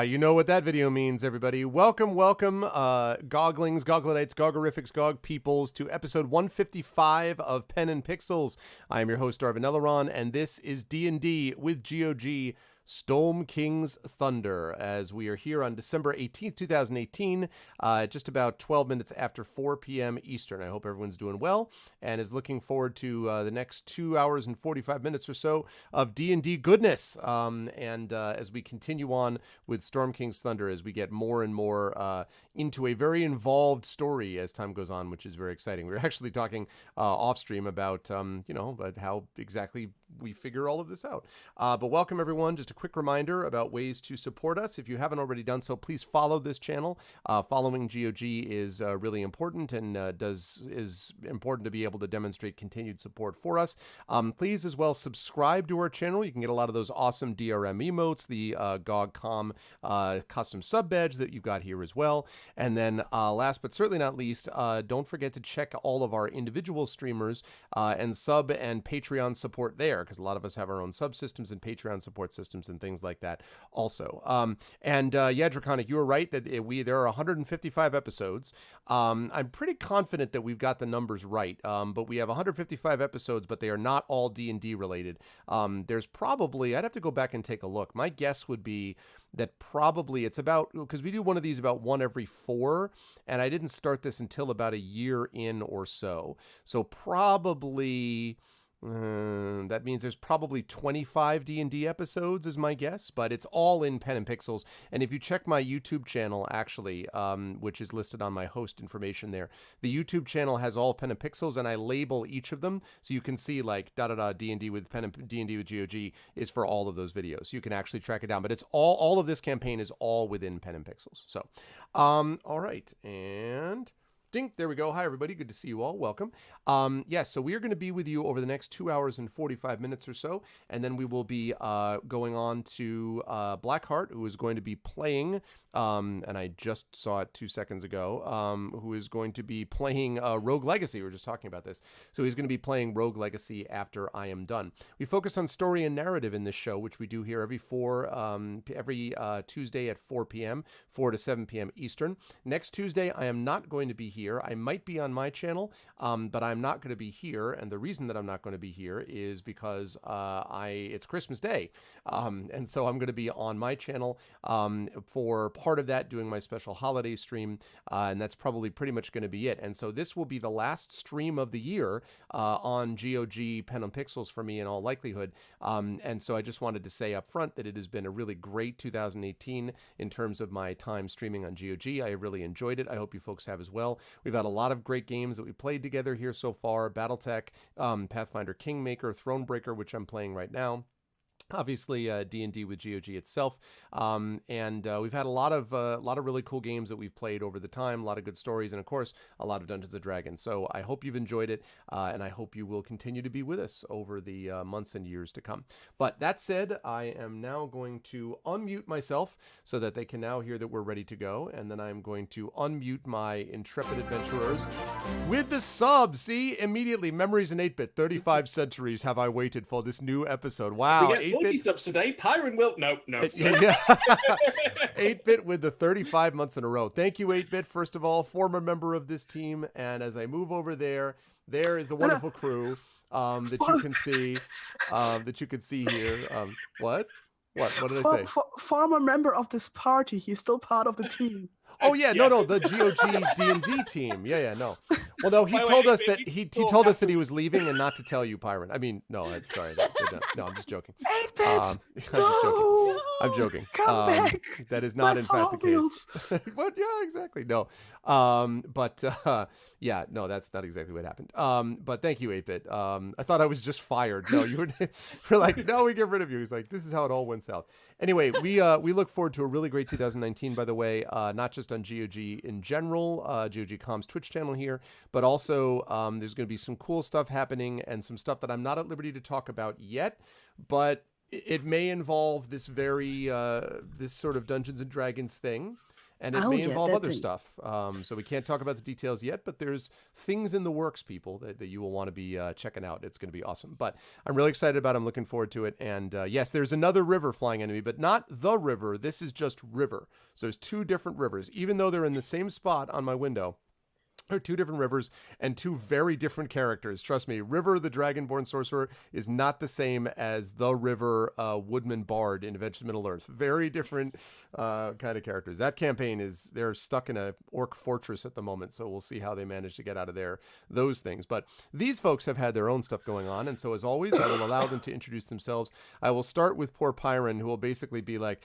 You know what that video means, everybody. Welcome, Goglings, Goglinites, Gogorifics, Gog Peoples, to episode 155 of Pen and Pixels. I am your host, Darvanelleron, and this is D&D with GOG, Storm King's Thunder, as we are here on December 18th, 2018, just about 12 minutes after 4 p.m. Eastern. I hope everyone's doing well and is looking forward to the next 2 hours and 45 minutes or so of D&D goodness. As we continue on with Storm King's Thunder, as we get more and more into a very involved story as time goes on, which is very exciting. We were actually talking off stream about, about how exactly we figure all of this out. But welcome, everyone. Just a quick reminder about ways to support us. If you haven't already done so, please follow this channel. Following GOG is really important and is important to be able to demonstrate continued support for us. Please as well subscribe to our channel. You can get a lot of those awesome DRM emotes, the GOG.com custom sub badge that you've got here as well. And then last but certainly not least, don't forget to check all of our individual streamers and sub and Patreon support there, because a lot of us have our own subsystems and Patreon support systems and things like that also. Draconic, you were right that there are 155 episodes. I'm pretty confident that we've got the numbers right, but we have 155 episodes, but they are not all D&D related. There's probably, I'd have to go back and take a look. My guess would be that probably it's about, because we do one of these about one every 4, and I didn't start this until about a year in or so. So probably... that means there's probably 25 D&D episodes is my guess, but it's all in Pen and Pixels. And if you check my YouTube channel, actually, which is listed on my host information there, the YouTube channel has all Pen and Pixels, and I label each of them so you can see like D&D with Pen and D&D with GOG is for all of those videos. So you can actually track it down, but it's all of this campaign is all within Pen and Pixels. So, all right, and... Dink, there we go. Hi, everybody. Good to see you all. Welcome. So we are going to be with you over the next 2 hours and 45 minutes or so, and then we will be going on to Blackheart, who is going to be playing, and I just saw it 2 seconds ago, who is going to be playing Rogue Legacy. We were just talking about this. So he's going to be playing Rogue Legacy after I am done. We focus on story and narrative in this show, which we do here every Tuesday at 4 p.m., 4 to 7 p.m. Eastern. Next Tuesday, I am not going to be here. I might be on my channel, but I'm not going to be here. And the reason that I'm not going to be here is because it's Christmas Day. And so I'm going to be on my channel for part of that, doing my special holiday stream. And that's probably pretty much going to be it. And so this will be the last stream of the year on GOG Pen and Pixels for me in all likelihood. And so I just wanted to say up front that it has been a really great 2018 in terms of my time streaming on GOG. I really enjoyed it. I hope you folks have as well. We've had a lot of great games that we played together here so far. Battletech, Pathfinder Kingmaker, Thronebreaker, which I'm playing right now. Obviously, D&D with GOG itself, and we've had a lot of really cool games that we've played over the time, a lot of good stories, and of course, a lot of Dungeons & Dragons. So I hope you've enjoyed it, and I hope you will continue to be with us over the months and years to come. But that said, I am now going to unmute myself so that they can now hear that we're ready to go, and then I'm going to unmute my intrepid adventurers with the sub. See, immediately, Memories in 8-Bit, 35 centuries have I waited for this new episode. Wow. We get 40 subs today. Pyron will... No. Yeah. 8-Bit with the 35 months in a row. Thank you, 8-Bit, first of all, former member of this team. And as I move over there is the wonderful crew that you can see here. What? What did I say? Former member of this party. He's still part of the team. Oh yeah, no, the GOG D&D team. Yeah, no. Well, no, he told us that he told us that he was leaving and not to tell you, Pyron. I mean, no, sorry, no, I'm just joking. 8-Bit, I'm joking. Come back. That is not in fact the case. But yeah, exactly. No, yeah, no, that's not exactly what happened. But thank you, 8-Bit. I thought I was just fired. No, you were like, no, we get rid of you. He's like, this is how it all went south. Anyway, we look forward to a really great 2019, by the way, not just on GOG in general, GOG.com's Twitch channel here, but also there's going to be some cool stuff happening and some stuff that I'm not at liberty to talk about yet, but it may involve this very, this sort of Dungeons & Dragons thing. And it Oh, may yeah, involve that other thing. stuff. So we can't talk about the details yet, but there's things in the works, people, that you will want to be checking out. It's going to be awesome. But I'm really excited about it. I'm looking forward to it. And yes, there's another river flying into me, but not the river. This is just river. So there's two different rivers, even though they're in the same spot on my window. There are two different rivers and two very different characters. Trust me, River, the Dragonborn Sorcerer, is not the same as the River Woodman Bard in Adventures in Middle-earth. Very different kind of characters. That campaign they're stuck in a orc fortress at the moment, so we'll see how they manage to get out of there, those things. But these folks have had their own stuff going on, and so as always, I will allow them to introduce themselves. I will start with poor Pyron, who will basically be like,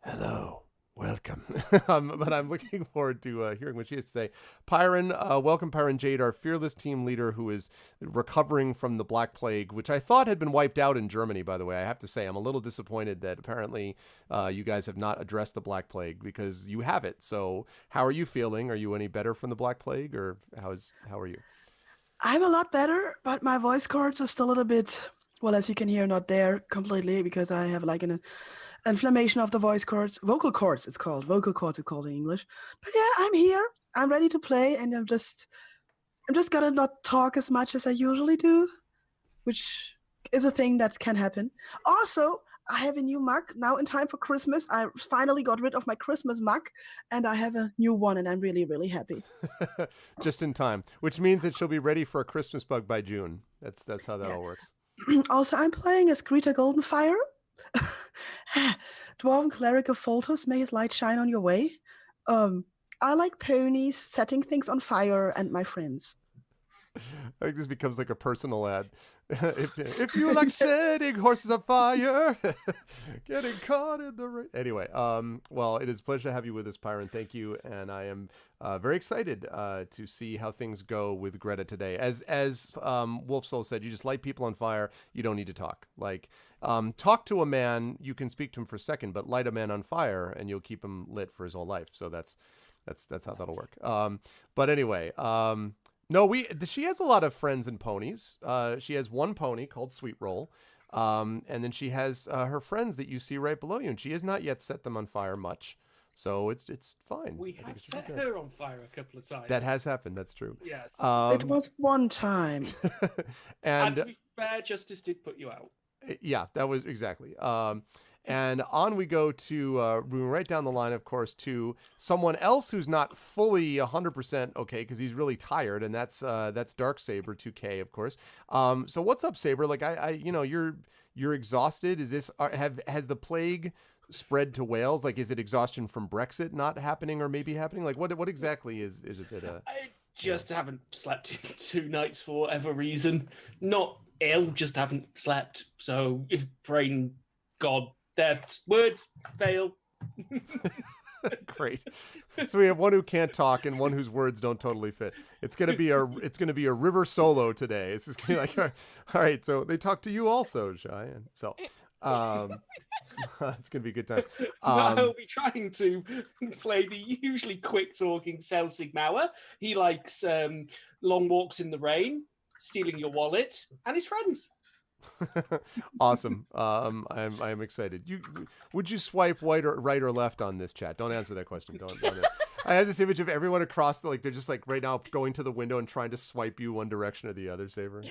hello. Welcome. But I'm looking forward to hearing what she has to say. Pyron, welcome, Pyron Jade, our fearless team leader who is recovering from the Black Plague, which I thought had been wiped out in Germany, by the way. I have to say, I'm a little disappointed that apparently you guys have not addressed the Black Plague because you have it. So how are you feeling? Are you any better from the Black Plague, or how are you? I'm a lot better, but my voice cords are still a little bit, well, as you can hear, not there completely because I have like an inflammation of the voice cords, vocal cords it's called in English. But yeah, I'm here. I'm ready to play, and I'm just gonna not talk as much as I usually do, which is a thing that can happen. Also, I have a new mug now in time for Christmas. I finally got rid of my Christmas mug, and I have a new one, and I'm really, really happy. Just in time, which means that she'll be ready for a Christmas bug by June. That's how that all works. Also, I'm playing as Greta Goldenfire. Dwarven cleric of Foltos, may his light shine on your way. I like ponies, setting things on fire, and my friends. I think this becomes like a personal ad. if you like setting horses on fire, getting caught in the rain. Anyway, well, it is a pleasure to have you with us, Pyron. Thank you, and I am very excited to see how things go with Greta today. As Wolfsoul said, you just light people on fire. You don't need to talk. Like, talk to a man, you can speak to him for a second, but light a man on fire, and you'll keep him lit for his whole life. So that's how that'll work. But anyway. No, she has a lot of friends and ponies. She has one pony called Sweet Roll. And then she has her friends that you see right below you, and she has not yet set them on fire much. So it's fine. We have set her on fire a couple of times. That has happened. That's true. Yes. It was one time. and to be fair, justice did put you out. Yeah, that was exactly. And on we go to moving right down the line, of course, to someone else who's not fully 100% okay because he's really tired, and that's Darksaber 2K, of course. So what's up, Saber? Like you're exhausted. Is this has the plague spread to Wales? Like, is it exhaustion from Brexit not happening or maybe happening? Like, what exactly is it that? I just haven't slept in 2 nights for whatever reason. Not ill, just haven't slept. So if brain God. Their words fail. Great. So we have one who can't talk and one whose words don't totally fit. It's gonna be a river solo today. It's just gonna be like, all right. So they talk to you also, Cheyenne. So it's gonna be a good time. I'll be trying to play the usually quick talking Celsig Mauer. He likes long walks in the rain, stealing your wallet, and his friends. Awesome. I'm excited. Would you swipe right or left on this chat? Don't answer that question. Don't. I have this image of everyone across they're just like right now going to the window and trying to swipe you one direction or the other, Saber.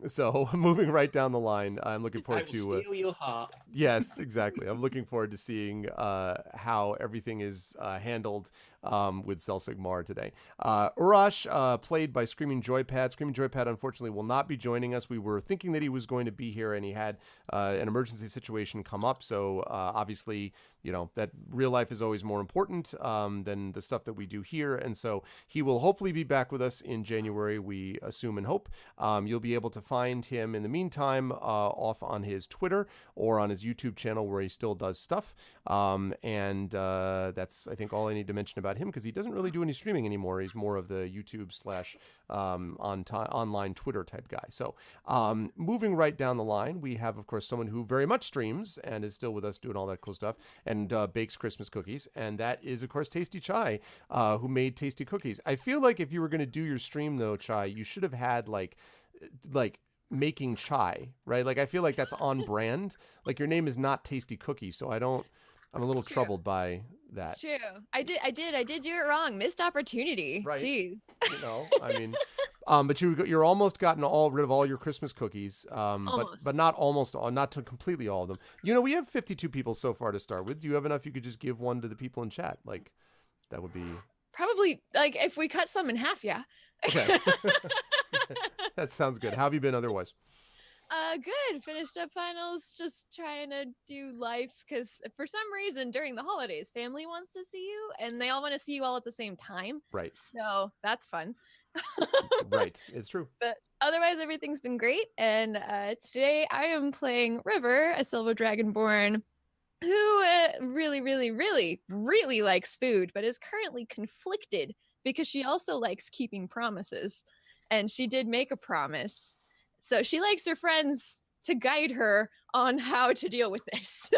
So moving right down the line, I'm looking forward to steal your heart. Yes, exactly. I'm looking forward to seeing how everything is handled with Celsig Mar today. Urash, played by Screaming Joypad. Screaming Joypad, unfortunately, will not be joining us. We were thinking that he was going to be here, and he had an emergency situation come up. So obviously, that real life is always more important than the stuff that we do here. And so he will hopefully be back with us in January, we assume and hope. You'll be able to find him in the meantime off on his Twitter or on his YouTube channel where he still does stuff. And that's, I think, all I need to mention about him because he doesn't really do any streaming anymore. He's more of the YouTube / online Twitter type guy. So moving right down the line, we have, of course, someone who very much streams and is still with us doing all that cool stuff and bakes Christmas cookies. And that is, of course, Tasty Chai, who made tasty cookies. I feel like if you were going to do your stream, though, Chai, you should have had like making chai, right? Like, I feel like that's on brand. Like, your name is not Tasty Cookie, so I don't I'm a little It's true. troubled by that. It's true. I did do it wrong. Missed opportunity. Right. Gee. I mean, but you're almost gotten rid of all your Christmas cookies. Almost. But not almost all, not to completely all of them. We have 52 people so far to start with. Do you have enough? You could just give one to the people in chat. Like, that would be Probably, like, if we cut some in half, yeah. okay. That sounds good. How have you been otherwise? Good. Finished up finals, just trying to do life, because for some reason during the holidays, family wants to see you, and they all want to see you all at the same time. Right. So that's fun. Right. It's true. But otherwise, everything's been great. And today I am playing River, a Silver Dragonborn who really, really, really, really likes food, but is currently conflicted because she also likes keeping promises. And she did make a promise. So she likes her friends to guide her on how to deal with this.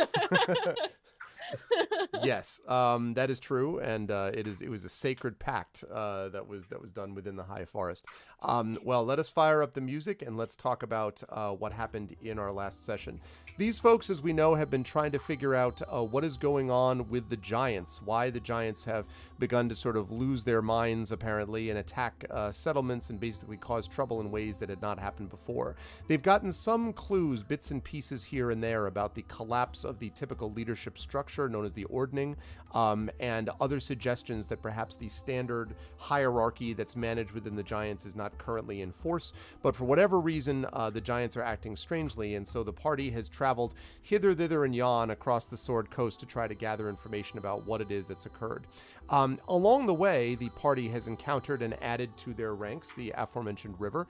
Yes, that is true, and it was a sacred pact that was done within the High Forest. Well, let us fire up the music and let's talk about what happened in our last session. These folks, as we know, have been trying to figure out what is going on with the giants, why the giants have begun to sort of lose their minds, apparently, and attack settlements and basically cause trouble in ways that had not happened before. They've gotten some clues, bits and pieces here and there, about the collapse of the typical leadership structure known as the Ordning, and other suggestions that perhaps the standard hierarchy that's managed within the giants is not currently in force. But for whatever reason, the giants are acting strangely, and so the party has traveled hither, thither, and yon across the Sword Coast to try to gather information about what it is that's occurred. Along the way, the party has encountered and added to their ranks the aforementioned River,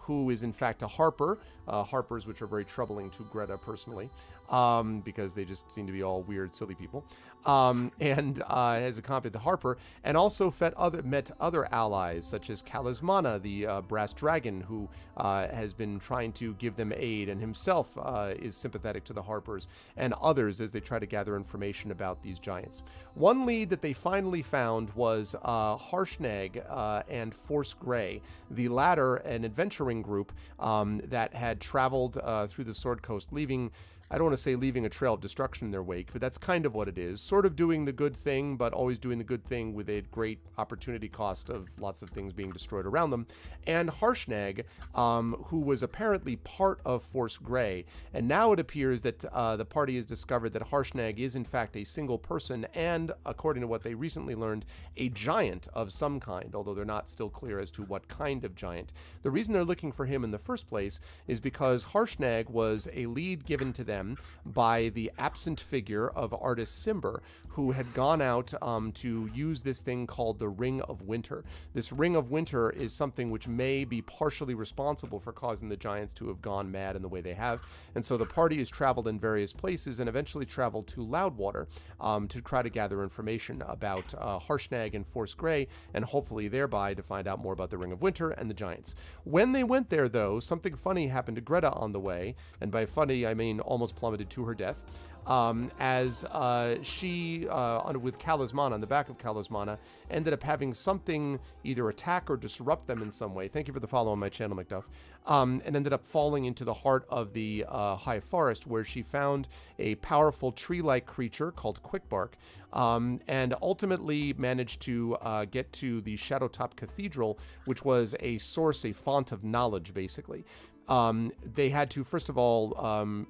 who is in fact a harper, harpers which are very troubling to Greta personally, because they just seem to be all weird, silly people, and has accompanied the harper, and also met other allies such as Kalismana, the brass dragon, who has been trying to give them aid, and himself is sympathetic to the harpers, and others as they try to gather information about these giants. One lead that they finally found was Harshnag and Force Grey, the latter an adventuring group that had traveled through the Sword Coast, I don't want to say leaving a trail of destruction in their wake, but that's kind of what it is. Sort of doing the good thing, but always doing the good thing with a great opportunity cost of lots of things being destroyed around them. And Harshnag, who was apparently part of Force Grey. And now it appears that the party has discovered that Harshnag is in fact a single person and, according to what they recently learned, a giant of some kind, although they're not still clear as to what kind of giant. The reason they're looking for him in the first place is because Harshnag was a lead given to them by the absent figure of artist Simber, who had gone out to use this thing called the Ring of Winter. This Ring of Winter is something which may be partially responsible for causing the giants to have gone mad in the way they have, and so the party has traveled in various places and eventually traveled to Loudwater to try to gather information about Harshnag and Force Grey, and hopefully thereby to find out more about the Ring of Winter and the giants. When they went there, though, something funny happened to Greta on the way, and by funny I mean almost plummeted to her death, as she, with Kalismana, on the back of Kalismana, ended up having something either attack or disrupt them in some way. Thank you for the follow on my channel, McDuff. And ended up falling into the heart of the High Forest, where she found a powerful tree-like creature called Quickbark, and ultimately managed to get to the Shadowtop Cathedral, which was a source, a font of knowledge, basically. They had to, first of all,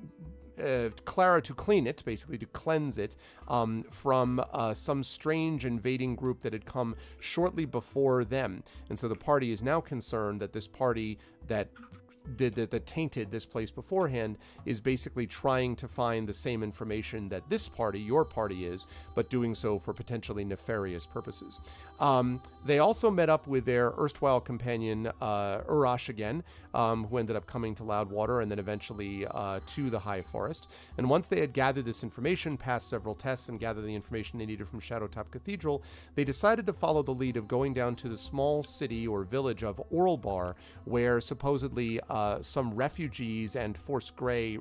Clara to clean it, basically to cleanse it from some strange invading group that had come shortly before them. And so the party is now concerned that this party that tainted this place beforehand is basically trying to find the same information that this party, your party, is, but doing so for potentially nefarious purposes. They also met up with their erstwhile companion Urash again, who ended up coming to Loudwater and then eventually to the High Forest. And once they had gathered this information, passed several tests, and gathered the information they needed from Shadowtop Cathedral, they decided to follow the lead of going down to the small city or village of Oralbar, where supposedly some refugees and Force Grey,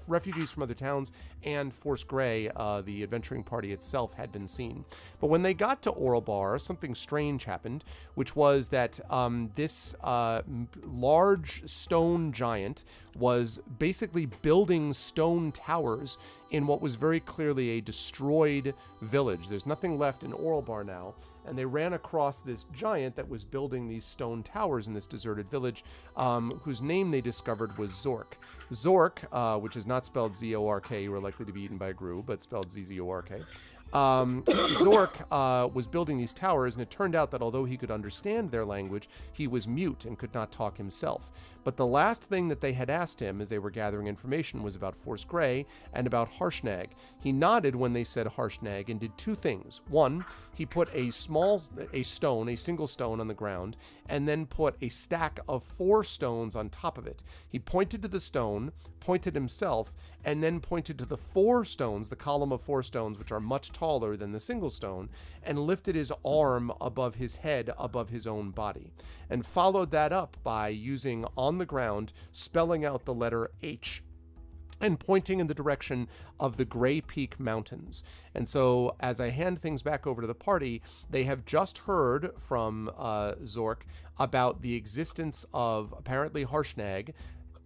refugees from other towns, and Force Grey, the adventuring party itself, had been seen. But when they got to Oralbar, something strange happened, which was that this large stone giant was basically building stone towers in what was very clearly a destroyed village. There's nothing left in Oralbar now, and they ran across this giant that was building these stone towers in this deserted village, whose name they discovered was Zork. Zork, which is not spelled Z-O-R-K, you were likely to be eaten by a Gru, but spelled Z-Z-O-R-K. Zork was building these towers, and it turned out that although he could understand their language, he was mute and could not talk himself. But the last thing that they had asked him as they were gathering information was about Force Grey and about Harshnag. He nodded when they said Harshnag and did two things. One, he put a single stone on the ground, and then put a stack of 4 stones on top of it. He pointed to the stone, pointed himself, and then pointed to the 4 stones, the column of 4 stones, which are much taller than the single stone, and lifted his arm above his head, above his own body, and followed that up by using on the ground, spelling out the letter H, and pointing in the direction of the Grey Peak Mountains. And so as I hand things back over to the party, they have just heard from Zork about the existence of apparently Harshnag.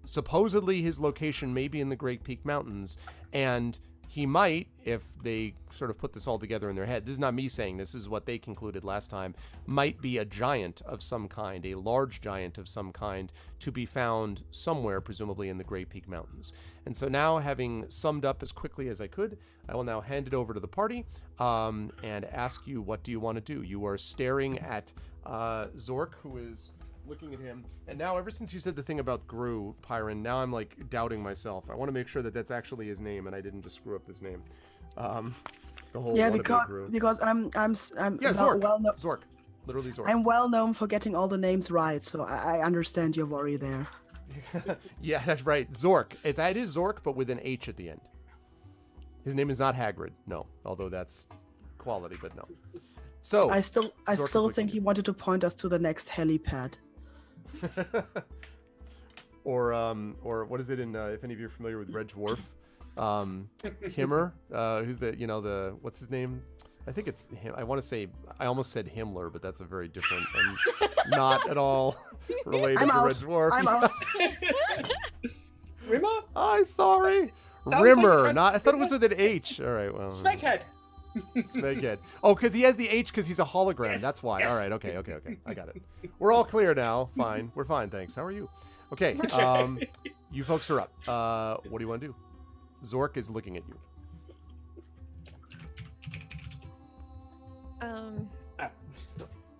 Supposedly his location may be in the Great Peak Mountains, and he might, if they sort of put this all together in their head, this is not me saying, this is what they concluded last time, might be a giant of some kind, a large giant of some kind, to be found somewhere, presumably in the Great Peak Mountains. And so now, having summed up as quickly as I could, I will now hand it over to the party and ask you, what do you want to do? You are staring at Zork, who is looking at him, and now ever since you said the thing about Gru, Pyron, now I'm like doubting myself. I want to make sure that that's actually his name and I didn't just screw up this name. The whole because I'm Zork. Zork, literally Zork. I'm well known for getting all the names right, so I understand your worry there. Yeah, that's right, Zork. It is Zork, but with an H at the end. His name is not Hagrid, no, although that's quality, but no. So I still think he wanted to point us to the next helipad. or what is it in if any of you are familiar with Red Dwarf, Himmer, who's the what's his name? I think it's him. I almost said Himmler, but that's a very different and not at all related to Red Dwarf. I'm out. Rimmer? I'm sorry. Sounds Rimmer, like not. I thought it was with an H. All right, well. Smeghead. Smeghead. Oh, because he has the H because he's a hologram. Yes, That's why. yes. All right. Okay. I got it. We're all clear now. Fine. We're fine. Thanks. How are you? Okay. You folks are up. What do you want to do? Zork is looking at you.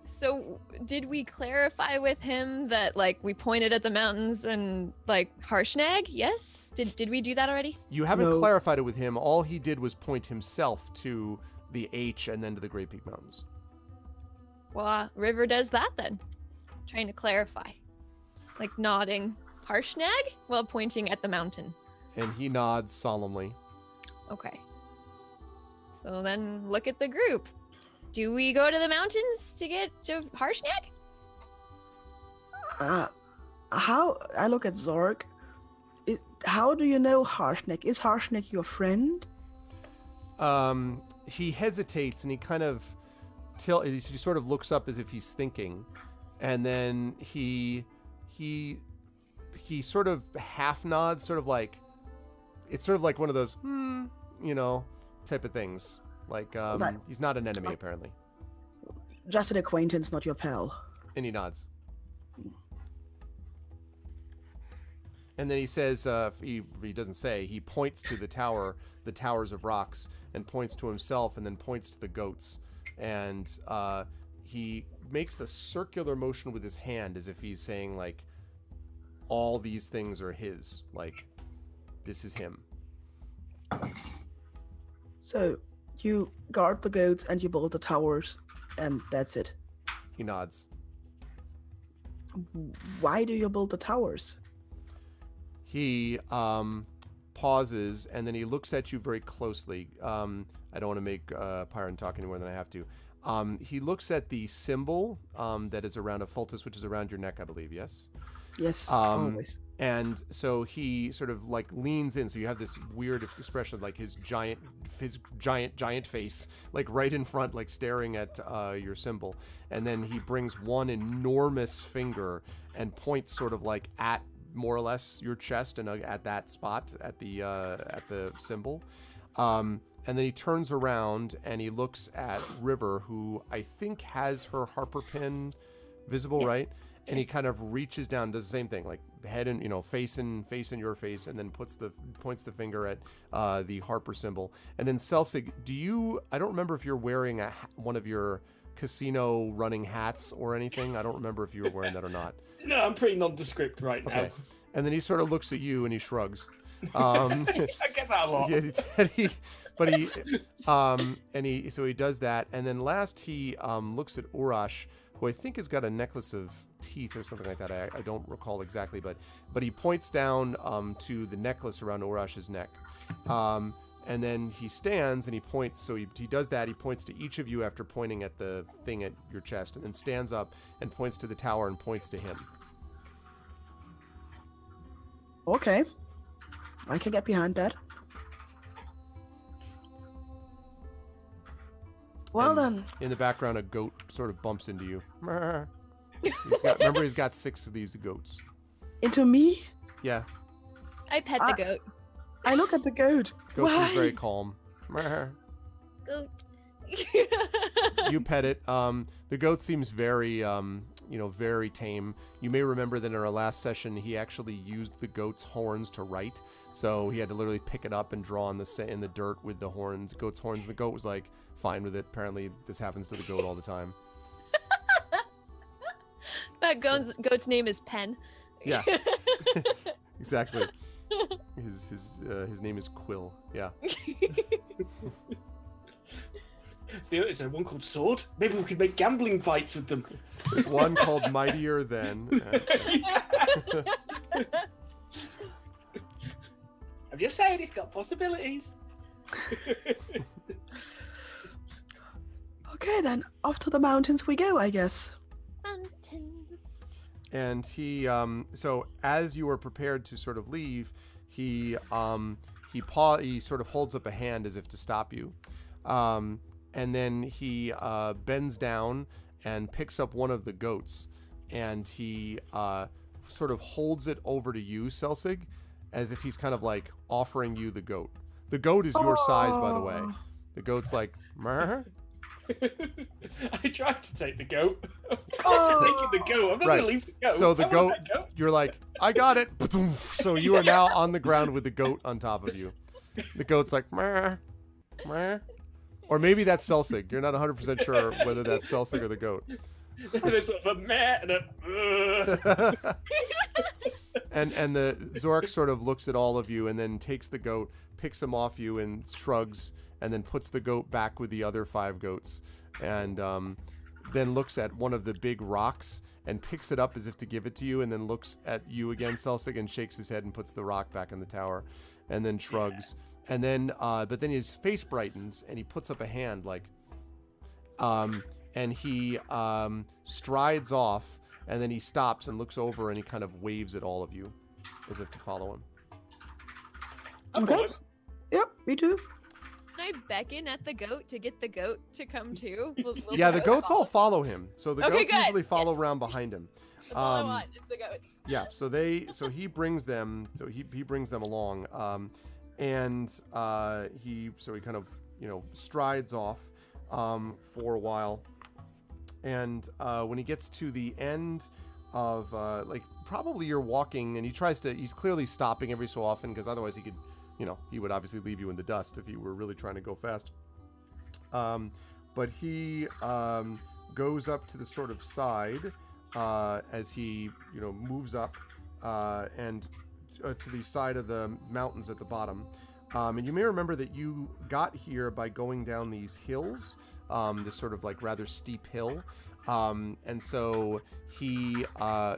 So did we clarify with him that like we pointed at the mountains and like Harshnag? Yes? Did we do that already? You haven't No. clarified it with him. All he did was point himself to the H and then to the Great Peak Mountains. Well, River does that then. Trying to clarify. Like nodding Harshnag while pointing at the mountain. And he nods solemnly. Okay. So then look at the group. Do we go to the mountains to get to Harshnag? How I look at Zork. How do you know Harshnag? Is Harshnag your friend? He hesitates and he kind of he sort of looks up as if he's thinking, and then he sort of half nods, sort of like it's sort of like one of those type of things. Like he's not an enemy apparently. Just an acquaintance, not your pal. And he nods. And then he says, he doesn't say, he points to the towers of rocks, and points to himself, and then points to the goats. And he makes a circular motion with his hand as if he's saying, like, all these things are his. Like, this is him. So, you guard the goats and you build the towers, and that's it. He nods. Why do you build the towers? He pauses, and then he looks at you very closely. I don't want to make Pyron talk any more than I have to. He looks at the symbol that is around a fultus, which is around your neck, I believe, yes? Yes, always. And so he sort of like leans in. So you have this weird expression, like his giant face, like right in front, like staring at your symbol. And then he brings one enormous finger and points sort of like at more or less your chest and at that spot at the symbol. And then he turns around and he looks at River, who I think has her harper pin visible, Yes. right? And he kind of reaches down, does the same thing, like head and face in your face, and then points the finger at the Harper symbol. And then Selsig, I don't remember if you're wearing one of your casino running hats or anything. I don't remember if you were wearing that or not. No, I'm pretty nondescript right now. Okay. And then he sort of looks at you and he shrugs. I get that a lot. Yeah, so he does that, and then last he looks at Urash, who I think has got a necklace of teeth or something like that. I don't recall exactly, but he points down to the necklace around Urash's neck, and then he stands and he points. So he does that. He points to each of you after pointing at the thing at your chest, and then stands up and points to the tower and points to him. Okay. I can get behind that. Well And then. in the background, a goat sort of bumps into you. He's got 6 of these goats. Into me? Yeah, I pet the goat. I look at the goat. goat seems Why? very calm. Goat. You pet it. The goat seems very, very tame. You may remember that in our last session, he actually used the goat's horns to write. So he had to literally pick it up and draw in the dirt with the goat's horns. The goat was like fine with it. Apparently, this happens to the goat all the time. That goat's name is Pen. Yeah, exactly. His name is Quill. Yeah. Is there one called Sword? Maybe we could make gambling fights with them. There's one called Mightier Than. I'm just saying, it's got possibilities. Okay then, off to the mountains we go, I guess. Mountains. And he, so as you are prepared to sort of leave, he sort of holds up a hand as if to stop you. And then he bends down and picks up one of the goats, and he sort of holds it over to you, Selsig, as if he's kind of like offering you the goat. The goat is your size, by the way. The goat's like, Mer? I tried to take the goat. I'm taking the goat. I'm not going to leave the goat. So the I goat, want that goat, you're like, I got it. So you are now on the ground with the goat on top of you. The goat's like, Mer, Mer. Or maybe that's Selsig. You're not 100% sure whether that's Selsig or the goat. There's sort of a meh and a. And the Zork sort of looks at all of you and then takes the goat, picks him off you and shrugs, and then puts the goat back with the other 5 goats, and then looks at one of the big rocks and picks it up as if to give it to you, and then looks at you again, Selsig, and shakes his head and puts the rock back in the tower, and then shrugs. And then, but then his face brightens and he puts up a hand like, and he strides off, and then he stops and looks over and he kind of waves at all of you as if to follow him. Okay. Yep, me too. Can I beckon at the goat to get the goat to come too? Will Yeah, the goat goats all follow? follow him. So the Okay, goats good. usually follow Yes. around behind him. That's all I want is the goat. Yeah, so he brings them. So he brings them along, and he kind of strides off for a while, and when he gets to the end of probably you're walking, and he's clearly stopping every so often because otherwise he would obviously leave you in the dust if he were really trying to go fast. But he goes up to the sort of side as he moves up and to the side of the mountains at the bottom. And you may remember that you got here by going down these hills, this sort of like rather steep hill. And so he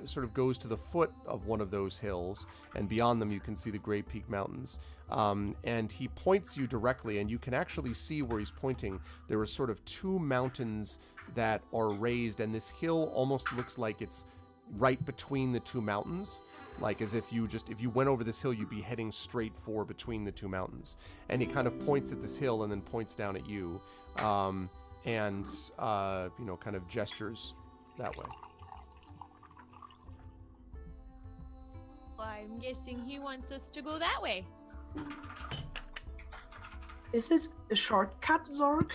sort of goes to the foot of one of those hills, and beyond them you can see the Great Peak Mountains. And he points you directly, and you can actually see where he's pointing. There are sort of 2 mountains that are raised, and this hill almost looks like it's right between the 2 mountains. like as if you went over this hill, you'd be heading straight for between the two mountains. And he kind of points at this hill and then points down at you, and kind of gestures that way. Well, I'm guessing he wants us to go that way. Is it a shortcut, Zorg?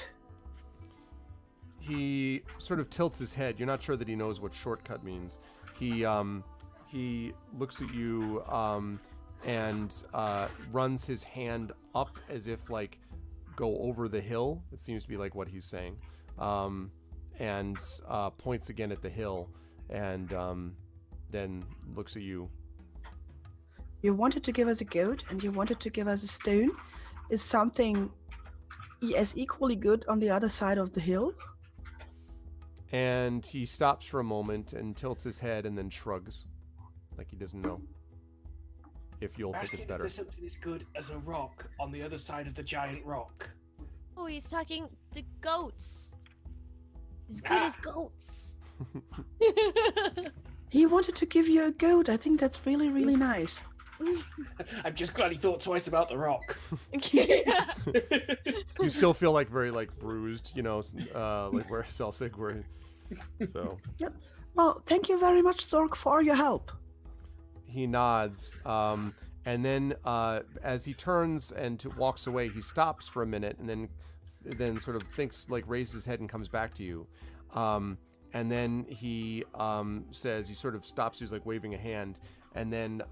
He sort of tilts his head. You're not sure that he knows what shortcut means. He looks at you and runs his hand up as if like go over the hill. It seems to be like what he's saying, and points again at the hill, and then looks at you. You wanted to give us a goat, and you wanted to give us a stone. Is something as equally good on the other side of the hill? And he stops for a moment and tilts his head and then shrugs, like he doesn't know if you'll think it's better. If something as good as a rock on the other side of the giant rock. Oh, he's talking the goats. As good as goats. He wanted to give you a goat. I think that's really, really nice. I'm just glad he thought twice about the rock. You still feel like very like bruised, like where Selsig were. So. Yep. Well, thank you very much, Zorg, for your help. He nods, and then as he turns and walks away, he stops for a minute, and then sort of thinks, like raises his head and comes back to you, and then he says, he sort of stops. He's like waving a hand, and then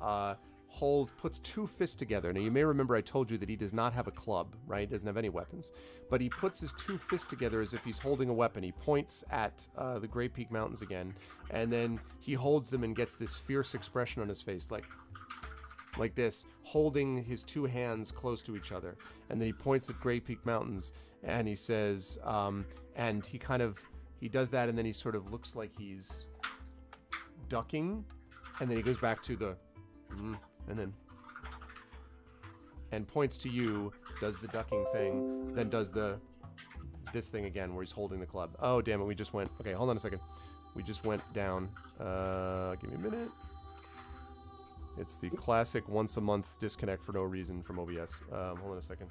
puts two fists together. Now you may remember I told you that he does not have a club, right? He doesn't have any weapons, but he puts his two fists together as if he's holding a weapon. He points at the Great Peak Mountains again, and then he holds them and gets this fierce expression on his face, like this, holding his two hands close to each other. And then he points at Great Peak Mountains, and he says, and he does that, and then he sort of looks like he's ducking, and then he goes back to the and points to you, does the ducking thing, then does this thing again where he's holding the club. Oh, damn it, we just went, okay, hold on a second. We just went down. Give me a minute. It's the classic once a month disconnect for no reason from OBS. Hold on a second.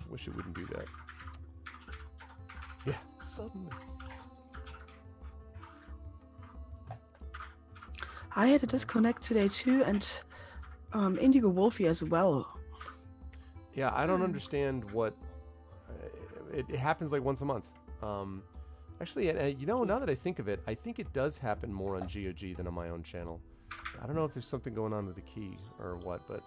Wish it wouldn't do that. Yeah, suddenly. I had a disconnect today too, and Indigo Wolfie as well. Yeah, I don't understand what... it happens like once a month. Actually, now that I think of it, I think it does happen more on GOG than on my own channel. I don't know if there's something going on with the key or what, but...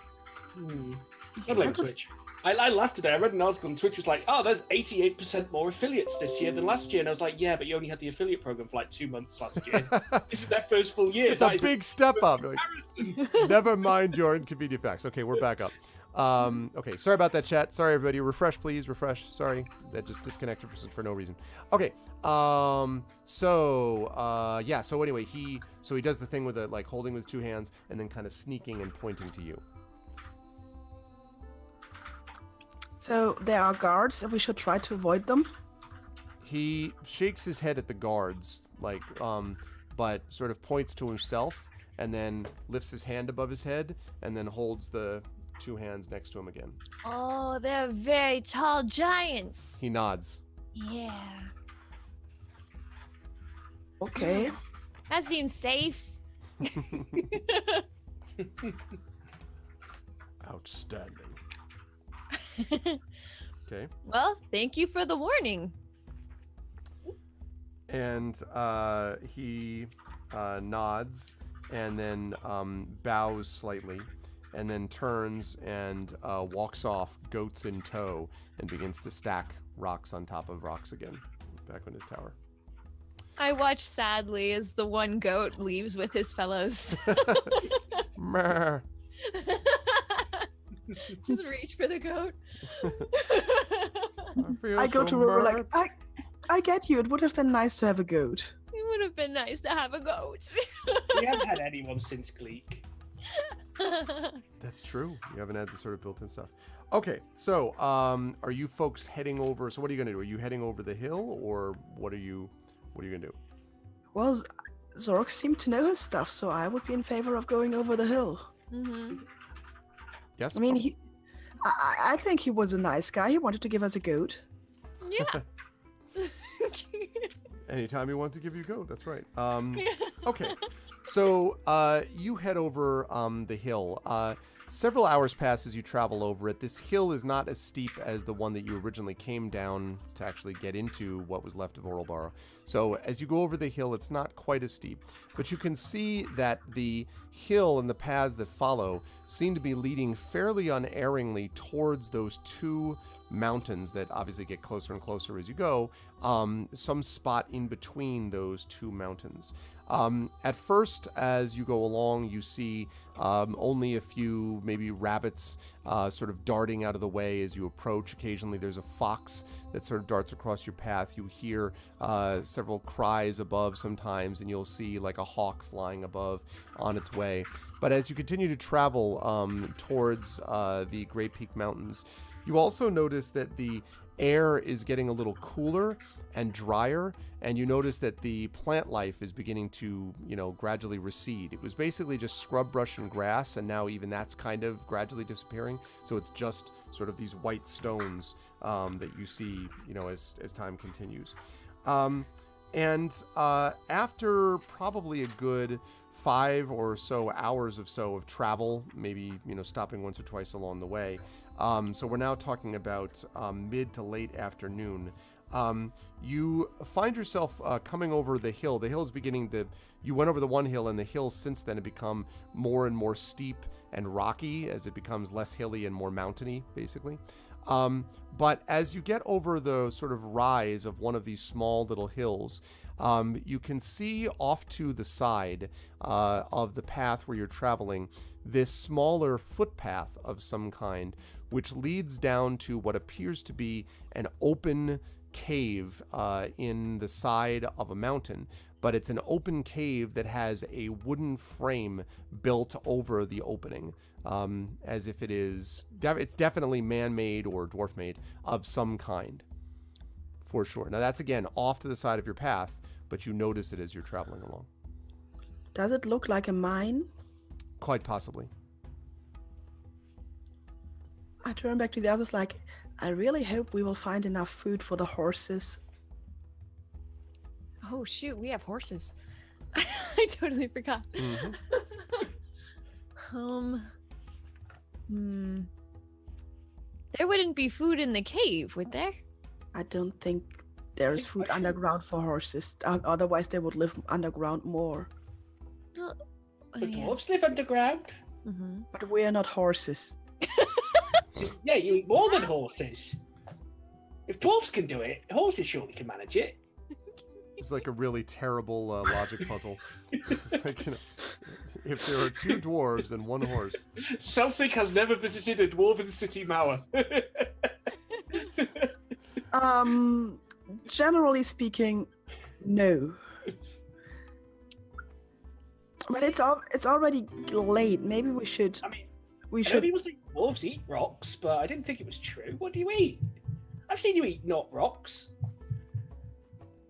I blame Twitch. I laughed today. I read an article on Twitch. Was like, oh, there's 88% more affiliates this year than last year. And I was like, yeah, but you only had the affiliate program for like 2 months last year. This is their first full year. It's a big step up. Never mind your inconvenient facts. Okay, we're back up. Okay, sorry about that, chat. Sorry, everybody. Refresh, please. Refresh. Sorry, that just disconnected for no reason. Okay. So anyway, he does the thing with the like holding with two hands and then kind of sneaking and pointing to you. So there are guards, and we should try to avoid them. He shakes his head at the guards, like, but sort of points to himself, and then lifts his hand above his head, and then holds the two hands next to him again. Oh, they're very tall giants. He nods. Yeah. Okay. That seems safe. Outstanding. Okay. Well, thank you for the warning. And he nods and then bows slightly and then turns and walks off, goats in tow, and begins to stack rocks on top of rocks again back on his tower. I watch sadly as the one goat leaves with his fellows. Meh. Just reach for the goat. I go to River like, I get you. It would have been nice to have a goat. It would have been nice to have a goat. We haven't had anyone since Gleek. That's true. You haven't had the sort of built-in stuff. Okay, so are you folks heading over? So what are you gonna do? Are you heading over the hill, or what are you gonna do? Well, Zork seemed to know his stuff, so I would be in favor of going over the hill. Mm-hmm. Yes. I mean, I think he was a nice guy. He wanted to give us a goat. Yeah. Anytime you want to give you goat, that's right. Okay, so you head over the hill. Several hours pass as you travel over it. This hill is not as steep as the one that you originally came down to actually get into what was left of Oralborough. So as you go over the hill, it's not quite as steep. But you can see that the hill and the paths that follow seem to be leading fairly unerringly towards those two mountains that obviously get closer and closer as you go, some spot in between those two mountains. At first, as you go along, you see only a few, maybe rabbits sort of darting out of the way as you approach. Occasionally there's a fox that sort of darts across your path. You hear several cries above sometimes, and you'll see like a hawk flying above on its way. But as you continue to travel towards the Great Peak Mountains, you also notice that the air is getting a little cooler and drier, and you notice that the plant life is beginning to, gradually recede. It was basically just scrub brush and grass, and now even that's kind of gradually disappearing. So it's just sort of these white stones that you see, as time continues. And after probably a good 5 or so hours of travel, maybe stopping once or twice along the way. So we're now talking about mid to late afternoon. You find yourself coming over the hill. The hill is you went over the one hill, and the hills since then have become more and more steep and rocky as it becomes less hilly and more mountainy, basically. But as you get over the sort of rise of one of these small little hills, you can see off to the side of the path where you're traveling this smaller footpath of some kind, which leads down to what appears to be an open cave in the side of a mountain. But it's an open cave that has a wooden frame built over the opening, as if it's definitely man-made or dwarf-made of some kind, for sure. Now that's, again, off to the side of your path, but you notice it as you're traveling along. Does it look like a mine? Quite possibly. I turn back to the others like, I really hope we will find enough food for the horses. Oh shoot, we have horses. I totally forgot. Mm-hmm. There wouldn't be food in the cave, would there? I don't think there is food underground for horses. Otherwise, they would live underground more. The dwarves live underground. Mm-hmm. But we are not horses. Yeah, you eat more than horses. If dwarves can do it, horses surely can manage it. It's like a really terrible logic puzzle. It's like, if there are 2 dwarves and 1 horse. Celsic has never visited a dwarven city, Mauer. Generally speaking, no. But it's already late. Maybe we should. I know people say dwarves eat rocks, but I didn't think it was true. What do you eat? I've seen you eat not rocks.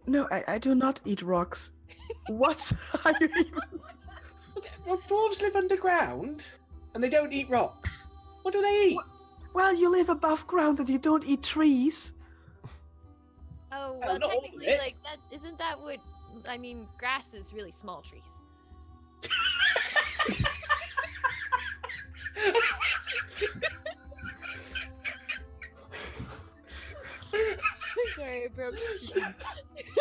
No, I do not eat rocks. What are you even? Well, dwarves live underground, and they don't eat rocks. What do they eat? Well, you live above ground and you don't eat trees. Oh, well, well, not all of technically, it. like that isn't that what I mean? Grass is really small trees. Sorry, I broke. You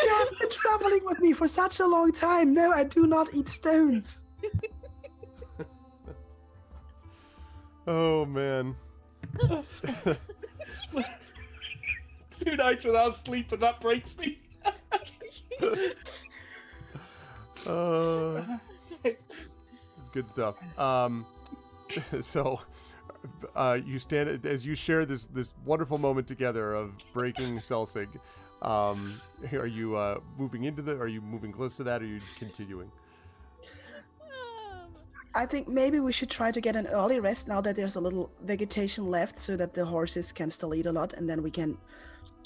have been traveling with me for such a long time. No, I do not eat stones. Oh, man. 2 nights without sleep, and that breaks me. This is good stuff. So you stand as you share this wonderful moment together of breaking Celsig. Are you moving into are you moving close to that, or are you continuing? I think maybe we should try to get an early rest now that there's a little vegetation left, so that the horses can still eat a lot, and then we can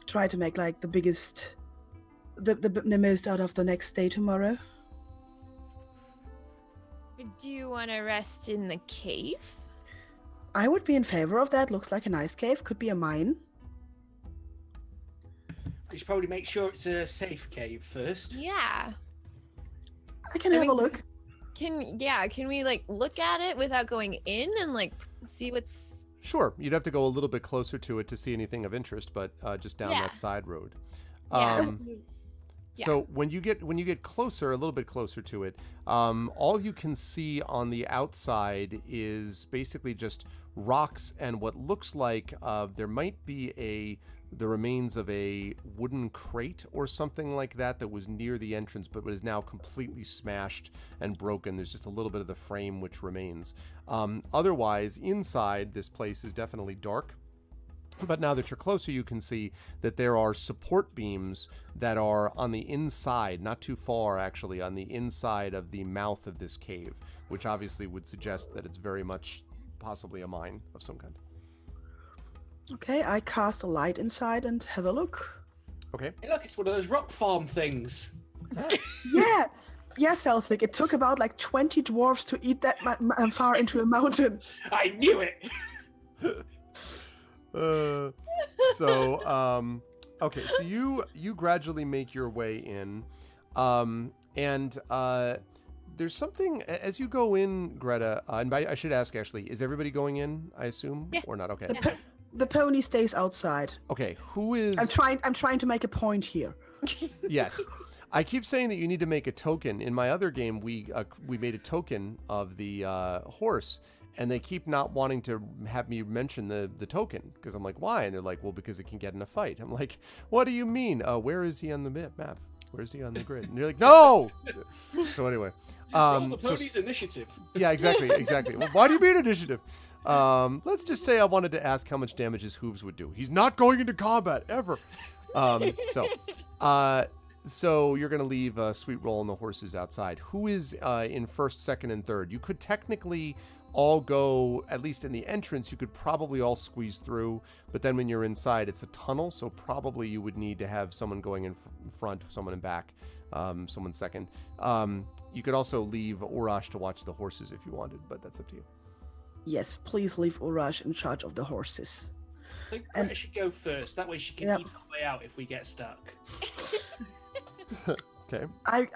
try to make like the biggest, the most out of the next day tomorrow. Do you want to rest in the cave? I would be in favor of that. Looks like a nice cave. Could be a mine. We should probably make sure it's a safe cave first. Yeah. I can have a look. Can we like look at it without going in and like see what's... Sure, you'd have to go a little bit closer to it to see anything of interest, but just down that side road. So when you get closer, a little bit closer to it, all you can see on the outside is basically just rocks and what looks like there might be the remains of a wooden crate or something like that was near the entrance, but is now completely smashed and broken. There's just a little bit of the frame which remains. Otherwise, inside, this place is definitely dark. But now that you're closer, you can see that there are support beams that are on the inside, not too far actually, on the inside of the mouth of this cave, which obviously would suggest that it's very much possibly a mine of some kind. Okay, I cast a light inside and have a look. Okay. Hey, look, it's one of those rock farm things. Yeah, Celtic. It took about like 20 dwarves to eat that far into a mountain. I knew it. Okay, so you gradually make your way in, and there's something as you go in, Greta. And I should ask, actually, is everybody going in? I assume, or not? Okay. The pony stays outside. Okay, who is? I'm trying to make a point here. Yes, I keep saying that you need to make a token. In my other game, we made a token of the horse. And they keep not wanting to have me mention the token because I'm like, why? And they're like, well, because it can get in a fight. I'm like, what do you mean? Where is he on the map? Where is he on the grid? And they're like, no. So anyway, the pony's initiative. Yeah, exactly. Well, why do you mean initiative? Let's just say I wanted to ask how much damage his hooves would do. He's not going into combat ever. So you're going to leave Sweet Roll and the horses outside. Who is in first, second, and third? You could technically all go, at least in the entrance, you could probably all squeeze through. But then when you're inside, it's a tunnel. So probably you would need to have someone going in front, someone in back, someone second. You could also leave Urash to watch the horses if you wanted, but that's up to you. Yes, please leave Urash in charge of the horses. I think Greta should go first. That way she can eat our way out if we get stuck. Okay.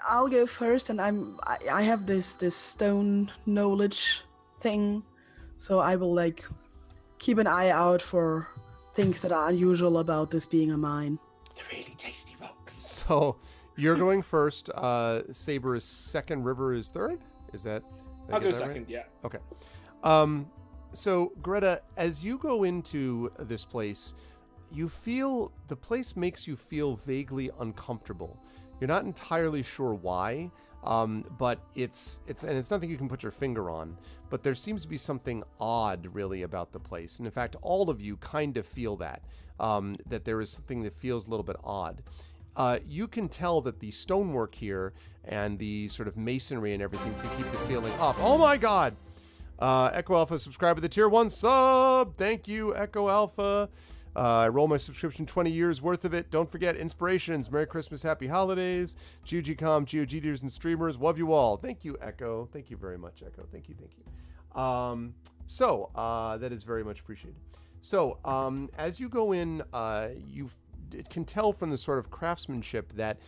I'll go first, and I have this stone knowledge thing, so I will like keep an eye out for things that are unusual about this being a mine. They're really tasty rocks. So you're going first. Saber is second. River is third. Is that? I'll go second. Right? Yeah. Okay. So Greta, as you go into this place, you feel the place makes you feel vaguely uncomfortable. You're not entirely sure why, but it's nothing you can put your finger on. But there seems to be something odd, really, about the place. And in fact, all of you kind of feel that there is something that feels a little bit odd. You can tell that the stonework here and the sort of masonry and everything to keep the ceiling up. Oh my God! Echo Alpha subscribe with the tier 1 sub. Thank you, Echo Alpha. I roll my subscription, 20 years worth of it. Don't forget inspirations. Merry Christmas, Happy Holidays. GOG.com, GOGers and streamers. Love you all. Thank you, Echo. Thank you very much, Echo. Thank you. That is very much appreciated. So as you go in, you can tell from the sort of craftsmanship that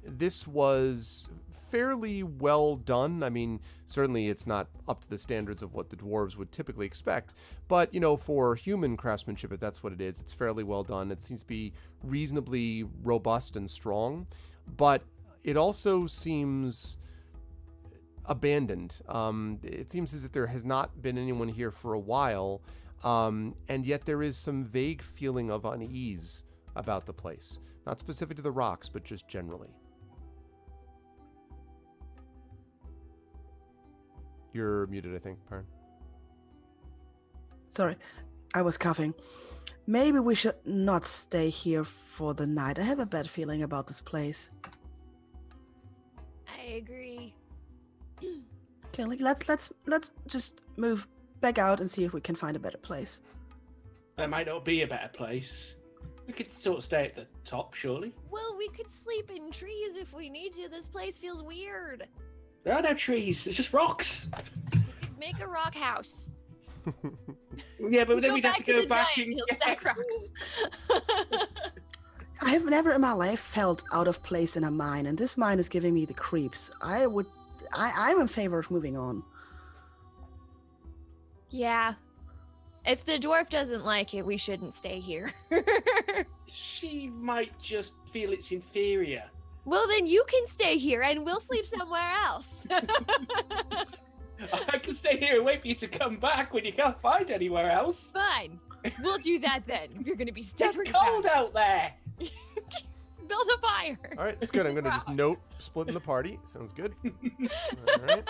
this was fairly well done. I mean, certainly it's not up to the standards of what the dwarves would typically expect, but for human craftsmanship, if that's what it is, it's fairly well done. It seems to be reasonably robust and strong, but it also seems abandoned. It seems as if there has not been anyone here for a while, and yet there is some vague feeling of unease about the place. Not specific to the rocks, but just generally. You're muted, I think, Perrin. Sorry, I was coughing. Maybe we should not stay here for the night. I have a bad feeling about this place. I agree. Okay, like let's just move back out and see if we can find a better place. There might not be a better place. We could sort of stay at the top, surely. Well, we could sleep in trees if we need to. This place feels weird. There are no trees. It's just rocks. Make a rock house. Yeah, but then Go we'd have back to go the back giant, and he'll stack rocks. I have never in my life felt out of place in a mine, and this mine is giving me the creeps. I'm in favor of moving on. Yeah. If the dwarf doesn't like it, we shouldn't stay here. She might just feel it's inferior. Well, then you can stay here and we'll sleep somewhere else. I can stay here and wait for you to come back when you can't find anywhere else. Fine. We'll do that then. You're going to be stubborn. It's cold out there. Build a fire. All right, it's good. I'm going to just note splitting the party. Sounds good. All right.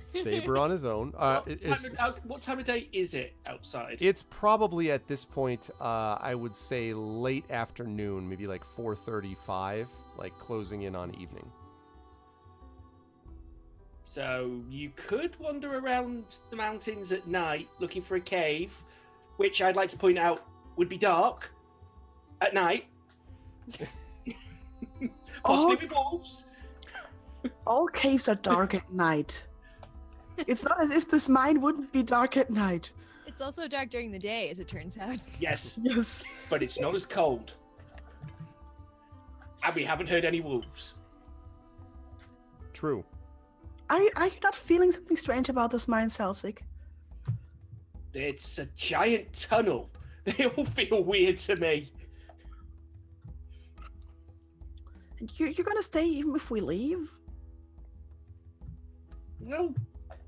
Saber on his own. What time of day is it outside? It's probably at this point, I would say late afternoon, maybe like 4:35, like closing in on evening. So you could wander around the mountains at night looking for a cave, which I'd like to point out would be dark at night. Possibly with wolves. All caves are dark at night. It's not as if this mine wouldn't be dark at night. It's also dark during the day, as it turns out. Yes, Yes. but it's not as cold. And we haven't heard any wolves. True. Are you not feeling something strange about this mine, Celsic? It's a giant tunnel. They all feel weird to me. You're gonna stay even if we leave? No.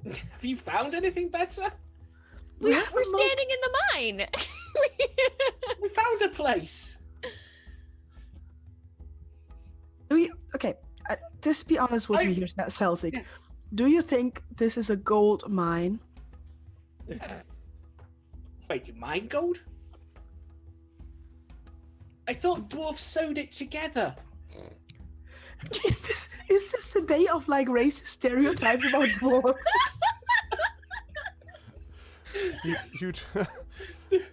Have you found anything better? We We're haven't looked- standing in the mine. We found a place. Okay, just be honest with me here, Celsic. Yeah. Do you think this is a gold mine? Wait, you mine gold? I thought dwarves sewed it together. Is this the day of like racist stereotypes about dwarves?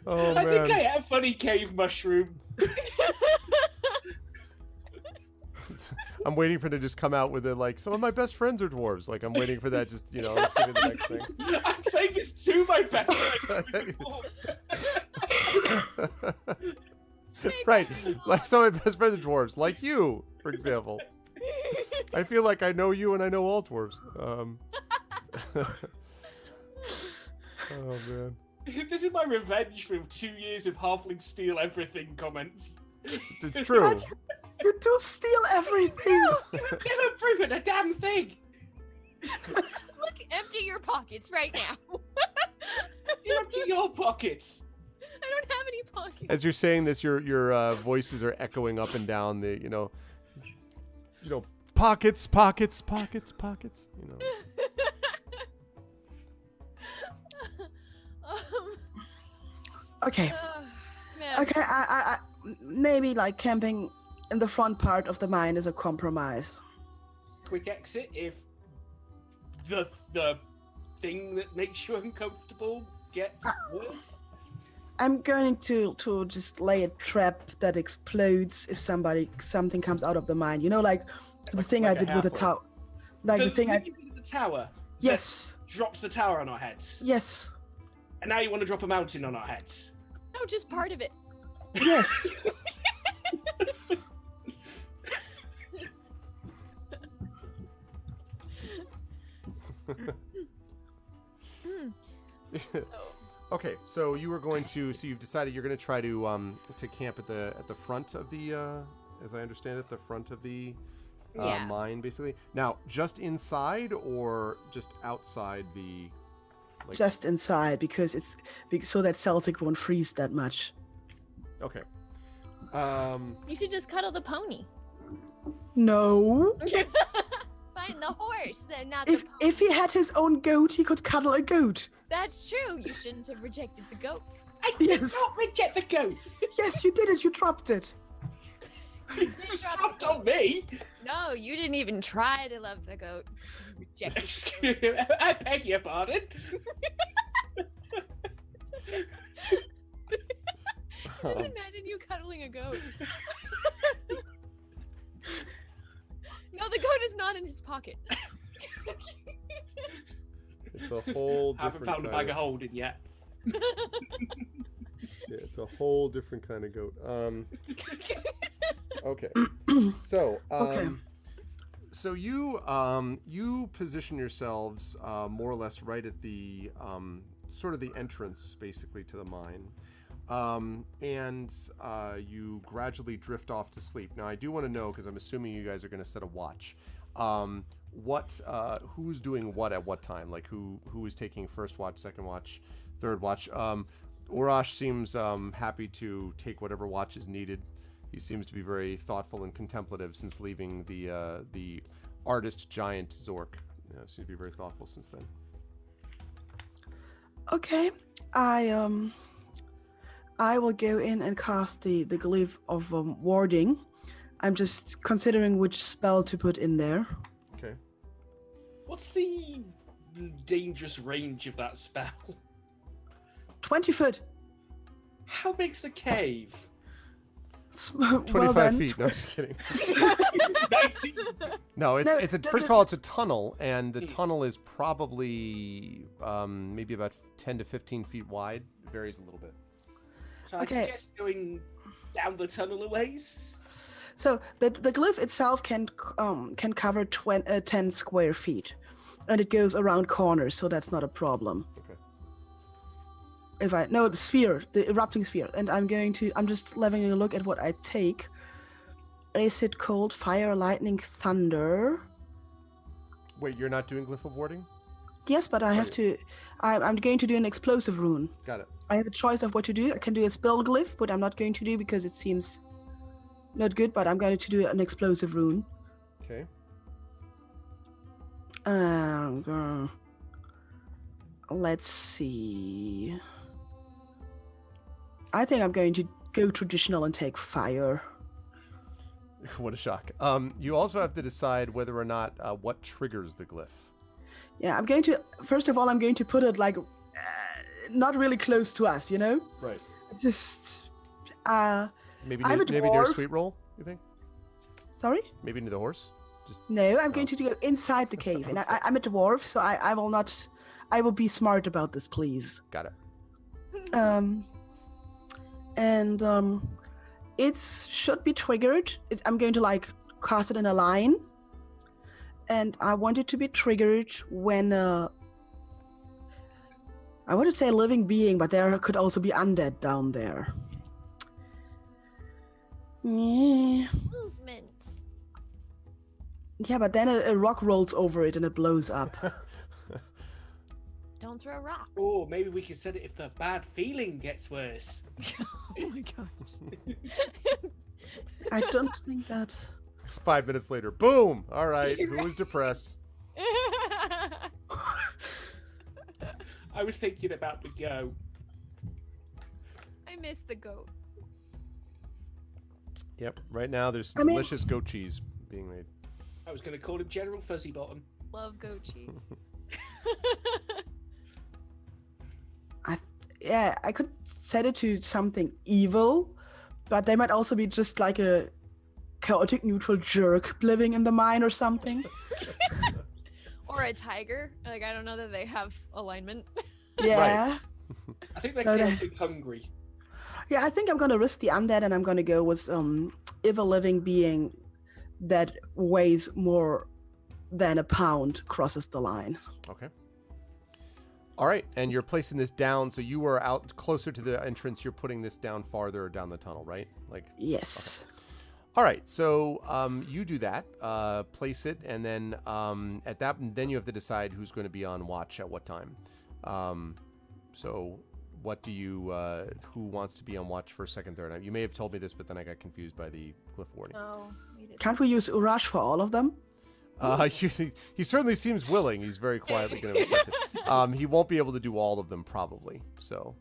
Oh, I think man. I have funny cave mushroom. I'm waiting for it to just come out with it like, some of my best friends are dwarves. Like, I'm waiting for that just, let's get to the next thing. I'm saying this to my best friend. Right. Like, some of my best friends are dwarves. Like you, for example. I feel like I know you and I know all dwarves. Oh, man. This is my revenge for 2 years of halfling steal everything comments. It's true. You do steal everything. Never proven a damn thing. Look, empty your pockets right now. You empty your pockets. I don't have any pockets. As you're saying this, your voices are echoing up and down the, pockets, pockets, pockets, pockets. Okay. Man. Okay, I maybe like camping in the front part of the mine is a compromise. Quick exit if the thing that makes you uncomfortable gets worse. I'm going to just lay a trap that explodes if something comes out of the mine. Like the thing like I a did with the halfling. tower. Like the thing I. you did at the tower. Yes. Dropped the tower on our heads. Yes. And now you want to drop a mountain on our heads. No, just part of it. Yes. Okay, so you were going to. So you've decided you're going to try to camp at the front of the, as I understand it, the front of the Yeah. mine, basically. Now, just inside or just outside the? Like, Just inside because so that Celtic won't freeze that much. okay. You should just cuddle the pony. No. Find the horse, then not If the pony. if he had his own goat, he could cuddle a goat. That's true. You shouldn't have rejected the goat. I did Yes. not reject the goat. Yes, you did it. You dropped it. You did drop Dropped the on goat. me. No, you didn't even try to love the goat. You rejected the goat. Excuse me. I beg your pardon. Just imagine you cuddling a goat. No, the goat is not in his pocket. It's a whole different Haven't found a bag of holding yet. Yeah, it's a whole different kind of goat. Okay. So, Okay. so you you position yourselves more or less right at the sort of the entrance, basically, to the mine, and you gradually drift off to sleep. Now, I do want to know, because I'm assuming you guys are going to set a watch. Who's doing what at what time? Like who is taking first watch, second watch, third watch? Urash seems happy to take whatever watch is needed. He seems to be very thoughtful and contemplative since leaving the artist giant Zork. Seems to be very thoughtful since then. Okay, I will go in and cast the glyph of warding. I'm just considering which spell to put in there. Okay. What's the dangerous range of that spell? 20 foot. How big's the cave? 25 feet. No, just kidding. 19. No, No, first of all, it's a tunnel, and the tunnel is probably maybe about 10 to 15 feet wide. It varies a little bit. So I Okay. suggest going down the tunnel a ways. So the glyph itself can cover 10 square feet, and it goes around corners, so that's not a problem. Okay. The sphere, the erupting sphere, and I'm just having a look at what I take. Acid, cold, fire, lightning, thunder. Wait, you're not doing glyph of warding? Yes, but I have to. I'm going to do an explosive rune. Got it. I have a choice of what to do. I can do a spell glyph, but I'm not going to do because it seems not good. But I'm going to do an explosive rune. Okay. Let's see. I think I'm going to go traditional and take fire. What a shock. You also have to decide whether or not what triggers the glyph. Yeah, first of all, I'm going to put it like not really close to us, you know? Right. Just Maybe I'm a near dwarf. sweet roll, you think? sorry? Maybe near the horse? Just No, I'm going to go inside the cave, and I'm a dwarf, so I will not. I will be smart about this, please. got it. It should be triggered. I'm going to like cast it in a line, and I want it to be triggered when I want to say a living being, but there could also be undead down there. Yeah, Movement. yeah, but then a rock rolls over it and it blows up. Don't throw rocks. Oh, maybe we could set it if the bad feeling gets worse. Oh my gosh. I don't think that. 5 minutes later, boom! All right, who is depressed? I was thinking about the go. I miss the goat. Yep, right now there's I mean- delicious goat cheese being made. I was going to call him General Fuzzy Bottom. Love goat cheese. Yeah, I could set it to something evil, but they might also be just like a chaotic neutral jerk living in the mine or something. Or a tiger. Like, I don't know that they have alignment. Yeah. I think they're So chaotic hungry. Yeah, I think I'm gonna risk the undead and I'm gonna go with if a living being that weighs more than a pound crosses the line. Okay. All right, and you're placing this down, so you are out closer to the entrance. You're putting this down farther down the tunnel, right? Like. Yes. All right, so you do that, place it, and then then you have to decide who's going to be on watch at what time. So, what do you? Who wants to be on watch for second, third? You may have told me this, but then I got confused by the glyph wording. Oh, we did. Can't we use Urash for all of them? He certainly seems willing. He's very quietly going to accept it. He won't be able to do all of them, probably. So.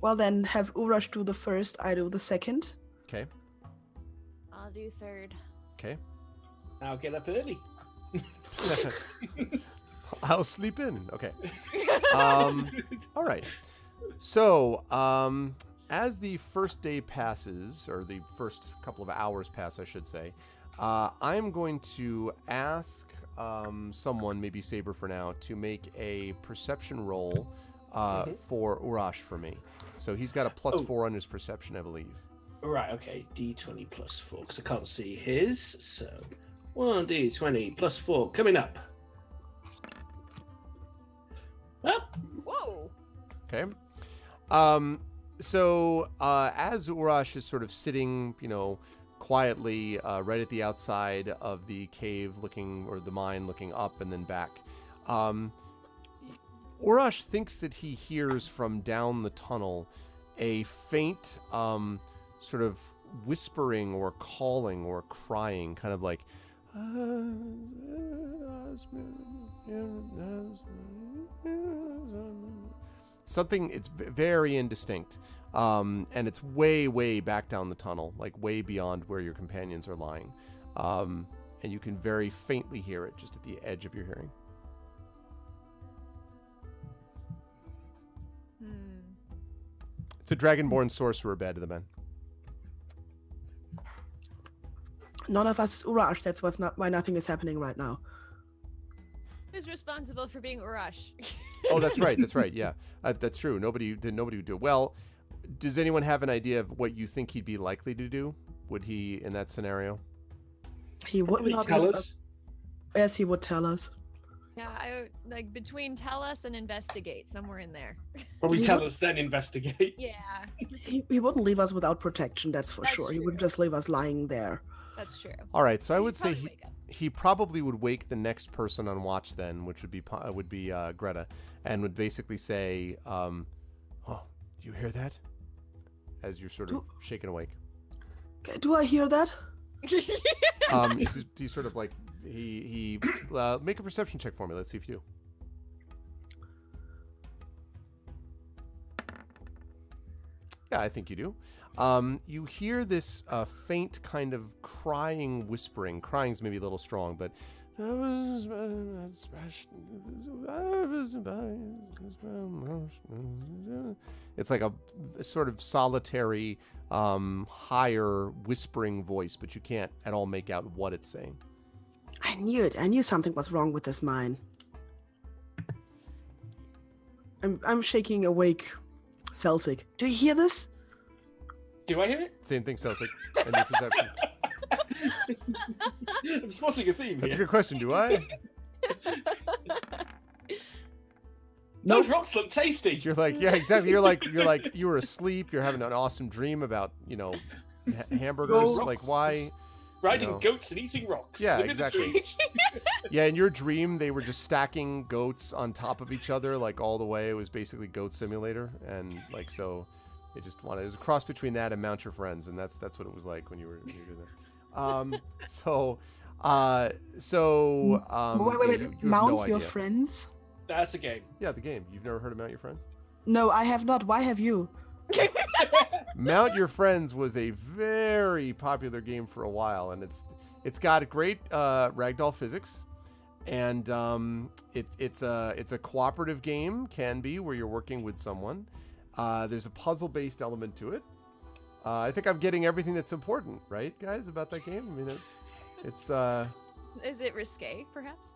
Well, then have Urash do the first, I do the second. Okay. I'll do third. Okay. I'll get up early. I'll sleep in. Okay. All right. So, as the first day passes, or the first couple of hours pass, I should say, I'm going to ask someone, maybe Saber for now, to make a perception roll for Urash for me. So he's got a +4 on his perception, I believe. Right, okay. D20 +4, because I can't see his. So 1D20 +4 coming up. Well, Whoa. Okay. So as Urash is sort of sitting, quietly right at the outside of the cave or the mine looking up and then back, Urash thinks that he hears from down the tunnel a faint sort of whispering or calling or crying, kind of like something. It's very indistinct, and it's way, way back down the tunnel, like way beyond where your companions are lying, and you can very faintly hear it just at the edge of your hearing. It's a dragonborn sorcerer, bad to the men. None of us is Urash. That's why nothing is happening right now. Who's responsible for being Urash? Oh, that's right. That's right. Yeah, that's true. Nobody would do it. Well, does anyone have an idea of what you think he'd be likely to do? Would he, in that scenario? He would probably not tell let us. Yes, he would tell us. Yeah, I would, like between tell us and investigate, somewhere in there. Probably He tell would- us, then investigate. Yeah, He wouldn't leave us without protection, that's for That's sure. He true. wouldn't just leave us lying there. that's true. All right. So I He'd would say probably he, wake us. he probably would wake the next person on watch then, which would be Greta, and would basically say, "Oh, do you hear that?" As you're sort of shaken awake. Do I hear that? He's sort of like he make a perception check for me. Let's see if you do. Yeah, I think you do. You hear this faint kind of crying, whispering. Crying's maybe a little strong, but it's like a sort of solitary, higher whispering voice, but you can't at all make out what it's saying. I knew it. I knew something was wrong with this mine. I'm shaking awake. Celsic, do you hear this? Do I hear it? Same thing, Celsic, and your perception. I'm spotting a theme That's a here. good question. Do I? Those rocks look tasty. You're like, yeah, exactly. You're like, you were asleep. You're having an awesome dream about, hamburgers. Rocks. Like, why? Riding No. goats and eating rocks. Yeah, Living the exactly. dream. Yeah, in your dream, they were just stacking goats on top of each other, like all the way. It was basically Goat Simulator, and like so, it was a cross between that and Mount Your Friends, and that's what it was like when you were doing that. Wait. you have Mount no your idea. friends? That's a game. Yeah, the game. You've never heard of Mount Your Friends? No, I have not. Why have you? Mount Your Friends was a very popular game for a while, and it's got great ragdoll physics, and it's a cooperative game, can be, where you're working with someone. There's a puzzle-based element to it. I think I'm getting everything that's important, right, guys, about that game? I mean, it's Is it risque, perhaps?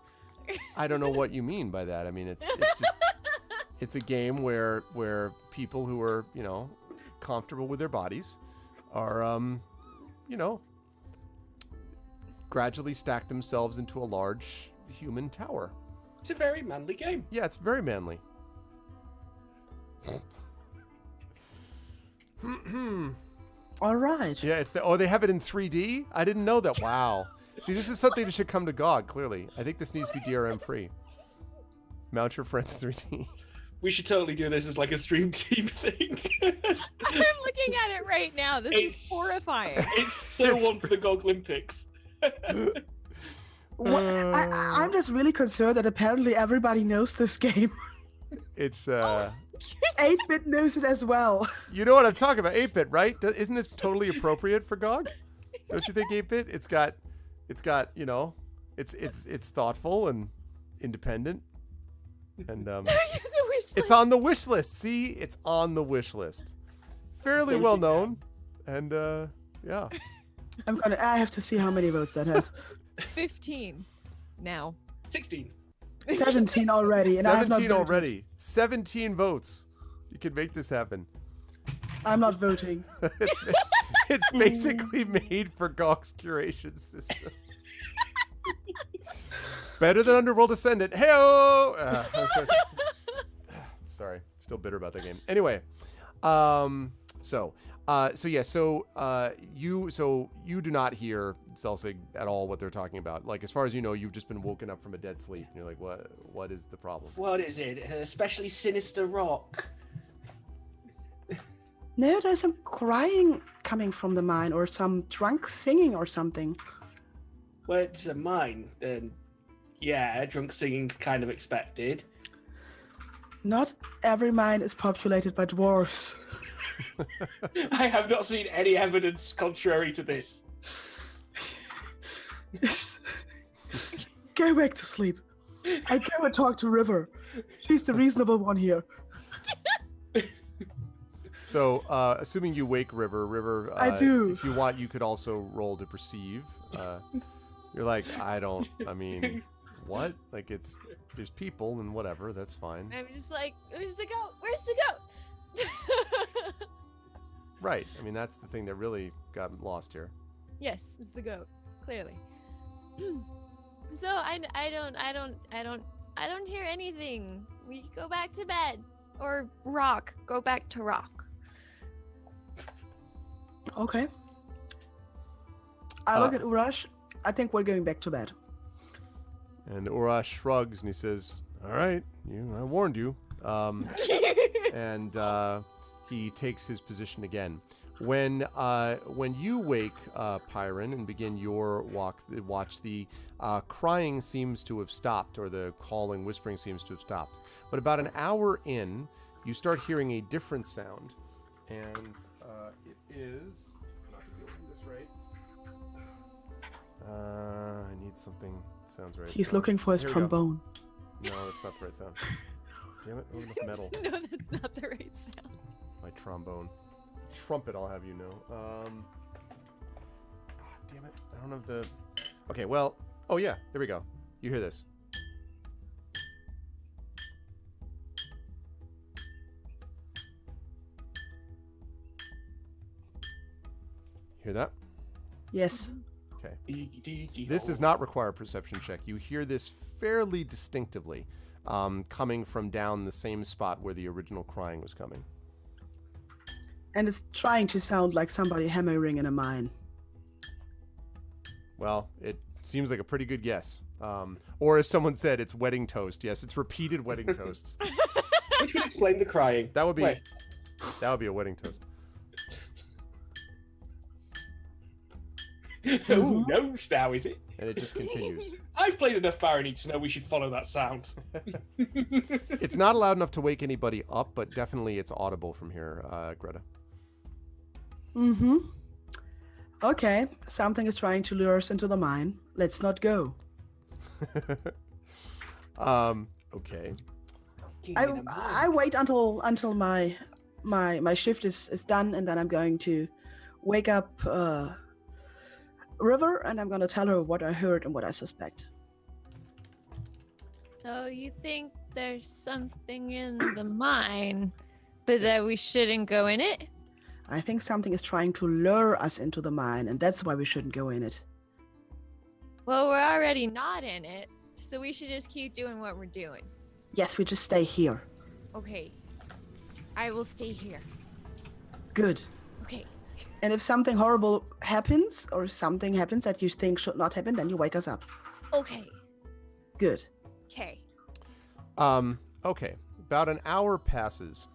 I don't know what you mean by that. I mean, it's just it's a game where people who are comfortable with their bodies are gradually stack themselves into a large human tower. It's a very manly game. Yeah, it's very manly. All right. Yeah, they have it in 3D? I didn't know that. Wow. See, this is something that should come to GOG, clearly. I think this needs to be DRM free. Mount Your Friends 3D. We should totally do this as like a stream team thing. I'm looking at it right now. This is It's- horrifying. It's so It's one for the GOG Olympics. I'm just really concerned that apparently everybody knows this game. It's 8-bit knows it as well. You know what I'm talking about, 8-bit, right? Isn't this totally appropriate for GOG? Don't you think 8-bit? It's got, you know, it's thoughtful and independent, and it's on the wish list. See, it's on the wish list. Fairly well known, and yeah. I have to see how many votes that has. 15 now. 16. 17 already, and I have not 17 voted. already. 17 votes. You can make this happen. I'm not voting. It's basically made for GOG's curation system. Better than Underworld Ascendant. Hey-oh! Sorry, still bitter about that game. Anyway, you do not hear Zelsig at all what they're talking about. Like, as far as you know, you've just been woken up from a dead sleep, and you're like, what is the problem? What is it? Especially sinister rock. No, there's some crying coming from the mine, or some drunk singing or something. Well, it's a mine, then yeah, drunk singing's kind of expected. Not every mine is populated by dwarves. I have not seen any evidence contrary to this. Go back to sleep. I go and talk to River. She's the reasonable one here. So, assuming you wake River, I do. If you want, you could also roll to perceive. You're like, I mean, what? Like, there's people and whatever, that's fine. I'm just like, where's the goat? Where's the goat? Right. I mean, that's the thing that really got lost here. Yes, it's the goat, clearly. So I don't hear anything. We go back to bed. Or rock. Go back to rock. Okay. I look at Urash. I think we're going back to bed. And Urash shrugs and he says, all right, I warned you. And he takes his position again. When you wake, Pyron, and begin your watch, the crying seems to have stopped, or the calling, whispering seems to have stopped. But about an hour in, you start hearing a different sound, and it is. I'm not gonna be able to do this right. I need something that sounds right. He's looking for his Here we go. trombone. No, that's not the right sound. Damn it! Oh, enough metal. No, that's not the right sound. My trombone. Trumpet, I'll have you know. Damn it. I don't have the... Okay, well... Oh, yeah. There we go. You hear this. Hear that? Yes. Okay. This does not require a perception check. You hear this fairly distinctively, coming from down the same spot where the original crying was coming. And it's trying to sound like somebody hammering in a mine. Well, it seems like a pretty good guess. Or as someone said, it's wedding toast. Yes, it's repeated wedding toasts. Which would explain the crying. That would be Wait. a wedding toast. Oh, no, now is it? And it just continues. I've played enough Barony to know we should follow that sound. It's not loud enough to wake anybody up, but definitely it's audible from here, Greta. Mm-hmm. Okay, something is trying to lure us into the mine. Let's not go. Okay. I wait until my shift is done, and then I'm going to wake up River, and I'm gonna tell her what I heard and what I suspect. So you think there's something in the mine, but that we shouldn't go in it? I think something is trying to lure us into the mine, and that's why we shouldn't go in it. Well, we're already not in it, so we should just keep doing what we're doing. Yes, we just stay here. Okay. I will stay here. Good. Okay. And if something horrible happens, or something happens that you think should not happen, then you wake us up. Okay. Good. Okay. Okay. About an hour passes.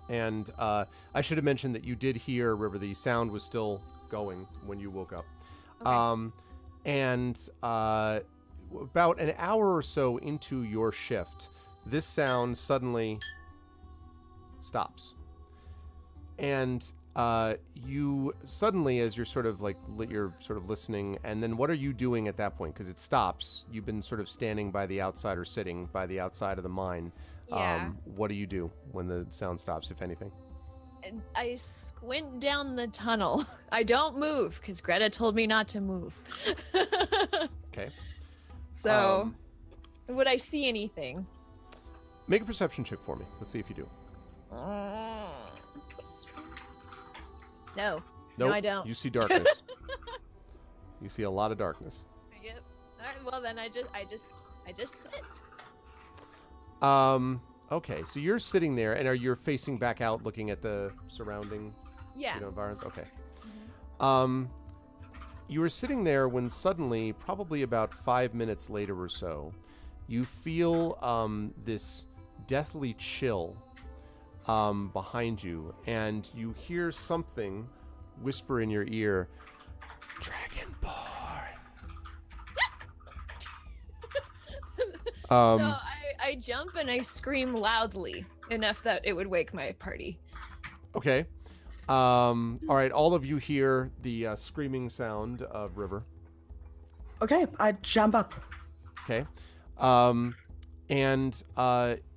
And I should have mentioned that you did hear, River, the sound was still going when you woke up. Okay. And about an hour or so into your shift, this sound suddenly stops. And you suddenly, as you're sort of listening, and then what are you doing at that point? Because it stops. You've been sort of standing by the outside or sitting by the outside of the mine. Yeah. What do you do when the sound stops, if anything? I squint down the tunnel. I don't move because Greta told me not to move. Okay. So, would I see anything? Make a perception check for me. Let's see if you do. No. Nope. No, I don't. You see darkness. You see a lot of darkness. Yep. All right. Well, then I just sit. Okay, so you're sitting there, and you're facing back out, looking at the surrounding, Yeah. environments. Okay. You were sitting there when suddenly, probably about 5 minutes later or so, you feel this deathly chill behind you, and you hear something whisper in your ear, Dragonborn. So I jump and I scream loudly enough that it would wake my party. Okay. All right, all of you hear the screaming sound of River. Okay, I jump up. Okay. And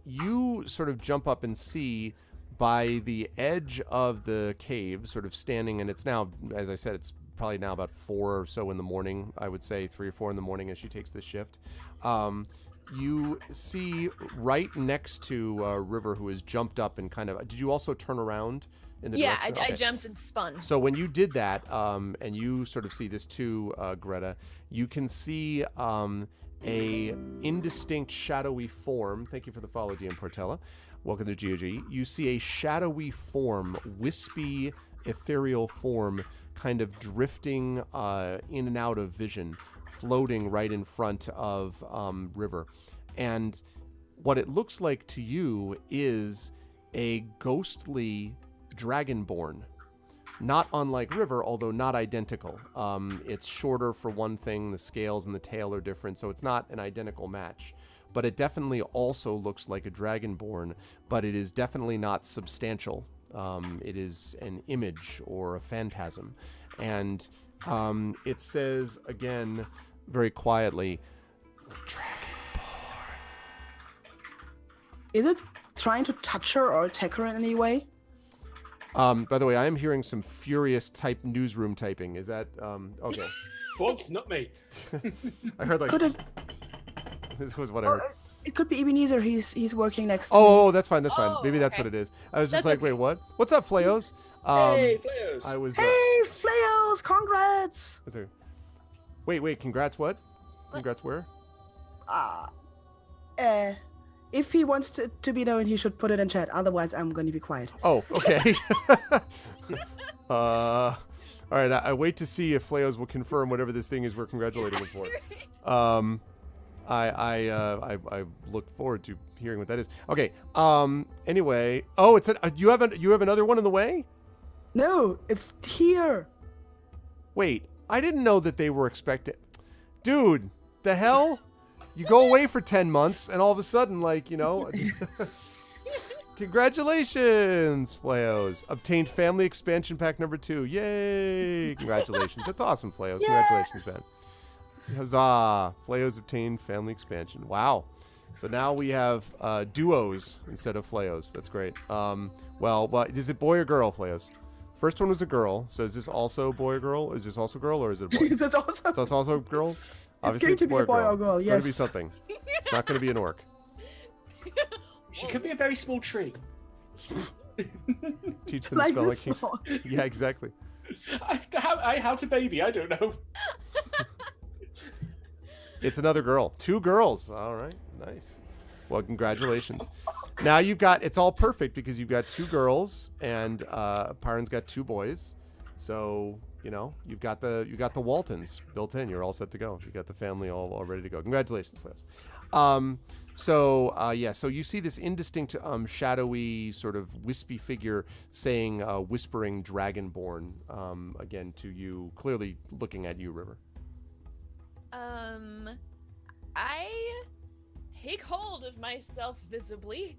you sort of jump up and see by the edge of the cave, sort of standing, and it's now, as I said, it's probably now about 4 or so in the morning, I would say 3 or 4 in the morning as she takes this shift. You see right next to River, who has jumped up and kind of, did you also turn around in the Yeah, direction? I Okay. jumped and spun. So when you did that, and you sort of see this too, Greta, you can see a indistinct shadowy form. Thank you for the follow, DM Portella. Welcome to GOG. You see a shadowy form, wispy, ethereal form, kind of drifting in and out of vision, floating right in front of River. And what it looks like to you is a ghostly dragonborn. Not unlike River, although not identical. It's shorter for one thing, the scales and the tail are different, so it's not an identical match. But it definitely also looks like a dragonborn, but it is definitely not substantial. It is an image or a phantasm. And it says, again, very quietly, Dragonborn. Is it trying to touch her or attack her in any way? By the way, I am hearing some furious newsroom typing. Is that okay? Folks, not me. I heard like Could have. this was what I heard. It could be Ebenezer. He's working next. to Oh, that's fine. That's fine. Oh, Maybe that's okay. what it is. I was just That's like, wait, what? What's up, Flayos? Hey, players. I was. Hey, Flayos! Congrats! Wait. Congrats. What? Congrats. Where? If he wants to be known, he should put it in chat. Otherwise, I'm going to be quiet. Oh, okay. All right. I wait to see if Flayos will confirm whatever this thing is we're congratulating him for. I look forward to hearing what that is. Okay. Anyway. Oh, you have another one in the way? No, it's here. Wait. I didn't know that they were expected. Dude, the hell? You go away for 10 months and all of a sudden, congratulations, Flayos. Obtained family expansion pack number 2. Yay. Congratulations. That's awesome, Flayos. Yay. Congratulations, man. Huzzah. Flayos obtained family expansion. Wow. So now we have duos instead of Flayos. That's great. Well, is it boy or girl, Flayos? First one was a girl. So is this also boy or girl? Is this also girl or is it a boy? It's also. So it's also a girl? Obviously, going to be a boy or girl, It's going to be yes. something. It's not going to be an orc. She could be a very small tree. Teach them to Like spell like this kings. small. Yeah, exactly. How to baby? I don't know. It's another girl. 2 girls. All right. Nice. Well, congratulations. Now it's all perfect because you've got 2 girls and Pyron's got 2 boys. So, you've got the Waltons built in. You're all set to go. You got the family all ready to go. Congratulations, Les. So you see this indistinct, shadowy, sort of wispy figure saying, whispering Dragonborn, again to you, clearly looking at you, River. I take hold of myself visibly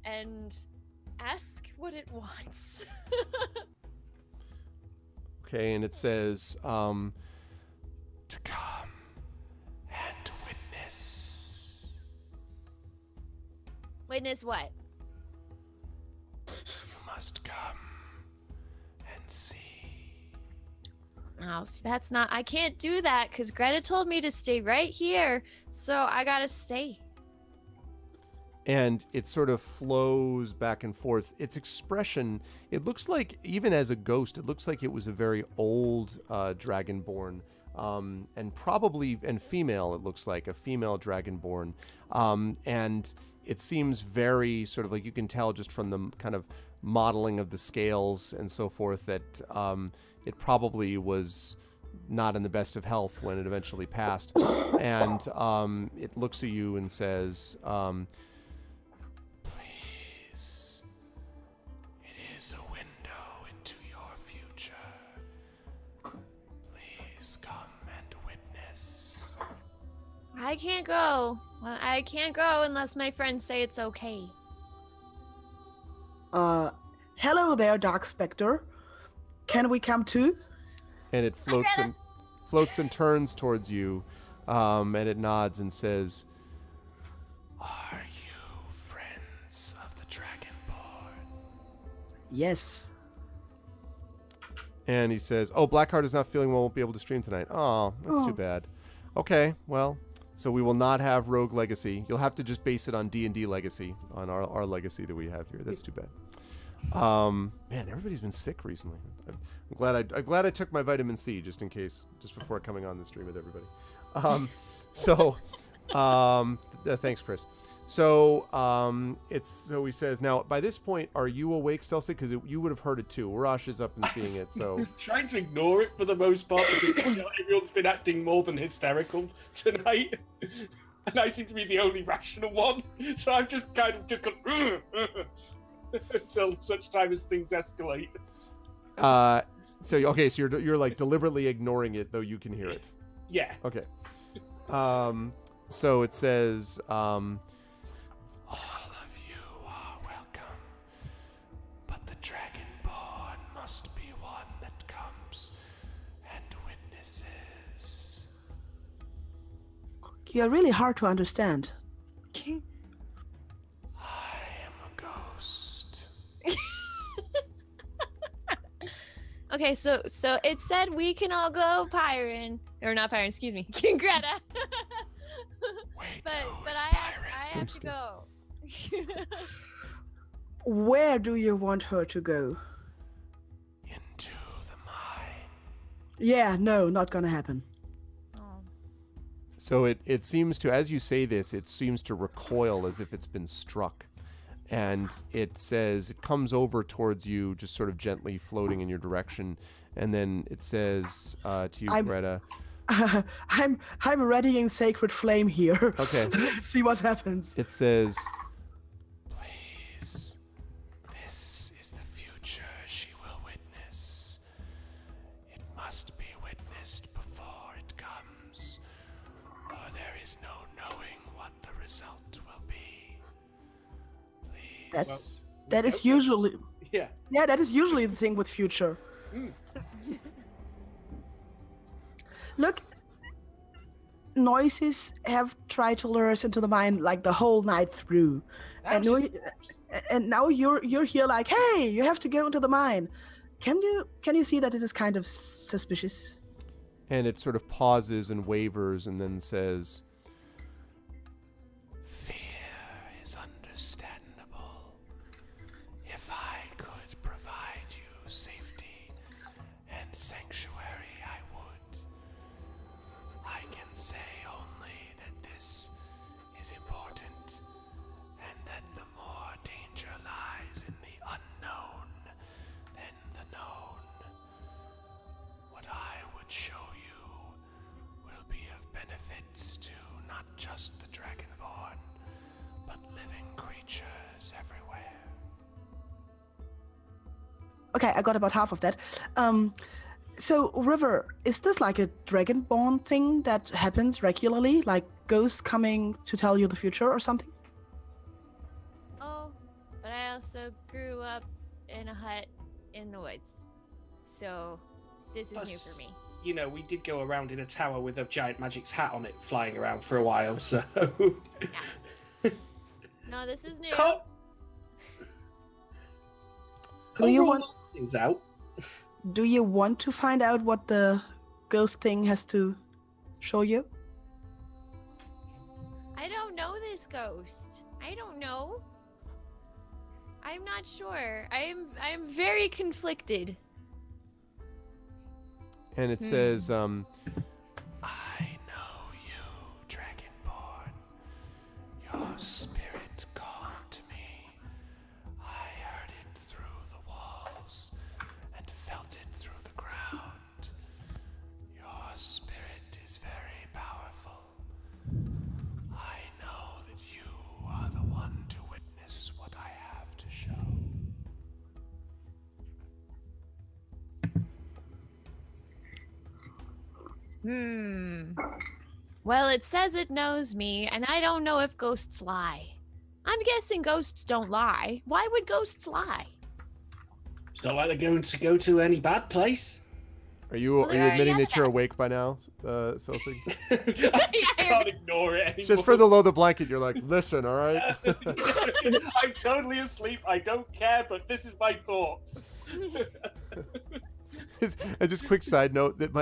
and ask what it wants. Okay, and it says, to come and witness. Witness what? You must come and see. Oh, see, that's not. I can't do that because Greta told me to stay right here. So I gotta stay. And it sort of flows back and forth. Its expression, it looks like, even as a ghost, it looks like it was a very old dragonborn. And probably, and female, it looks like, a female dragonborn. And it seems very sort of like, you can tell just from the kind of modeling of the scales and so forth that it probably was not in the best of health when it eventually passed. And it looks at you and says, please, it is a window into your future. Please come and witness. I can't go. Well, I can't go unless my friends say it's okay. Hello there, Dark Spectre. Can we come too? And it floats and turns towards you, and it nods and says, "Are you friends of the Dragonborn?" Yes. And he says, "Oh, Blackheart is not feeling well, won't be able to stream tonight. Oh, that's too bad. Okay, well, so we will not have Rogue Legacy. You'll have to just base it on D&D Legacy, on our legacy that we have here. That's too bad." Man, everybody's been sick recently. I'm glad I took my vitamin C just in case, just before coming on the stream with everybody. Thanks, Chris. So he says, now by this point, are you awake, Celsic? Because you would have heard it too. Urash is up and seeing it. So I was trying to ignore it for the most part because everyone's been acting more than hysterical tonight. And I seem to be the only rational one. So I've just kind of just gone until such time as things escalate. So you're like deliberately ignoring it, though you can hear it. Yeah. Okay. So it says, all of you are welcome, but the Dragonborn must be one that comes and witnesses. You're really hard to understand. I am a ghost. Okay, so it said we can all go Pyron, or not Pyron, excuse me, King Greta. Wait, but who's I Pyron? have to go. Where do you want her to go? Into the mine. Yeah, no, not gonna happen. Oh. So it seems to, as you say this, it seems to recoil as if it's been struck. And it says, it comes over towards you, just sort of gently floating in your direction. And then it says to you, Greta. I'm readying Sacred Flame here. Okay. Let's see what happens. It says, please, this is the future she will witness. It must be witnessed before it comes, or there is no knowing what the result will be. Please. That is usually Yeah. that is usually the thing with future. Look, noises have tried to lure us into the mine like the whole night through, and now you're here like, hey, you have to go into the mine. Can you see that this is kind of suspicious? And it sort of pauses and wavers and then says, fear is understandable. If I could provide you safety and sanctuary, I would. I can say only that this is important and that the more danger lies in the unknown than the known. What I would show you will be of benefit to not just the Dragonborn, but living creatures everywhere. Okay, I got about half of that. So, River, is this like a Dragonborn thing that happens regularly? Like ghosts coming to tell you the future or something? Oh, but I also grew up in a hut in the woods. So this is new for me. You know, we did go around in a tower with a giant magic's hat on it flying around for a while, so... Yeah. No, this is new. Do you want things out? Do you want to find out what the ghost thing has to show you? I don't know this ghost. I don't know. I'm not sure. I'm very conflicted. And it says, I know you, Dragonborn. Your spirit called to me. I heard it through the walls and felt it through the ground. Your spirit is very powerful. I know that you are the one to witness what I have to show. Well, it says it knows me, and I don't know if ghosts lie. I'm guessing ghosts don't lie. Why would ghosts lie? It's not like they're going to go to any bad place. Are you admitting that you're awake by now, Celsi? I just can't ignore it anymore. Just for the low the blanket, you're like, listen, all right? I'm totally asleep. I don't care, but this is my thoughts. And just quick side note that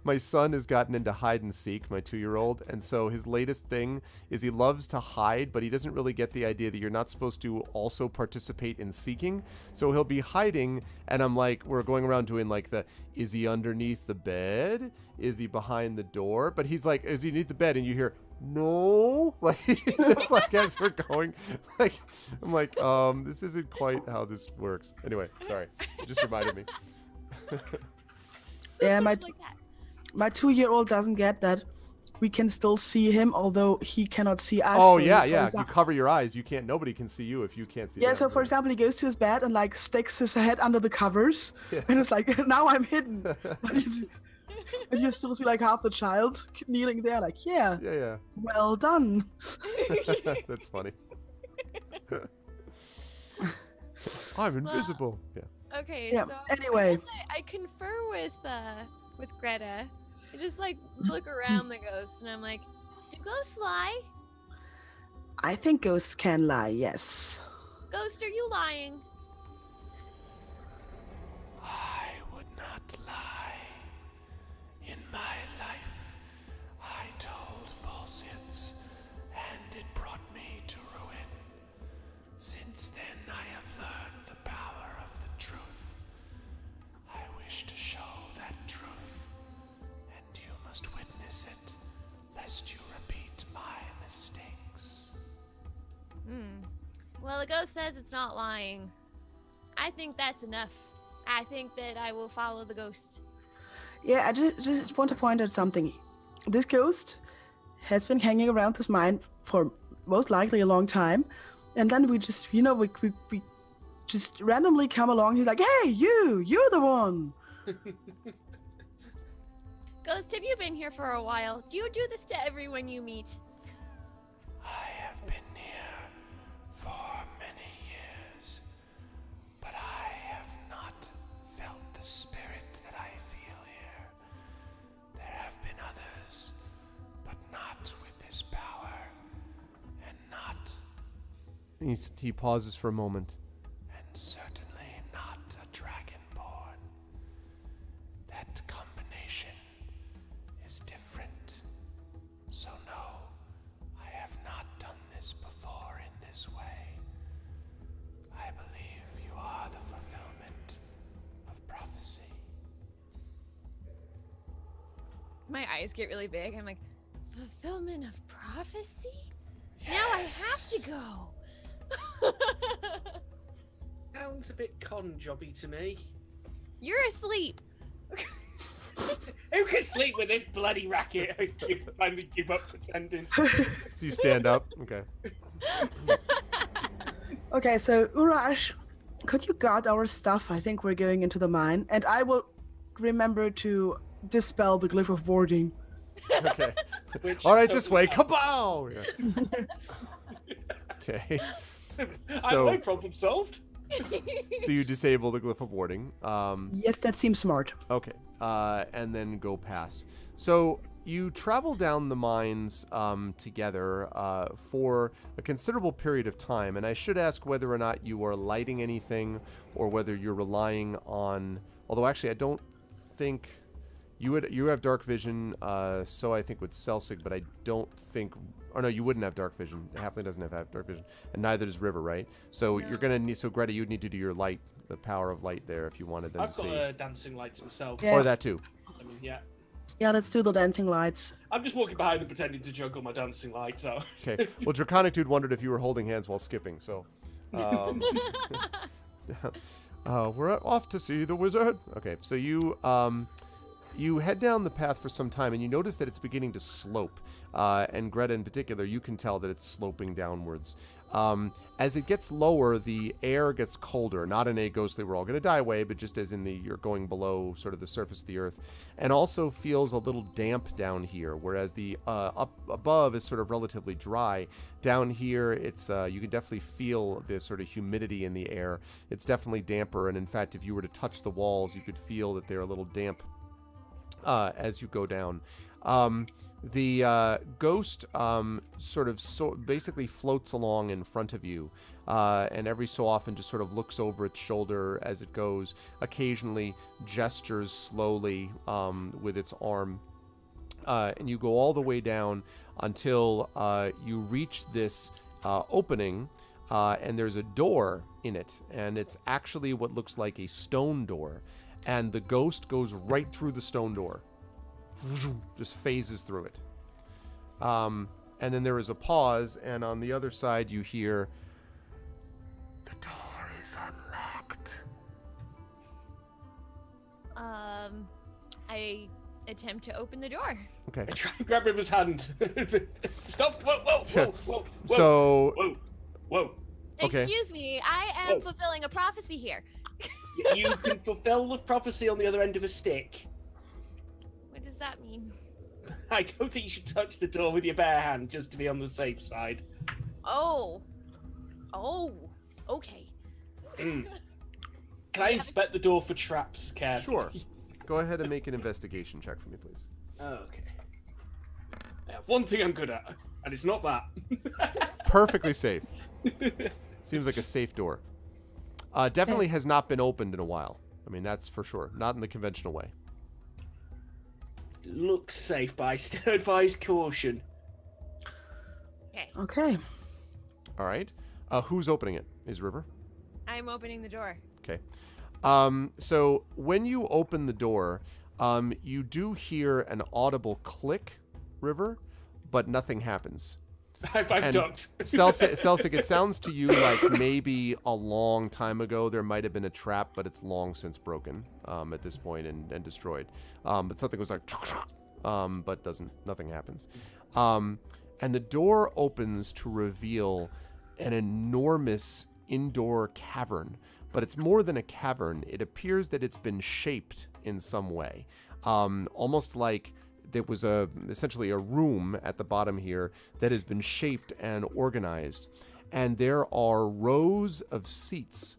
my son has gotten into hide and seek, my 2-year-old, and so his latest thing is he loves to hide, but he doesn't really get the idea that you're not supposed to also participate in seeking. So he'll be hiding, and I'm like, we're going around doing like is he underneath the bed? Is he behind the door? But he's like, is he underneath the bed? And you hear, no, like just like as we're going, like I'm like, this isn't quite how this works. Anyway, sorry, it just reminded me. Yeah, Like that. my 2-year-old doesn't get that we can still see him, although he cannot see us. Oh So yeah, for yeah. You example- cover your eyes. You can't. Nobody can see you if you can't see. Yeah, them. so for example, he goes to his bed and like sticks his head under the covers, and it's like, now I'm hidden. And you still see like half the child kneeling there, like, yeah, Yeah. well done. That's funny. I'm invisible. Yeah. Okay, Yeah, so anyway. I guess I confer with Greta. I just like look around the ghost and I'm like, do ghosts lie? I think ghosts can lie, yes. Ghost, are you lying? I would not lie. In my life, I told falsehoods, and it brought me to ruin. Since then, I have learned the power of the truth. I wish to show that truth, and you must witness it, lest you repeat my mistakes. Well, the ghost says it's not lying. I think that's enough. I think that I will follow the ghost. Yeah, I just want to point out something. This ghost has been hanging around this mine for most likely a long time. And then we just, we just randomly come along. He's like, hey, you're the one. Ghost, have you been here for a while? Do you do this to everyone you meet? I have been here for many years, but I have not felt the spirit that I feel here. There have been others, but not with this power, and not... He pauses for a moment. And certainly not a dragonborn. That combination is different. So no, I have not done this before in this way. I believe you are the fulfillment of prophecy. My eyes get really big. I'm like, fulfillment of prophecy? Now I have to go. Sounds a bit con jobby to me. You're asleep. Who can sleep with this bloody racket? I finally give up pretending. So you stand up? Okay. Okay, so Urash, could you guard our stuff? I think we're going into the mine. And I will remember to dispel the glyph of warding. Okay. All right, this way. Kabow! Yeah. Okay. So, problem solved. so you disable the glyph of warding. Yes, that seems smart. Okay. And then go past. So you travel down the mines together for a considerable period of time, and I should ask whether or not you are lighting anything or whether you're relying on. Although actually, I don't think you would. You have dark vision, so I think with Celsig, but I don't think. Oh no, you wouldn't have dark vision. Halfling doesn't have dark vision, and neither does River, right? So you're gonna need. So Greta, you'd need to do your light, the power of light there, if you wanted them I've to see. got dancing lights myself. Yeah. Or that too. I mean, yeah. Yeah, let's do the dancing lights. I'm just walking behind and pretending to juggle my dancing light. So. Okay. Well, Draconic Dude wondered if you were holding hands while skipping, so. We're off to see the wizard. Okay, so you head down the path for some time, and you notice that it's beginning to slope. And Greta, in particular, you can tell that it's sloping downwards. As it gets lower, the air gets colder. Not in a ghostly, we're all going to die way, but just as in you're going below sort of the surface of the earth. And also feels a little damp down here, whereas the up above is sort of relatively dry. Down here, it's you can definitely feel the sort of humidity in the air. It's definitely damper, and in fact, if you were to touch the walls, you could feel that they're a little damp as you go down. The ghost sort of basically floats along in front of you, and every so often just sort of looks over its shoulder as it goes, occasionally gestures slowly with its arm, and you go all the way down until you reach this opening, and there's a door in it, and it's actually what looks like a stone door, and the ghost goes right through the stone door. Just phases through it. And then there is a pause, and on the other side you hear, "The door is unlocked." I attempt to open the door. Okay. I try and grab River's hand. Stop! Whoa! Whoa! Whoa! Whoa! Whoa! So, Whoa! Whoa! Okay. Excuse me, I am Whoa. fulfilling a prophecy here. You can fulfill the prophecy on the other end of a stick. What does that mean? I don't think you should touch the door with your bare hand just to be on the safe side. Oh, okay. Can I inspect the door for traps carefully? sure. Go ahead and make an investigation check for me, please. Okay. I have one thing I'm good at, and it's not that. Perfectly safe. Seems like a safe door. Definitely has not been opened in a while. I mean, that's for sure. Not in the conventional way. Looks safe, but I still advise caution. Okay, Okay. All right. Who's opening it? Is River? I'm opening the door. Okay. So when you open the door, you do hear an audible click, River, but nothing happens. I've And ducked. Celsig, it sounds to you like maybe a long time ago there might have been a trap, but it's long since broken at this point and destroyed. But something was like, but nothing happens. And the door opens to reveal an enormous indoor cavern. But it's more than a cavern. It appears that it's been shaped in some way, almost like there was essentially a room at the bottom here that has been shaped and organized. And there are rows of seats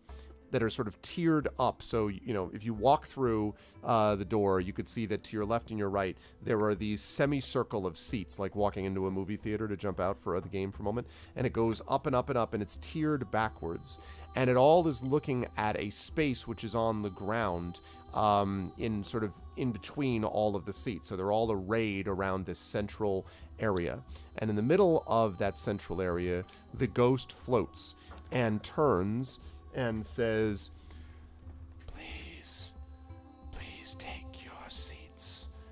that are sort of tiered up. So, you know, if you walk through the door, you could see that to your left and your right, there are these semicircle of seats, like walking into a movie theater to jump out for the game for a moment. And it goes up and up and up, and it's tiered backwards. And it all is looking at a space which is on the ground in sort of in between all of the seats. So they're all arrayed around this central area. And in the middle of that central area, the ghost floats and turns and says, please take your seats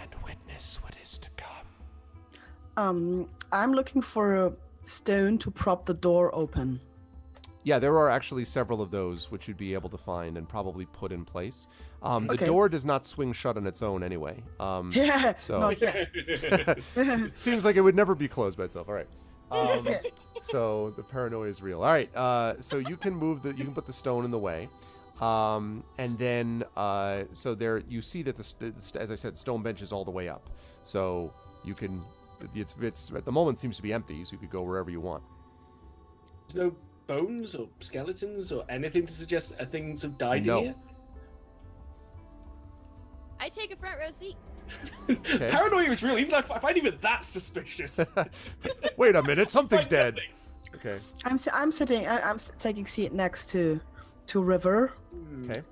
and witness what is to come. I'm looking for a stone to prop the door open. Yeah, there are actually several of those which you'd be able to find and probably put in place. The Okay. door does not swing shut on its own anyway. Yeah, So- not yet. Seems like it would never be closed by itself. All right. So the paranoia is real. All right. So you can you can put the stone in the way. And then, so there, you see that as I said, stone bench is all the way up. So you can, it's at the moment seems to be empty, so you could go wherever you want. There's no bones or skeletons or anything to suggest things have died No. in here? I take a front row seat. Okay. Paranoia is real. Even I find even that suspicious. Wait a minute, something's Find dead. nothing. Okay. I'm sitting. I'm taking seat next to River. Okay.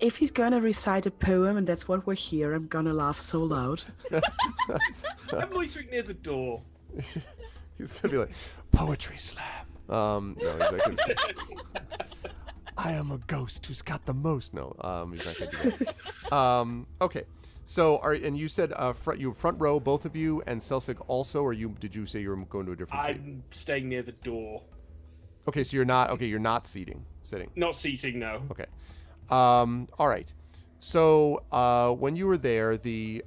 If he's gonna recite a poem and that's what we're here, I'm gonna laugh so loud. I'm loitering near the door. He's gonna be like, poetry slam. No, he's not gonna. I am a ghost who's got the most. No, he's not gonna do that. Okay. So, and you said front row, both of you, and Celsig also, or did you say you were going to a different seat? I'm staying near the door. Okay, so you're not sitting. Not seating, no. Okay. All right. So when you were there, the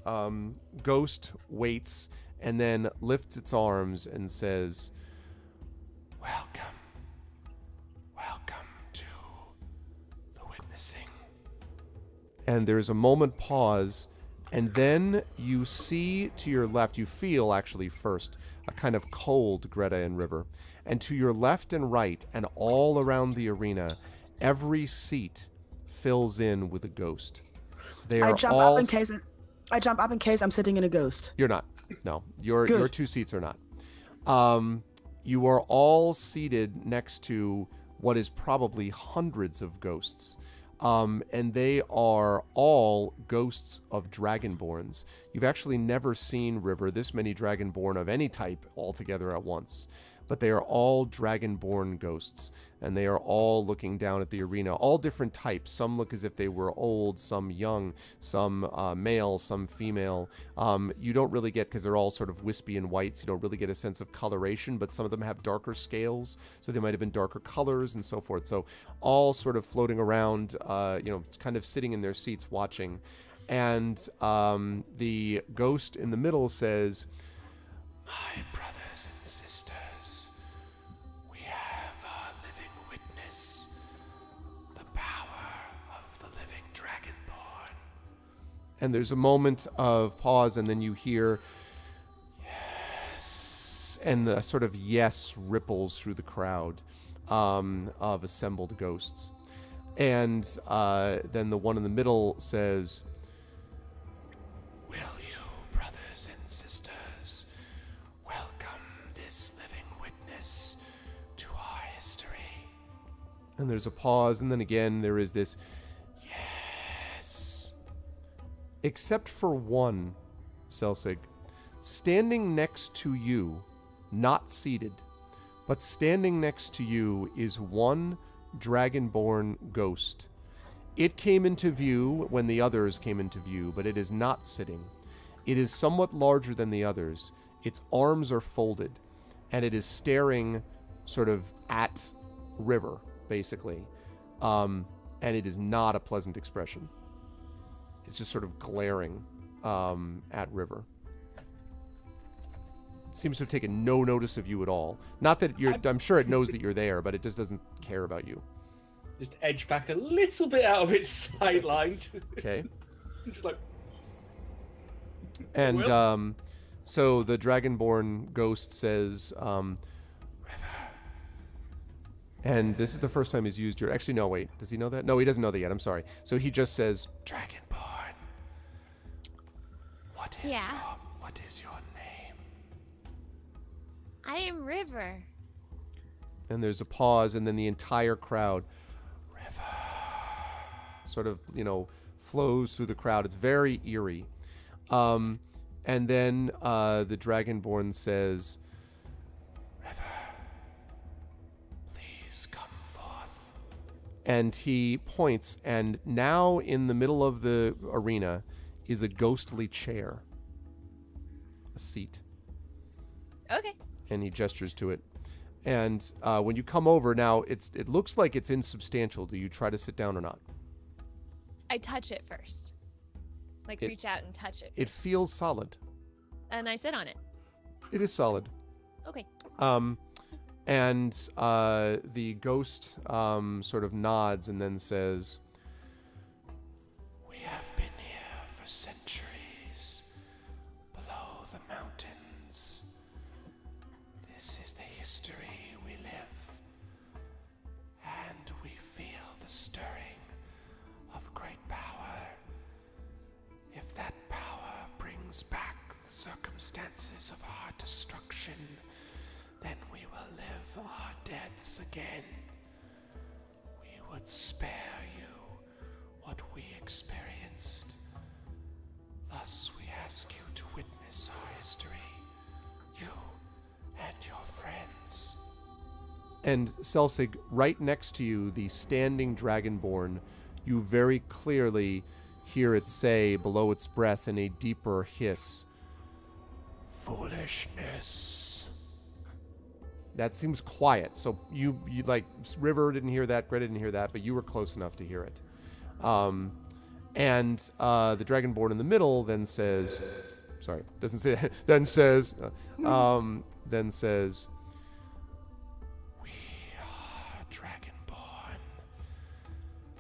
ghost waits and then lifts its arms and says, "Welcome, welcome to the witnessing." And there's a moment pause, and then you see to your left, you feel actually first a kind of cold Greta and River, and to your left and right and all around the arena, every seat fills in with a ghost. They are I jump all. up in case I'm sitting in a ghost. You're not. No, your Good. two seats are not. You are all seated next to what is probably hundreds of ghosts. And they are all ghosts of Dragonborns. You've actually never seen, River, this many Dragonborn of any type all together at once. But they are all Dragonborn ghosts, and they are all looking down at the arena, all different types. Some look as if they were old, some young, some male, some female. You don't really get, because they're all sort of wispy and white, so you don't really get a sense of coloration, but some of them have darker scales, so they might have been darker colors and so forth. So all sort of floating around, kind of sitting in their seats watching. And the ghost in the middle says, "My brothers and sisters, we have a living witness, the power of the living Dragonborn." And there's a moment of pause, and then you hear, "Yes," and a sort of yes ripples through the crowd of assembled ghosts. And then the one in the middle says, "Will you, brothers and sisters, welcome this living witness to our history?" And there's a pause, and then again there is this yes. Except for one, Celsig, standing next to you, not seated, but standing next to you is one Dragonborn ghost. It came into view when the others came into view, but it is not sitting. It is somewhat larger than the others. Its arms are folded, and it is staring sort of at River, basically. And it is not a pleasant expression. It's just sort of glaring at River. Seems to have taken no notice of you at all. Not that I'm sure it knows that you're there, but it just doesn't care about you. Just edge back a little bit out of its sideline. Okay. Just like, And so the Dragonborn ghost says, River. And this is the first time he's used your... Actually, no, wait. Does he know that? No, he doesn't know that yet. I'm sorry. So he just says, "Dragonborn, what is your name?" I am River. And there's a pause, and then the entire crowd, "River," sort of, flows through the crowd. It's very eerie. And then the Dragonborn says, "River, please come forth." And he points, and now in the middle of the arena is a ghostly chair, a seat. Okay. And he gestures to it. And when you come over now, it looks like it's insubstantial. Do you try to sit down or not? I touch it first. Reach out and touch it. It feels solid. And I sit on it. It is solid. Okay. And the ghost sort of nods and then says, "We have been here for centuries, below the mountains. This is the history we live. brings back the circumstances of our destruction, then we will live our deaths again. We would spare you what we experienced. Thus we ask you to witness our history, you and your friends. And Selsig, right next to you, the standing dragonborn, you very clearly hear it say below its breath in a deeper hiss, foolishness. That seems quiet. So you like, River didn't hear that, Greta didn't hear that, but you were close enough to hear it. And the dragonborn in the middle then says, sorry, doesn't say that, then says, we are dragonborn,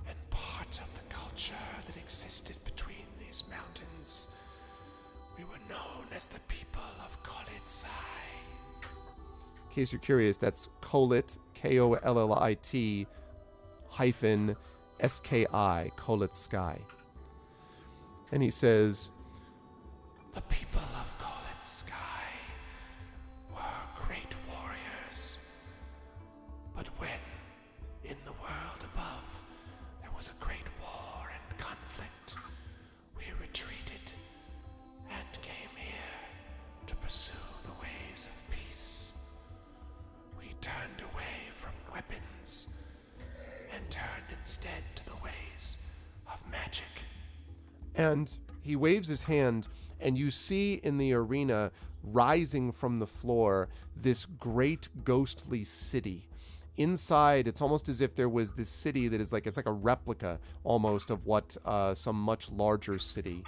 and part of the culture that existed between these mountains. We were known as the people of Kolitsai. In case you're curious, that's Kolit, Kollit hyphen SKI, Kolit Sky. And he says, the people of Kolit Sky were great warriors. But when, in the world above, there was a great war and conflict, we retreated and came here to pursue the ways of peace. We turned away from weapons and turned instead to the ways of magic. And he waves his hand, and you see in the arena, rising from the floor, this great ghostly city. Inside, it's almost as if there was this city that is like, it's like a replica almost of what some much larger city.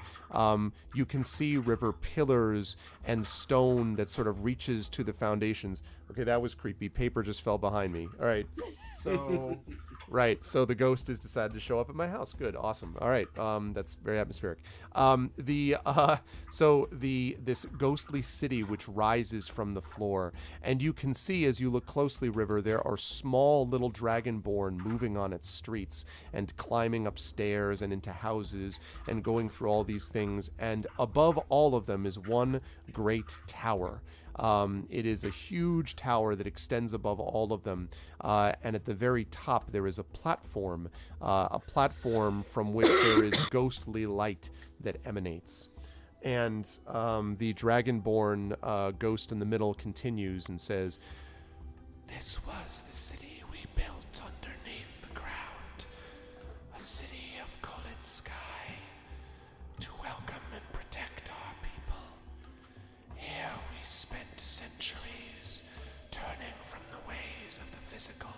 You can see river pillars and stone that sort of reaches to the foundations. Okay, that was creepy. Paper just fell behind me. All right. So, right. So the ghost has decided to show up at my house. Good. Awesome. All right. That's very atmospheric. This ghostly city which rises from the floor, and you can see as you look closely, River, there are small little dragonborn moving on its streets and climbing up stairs and into houses and going through all these things. And above all of them is one great tower. It is a huge tower that extends above all of them, and at the very top there is a platform from which there is ghostly light that emanates. And the dragonborn ghost in the middle continues and says, "This was the city we built underneath the ground, a city of Kolit Sky, to welcome and protect our people. Here we spent centuries turning from the ways of the physical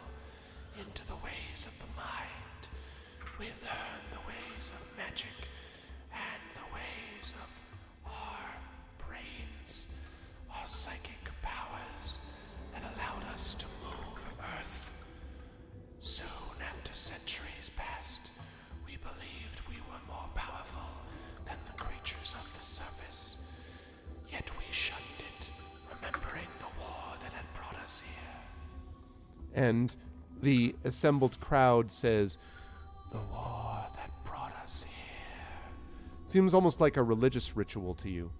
into the ways of the mind. We learned the ways of magic and the ways of our brains, our psychic powers that allowed us to move Earth. Soon after centuries passed, we believed we were more powerful than the creatures of the surface. Yet we shunned it, remembering the war that had brought us here." And the assembled crowd says, "The war that brought us here." It seems almost like a religious ritual to you.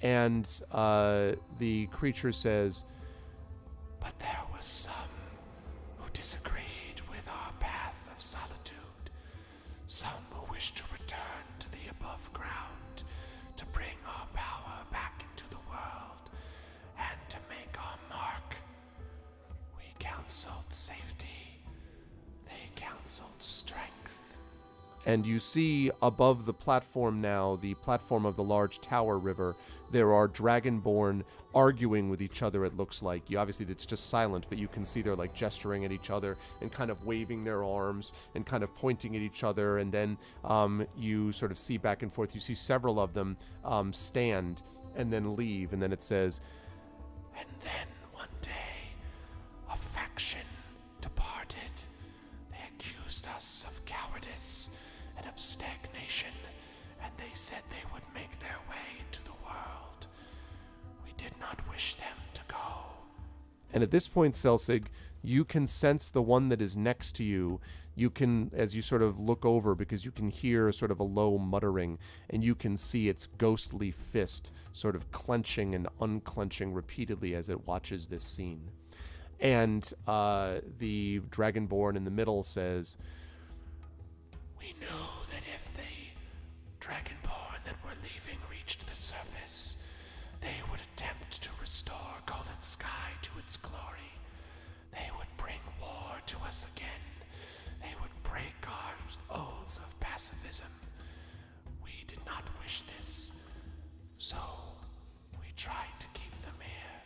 And the creature says, "But there were some who disagreed with our path of solitude. Some who wished to return to the above ground, to bring our power back into the world, and to make our mark. We counseled safety. They counseled strength." And you see above the platform now, the platform of the large tower, River, there are dragonborn arguing with each other, it looks like. Obviously, it's just silent, but you can see they're like gesturing at each other and kind of waving their arms and kind of pointing at each other. And then you sort of see back and forth. You see several of them stand and then leave. And then it says, "And then one day, a faction departed. They accused us of cowardice and of stagnation, and they said they would make their way into the world. We did not wish them to go." And at this point, Selsig, you can sense the one that is next to you. You can, as you sort of look over, because you can hear sort of a low muttering, and you can see its ghostly fist sort of clenching and unclenching repeatedly as it watches this scene. And the Dragonborn in the middle says, "We know that if the Dragonborn that were leaving reached the surface, they would attempt to restore Colored Sky to its glory. They would bring war to us again. They would break our oaths of pacifism. We did not wish this, so we tried to keep them here.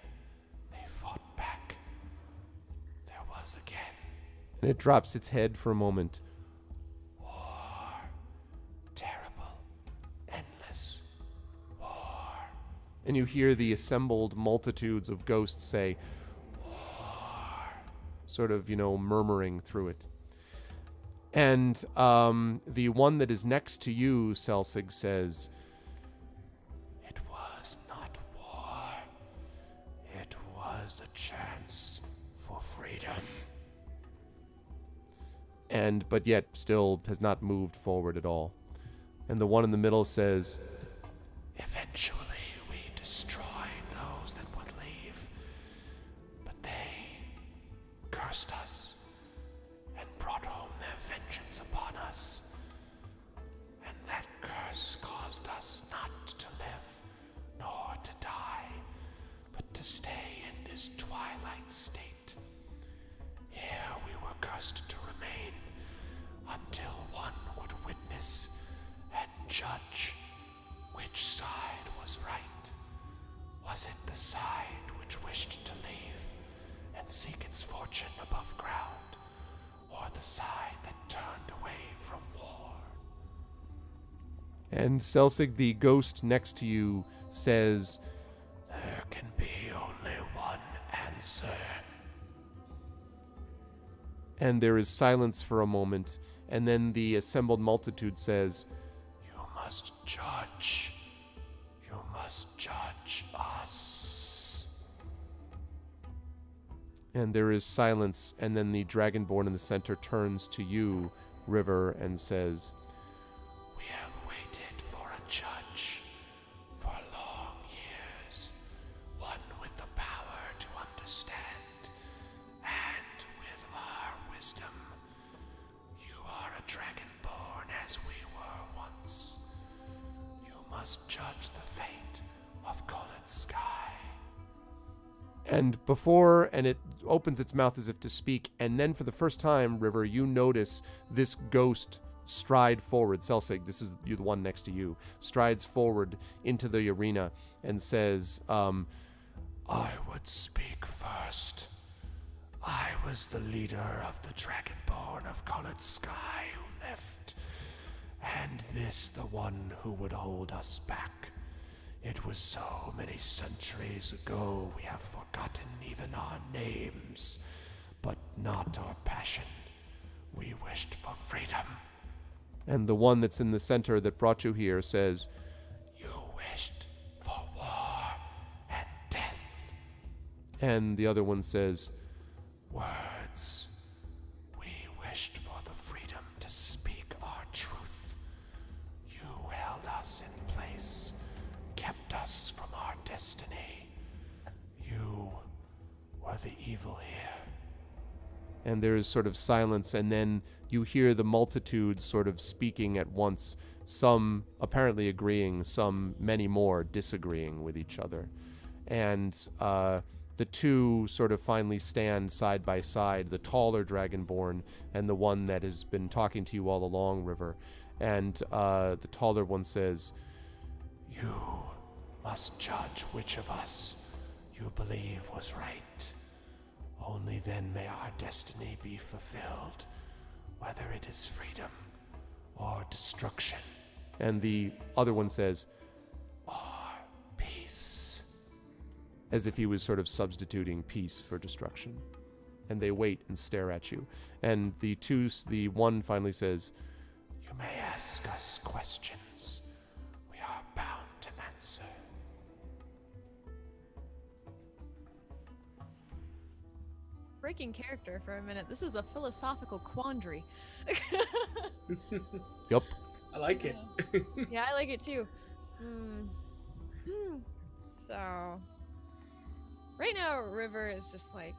They fought back. There was again." And it drops its head for a moment. "War. Terrible. Endless. War." And you hear the assembled multitudes of ghosts say, "War," sort of, murmuring through it. And the one that is next to you, Selsig, says, "It was not war. It was a chance for freedom." But yet still has not moved forward at all. And the one in the middle says, "Eventually we destroyed those that would leave, but they cursed us and brought home their vengeance upon us. And that curse caused us not to live nor to die, but to stay in this twilight state. Here we were cursed to remain until one would witness and judge which side was right. Was it the side which wished to leave and seek its fortune above ground, or the side that turned away from war?" And Selsig, the ghost next to you, says, "There can be only one answer." And there is silence for a moment, and then the assembled multitude says, "You must judge. You must judge us." And there is silence, and then the Dragonborn in the center turns to you, River, and says, "We have waited for a judge for long years, one with the power to understand, and with our wisdom. You are a Dragonborn as we were once. You must judge the fate of Colored Sky." And it opens its mouth as if to speak, and then for the first time, River, you notice this ghost stride forward. Selsig, this is the one next to you, strides forward into the arena and says, "I would speak first. I was the leader of the Dragonborn of Colored Sky who left, and this the one who would hold us back. It was so many centuries ago we have forgotten even our names, but not our passion. We wished for freedom." And the one that's in the center that brought you here says, "You wished for war and death." And the other one says, "Words. We wished for the freedom to speak our truth. You held us in place, kept us from our destiny. You were the evil here." And there is sort of silence, and then you hear the multitude sort of speaking at once, some apparently agreeing, many more disagreeing with each other. And the two sort of finally stand side by side, the taller Dragonborn and the one that has been talking to you all along, River. And the taller one says, "You must judge which of us you believe was right. Only then may our destiny be fulfilled, whether it is freedom or destruction." And the other one says, "Or peace," as if he was sort of substituting peace for destruction. And they wait and stare at you. And the one finally says, "You may ask us questions. We are bound to answer." breaking character for a minute. This is a philosophical quandary. Yep. I like it. Yeah, I like it too. So, right now, River is just like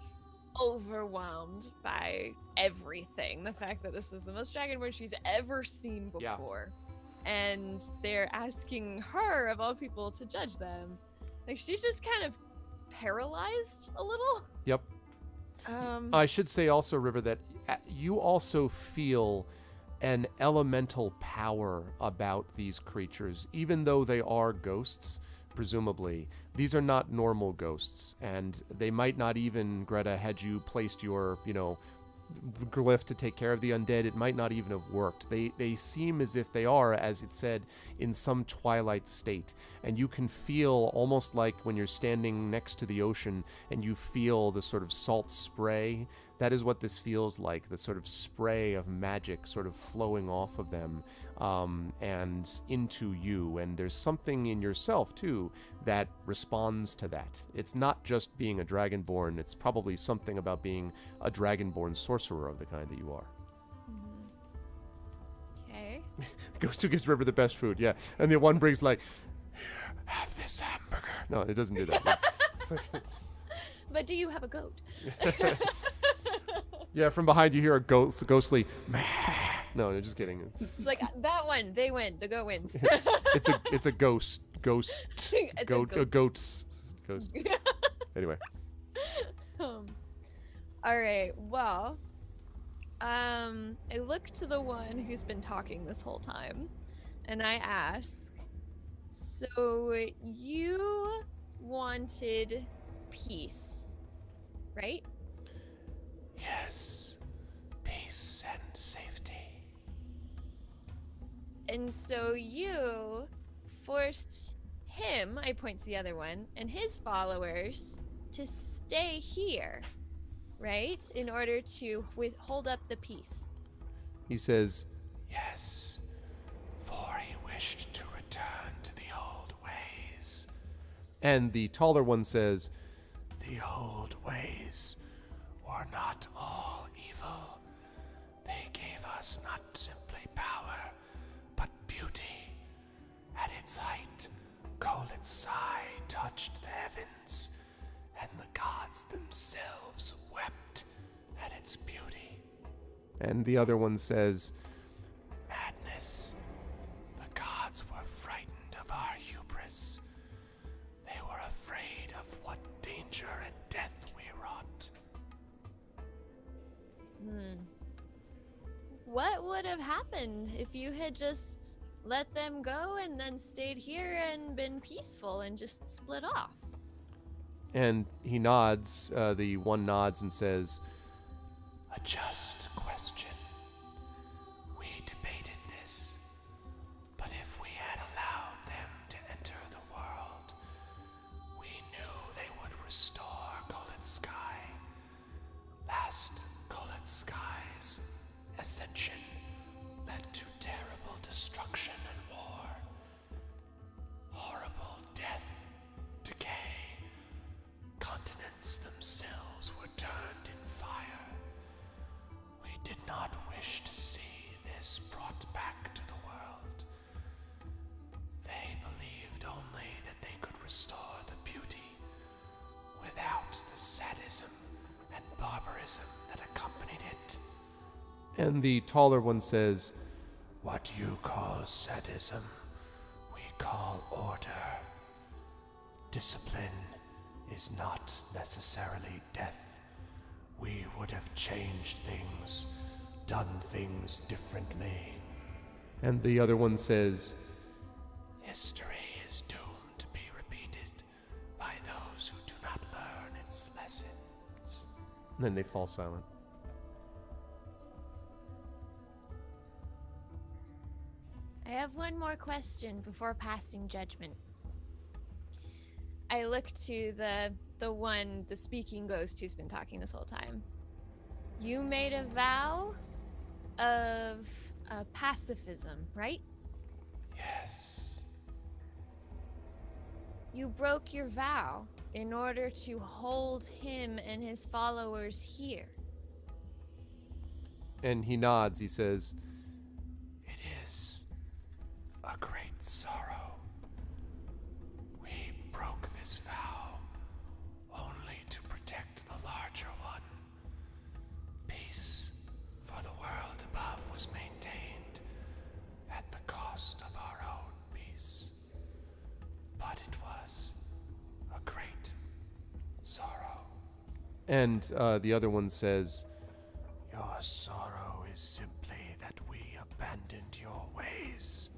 overwhelmed by everything. The fact that this is the most Dragonborn she's ever seen before. Yeah. And they're asking her, of all people, to judge them. Like, she's just kind of paralyzed a little. Yep. I should say also, River, that you also feel an elemental power about these creatures, even though they are ghosts. Presumably, these are not normal ghosts, and they might not even, Greta, had you placed your, glyph to take care of the undead, it might not even have worked. They seem as if they are, as it said, in some twilight state, and you can feel almost like when you're standing next to the ocean and you feel the sort of salt spray. That is what this feels like, the sort of spray of magic sort of flowing off of them and into you. And there's something in yourself, too, that responds to that. It's not just being a Dragonborn. It's probably something about being a Dragonborn sorcerer of the kind that you are. Okay. Ghost who gives River the best food, yeah. And the one brings like, here, have this hamburger. No, it doesn't do that. It's like, but do you have a goat? yeah, from behind you hear a ghostly, meh. No, just kidding. It's like, that one, they win. The goat wins. it's a ghost. It's A goat's. Anyway. All right. Well, I look to the one who's been talking this whole time, and I ask, so you wanted peace, right? Yes. Peace and safety. And so you forced him, I point to the other one, and his followers to stay here, right? In order to hold up the peace. He says, yes, for he wished to return to the old ways. And the taller one says, the old ways were not all evil. They gave us not simply power, but beauty. At its height, Kolitsai touched the heavens, and the gods themselves wept at its beauty. And the other one says, madness. The gods were frightened of our hubris. They were afraid of what danger and death we wrought. What would have happened if you had just let them go and then stayed here and been peaceful and just split off? And he nods, the one nods and says, a just question. We debated this, but if we had allowed them to enter the world, we knew they would restore Kolitskai. Last Kolitskai's ascension led to terrible destruction and war. Horrible death, decay. Continents themselves were turned in fire. We did not wish to see this brought back to the world. They believed only that they could restore the beauty without the sadism and barbarism that accompanied it. And the taller one says, what you call sadism, we call order. Discipline is not necessarily death. We would have changed things, done things differently. And the other one says, history is doomed to be repeated by those who do not learn its lessons. And then they fall silent. I have one more question before passing judgment. I look to the speaking ghost who's been talking this whole time. You made a vow of pacifism, right? Yes. You broke your vow in order to hold him and his followers here. And he nods. He says, "It is a great sorrow. We broke this vow only to protect the larger one. Peace for the world above was maintained at the cost of our own peace. But it was a great sorrow." And the other one says, "Your sorrow is simply that we abandoned your ways."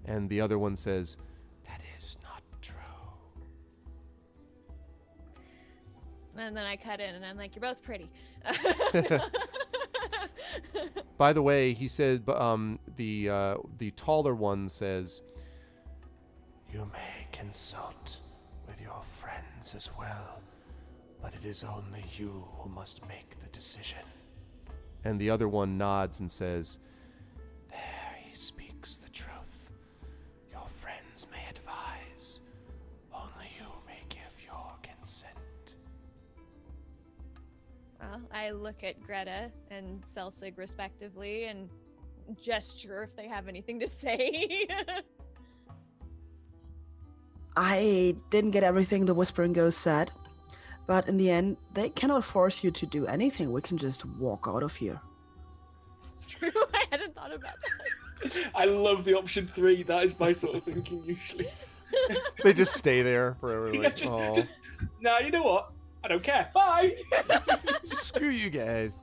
And the other one says, "That is not true." And then I cut in and I'm like, you're both pretty. By the way, he said, the taller one says, "You may consult with your friends as well, but it is only you who must make the decision." And the other one nods and says, "There he speaks the truth. Your friends may advise, only you may give your consent." Well, I look at Greta and Selsig respectively and gesture if they have anything to say. I didn't get everything the Whispering Ghost said, but in the end, they cannot force you to do anything. We can just walk out of here. That's true. I hadn't thought about that. I love the option 3. That is my sort of thinking usually. They just stay there forever. Yeah, Like, just- oh, just- No, you know what? I don't care. Bye. screw you guys.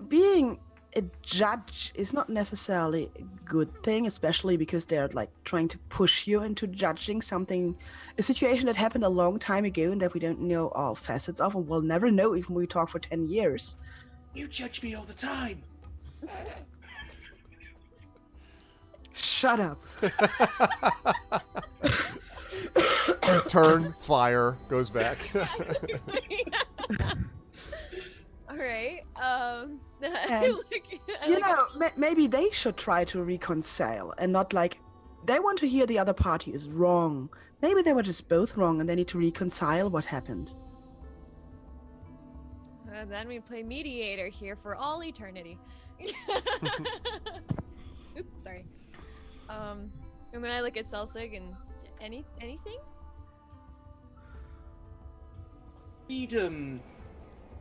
Being a judge is not necessarily a good thing, especially because they're like trying to push you into judging something, a situation that happened a long time ago and that we don't know all facets of, and we'll never know even when we talk for 10 years. You judge me all the time. Shut up. Turn, fire, goes back. All right. And, maybe they should try to reconcile and not like they want to hear the other party is wrong. Maybe they were just both wrong and they need to reconcile what happened. And then we play mediator here for all eternity. Oops, sorry. And then I look at Selsig and anything? Freedom.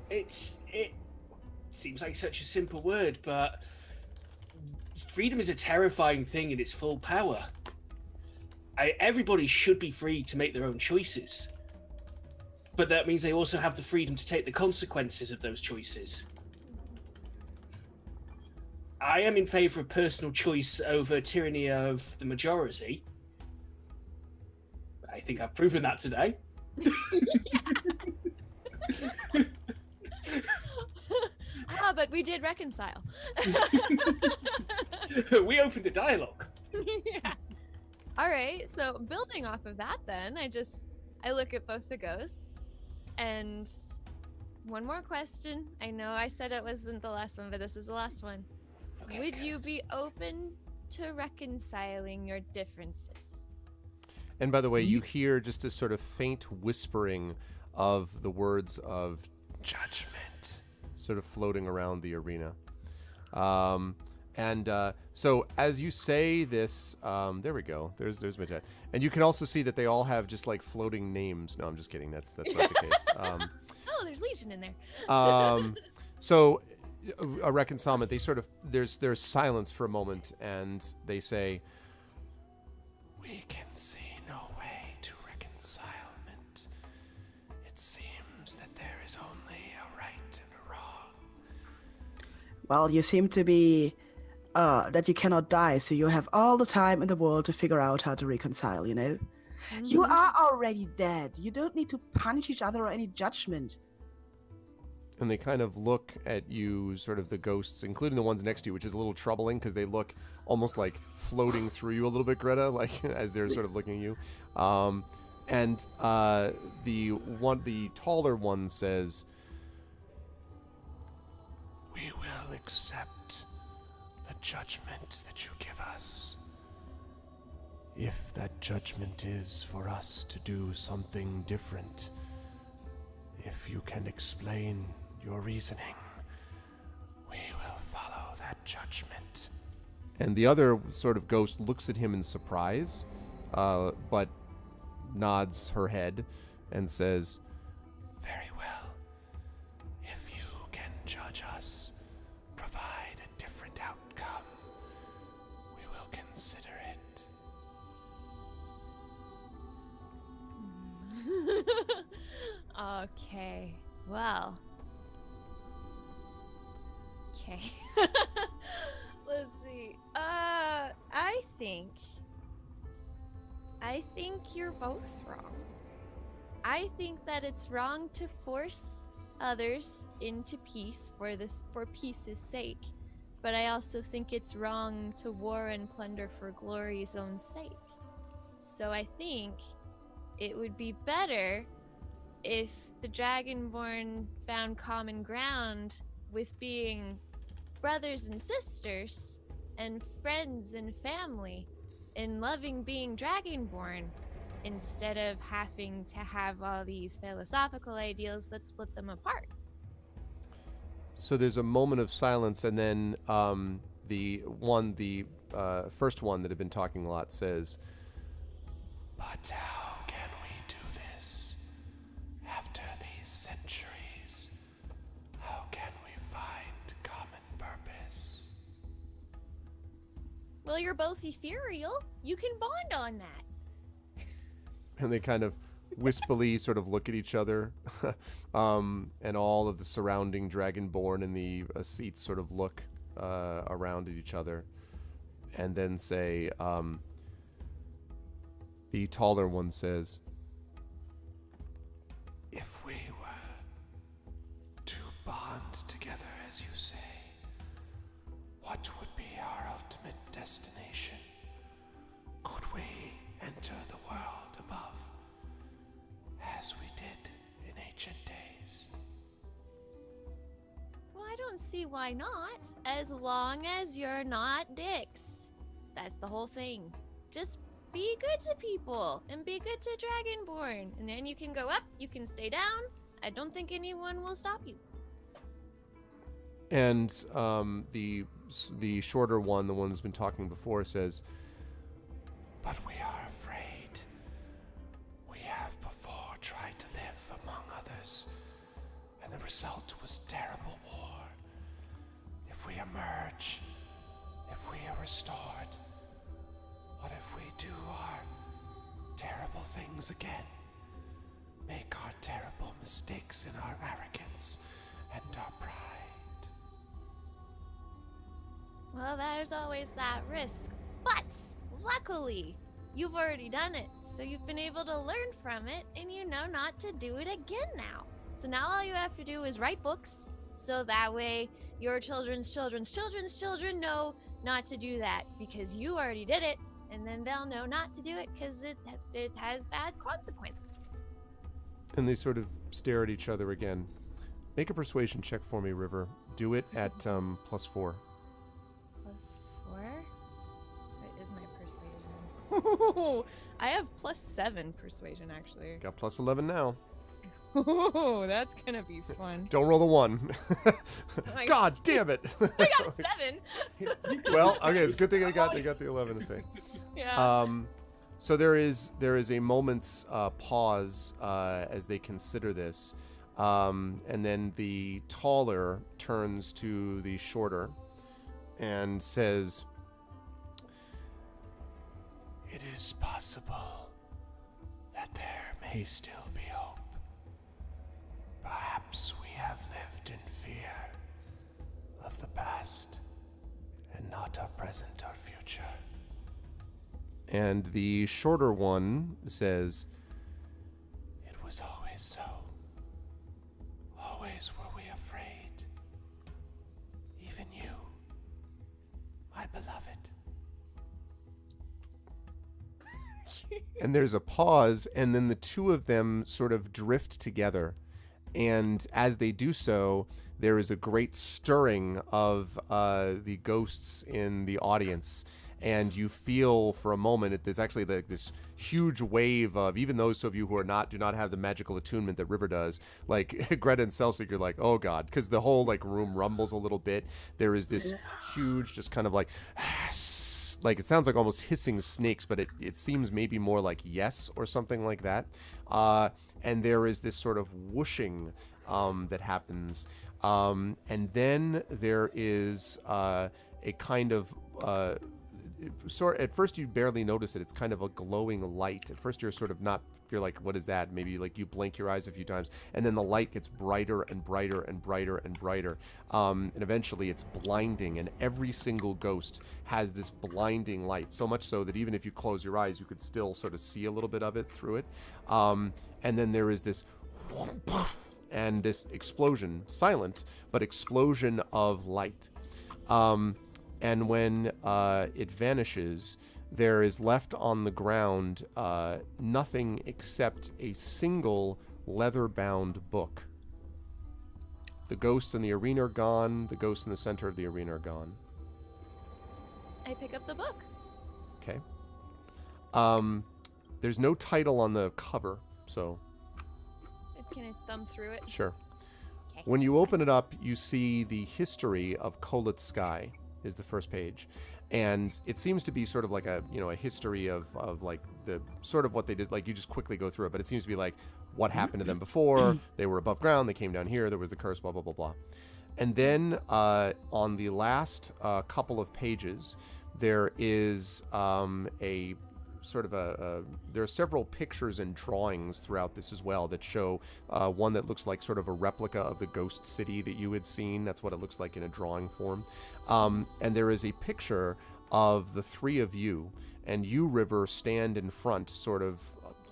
It seems like such a simple word, but freedom is a terrifying thing in its full power. Everybody should be free to make their own choices, but that means they also have the freedom to take the consequences of those choices. I am in favor of personal choice over tyranny of the majority. I think I've proven that today. But we did reconcile. We opened a dialogue. Yeah. All right. So building off of that, then I look at both the ghosts, and one more question. I know I said it wasn't the last one, but this is the last one. Okay, Would you be open to reconciling your differences? And by the way, you hear just a sort of faint whispering of the words of judgment sort of floating around the arena. So as you say this, there we go. There's my chat. And you can also see that they all have just like floating names. No, I'm just kidding. That's not the case. Oh, there's Legion in there. So a reconcilement, they sort of, there's silence for a moment, and they say, "We can see no way to reconcilement. It seems that there is only a right and a wrong." Well, you seem to be that you cannot die, so you have all the time in the world to figure out how to reconcile, you know? You are already dead. You don't need to punish each other or any judgment. And they kind of look at you, sort of the ghosts, including the ones next to you, which is a little troubling because they look almost like floating through you a little bit, Greta, like as they're sort of looking at you. The taller one says, "We will accept the judgment that you give us. if that judgment is for us to do something different, if you can explain your reasoning, we will follow that judgment. And the other sort of ghost looks at him in surprise, but nods her head and says, very well. If you can judge us, provide a different outcome, we will consider it. Okay. Well. Okay. Let's see. I think you're both wrong. I think that it's wrong to force others into peace for peace's sake. But I also think it's wrong to war and plunder for glory's own sake. So I think it would be better if the Dragonborn found common ground with being brothers and sisters and friends and family in loving being Dragonborn, instead of having to have all these philosophical ideals that split them apart. So there's a moment of silence, and then the first one that had been talking a lot says, but how can we do this after these centuries? How can we find common purpose? Well, you're both ethereal. You can bond on that. And they kind of wispily sort of look at each other, and all of the surrounding Dragonborn in the seats sort of look around at each other, and then say, the taller one says, if we were to bond together, as you say, what would be our ultimate destination? Could we enter the world above, as we did in ancient days? Well, I don't see why not, as long as you're not dicks. That's the whole thing. Just be good to people and be good to Dragonborn, and then you can go up, you can stay down. I don't think anyone will stop you. And the shorter one, the one who's been talking before, says, but we are afraid. We have before tried to live among others, and the result was terrible war. If we emerge, if we are restored, what if we do our terrible things again? Make our terrible mistakes in our arrogance and our pride. Well, there's always that risk. But, luckily, you've already done it. So you've been able to learn from it, and you know not to do it again now. So now all you have to do is write books, so that way your children's children's children's children know not to do that, because you already did it, and then they'll know not to do it because it has bad consequences. And they sort of stare at each other again. Make a persuasion check for me, River. Do it at +4. +4? What is my persuasion? I have +7 persuasion, actually. Got +11 now. Oh, that's gonna be fun. Don't roll the 1. God damn it! I got a 7. Well, okay, it's a good thing they got the 11 to say. Yeah. So there is a moment's pause as they consider this, and then the taller turns to the shorter and says, it is possible that there may still be hope. Perhaps we have lived in fear of the past and not our present or future. And the shorter one says, it was always so. Always were we afraid. Even you, my beloved. And there's a pause, and then the two of them sort of drift together. And as they do so, there is a great stirring of the ghosts in the audience. and you feel for a moment there's actually this huge wave of, even those of you who do not have the magical attunement that River does, like Greta and Celsig, you're like, oh god, because the whole like room rumbles a little bit. There is this huge, just kind of like it sounds like almost hissing snakes, but it seems maybe more like yes or something like that. And there is this sort of whooshing that happens. And then there is a kind of at first you barely notice it. It's kind of a glowing light. At first you're like, what is that? Maybe like you blink your eyes a few times, and then the light gets brighter and brighter and brighter and brighter. And eventually it's blinding, and every single ghost has this blinding light, so much so that even if you close your eyes, you could still sort of see a little bit of it through it. And then there is this and this explosion, silent, but explosion of light. And when it vanishes, there is left on the ground nothing except a single leather-bound book. The ghosts in the arena are gone. The ghosts in the center of the arena are gone. I pick up the book. Okay. There's no title on the cover, so... Can I thumb through it? Sure. Okay. When you open it up, you see the history of Kolit Sky is the first page. And it seems to be sort of like a history of like the sort of what they did. Like you just quickly go through it, but it seems to be like what happened to them before. They were above ground. They came down here. There was the curse, blah, blah, blah, blah. And then on the last couple of pages, there is a sort of there are several pictures and drawings throughout this as well that show one that looks like sort of a replica of the ghost city that you had seen. That's what it looks like in a drawing form. And there is a picture of the three of you, and you, River, stand in front, sort of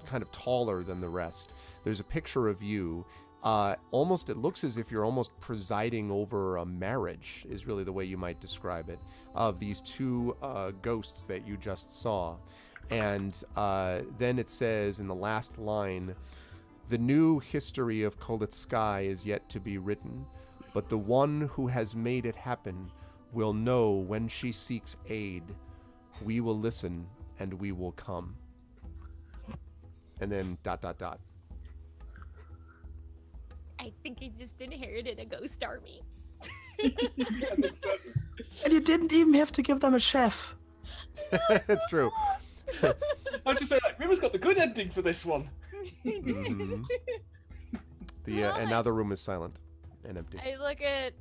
kind of taller than the rest. There's a picture of you. Almost, it looks as if you're almost presiding over a marriage, is really the way you might describe it, of these two ghosts that you just saw. And then it says in the last line, the new history of Kolit Sky is yet to be written, but the one who has made it happen will know when she seeks aid. We will listen and we will come. And then ... I think I just inherited a ghost army. And you didn't even have to give them a chef. It's true. I'd just say, like, River's got the good ending for this one. Mm-hmm. And now the room is silent and empty. I look at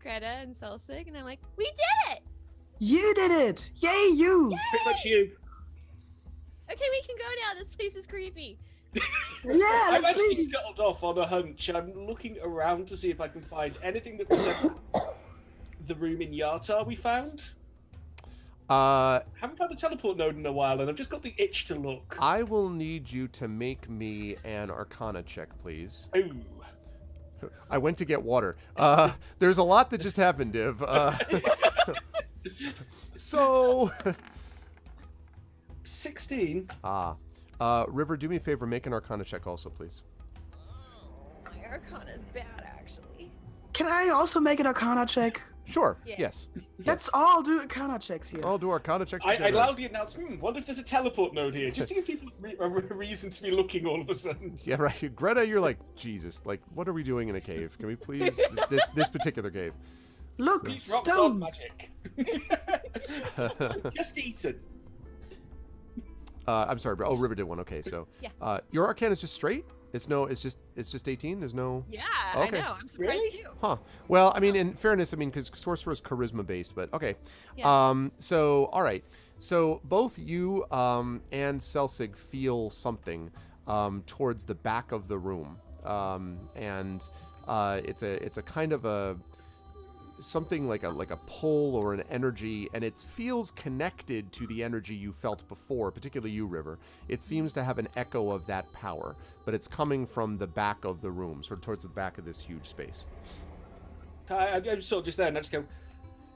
Greta and Celsig, and I'm like, we did it! You did it! Yay, you! Pretty much you. Okay, we can go now. This place is creepy. Yeah, I've let's actually leave. scuttled off on a hunch. I'm looking around to see if I can find anything that resembles the room in Yartar we found. Haven't found a teleport node in a while, and I've just got the itch to look. I will need you to make me an Arcana check, please. Ooh. I went to get water. There's a lot that just happened, Div. So... 16. River, do me a favor, make an Arcana check also, please. My Arcana's bad, actually. Can I also make an Arcana check? Sure, Yeah. yes. Let's all do Arcana checks here. Let's all do Arcana checks I together. loudly announced, wonder if there's a teleport node here, just to give people a reason to be looking all of a sudden. Yeah, right. Greta, you're like, Jesus, like, what are we doing in a cave? Can we please, this particular cave? Look, These rocks aren't stones. magic. Just eaten. I'm sorry, but River did one. Okay, so Yeah. Your Arcana is just straight. It's just 18. There's no. Yeah, Okay. I know. I'm surprised Really? too. Huh. Well, I mean, in fairness, I mean, because Sorcerer is charisma based, but okay. Yeah. So all right. So both you and Celsig feel something towards the back of the room, and it's a kind of a something like a pull or an energy, and it feels connected to the energy you felt before, particularly you, River. It seems to have an echo of that power, but it's coming from the back of the room, sort of towards the back of this huge space. I'm sort of just there, and I just go,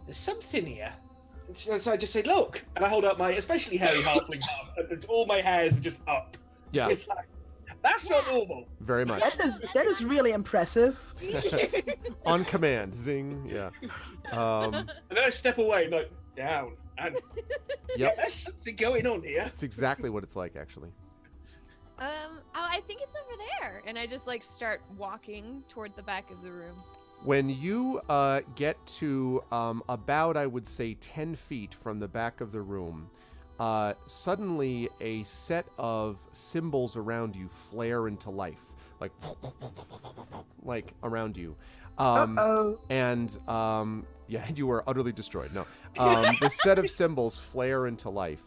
there's something here. So I just say, look, and I hold out my especially hairy halfling arm, and all my hairs are just up. Yeah, It's like, that's not normal. very much. That is really impressive. On command, zing, yeah. And then I step away, like, down. And Yep. there's something going on here. It's exactly what it's like, actually. Oh, I think it's over there. And I just like start walking toward the back of the room. When you get to about, I would say, 10 feet from the back of the room, suddenly a set of symbols around you flare into life, like around you. And yeah, you are utterly destroyed. No, the set of symbols flare into life,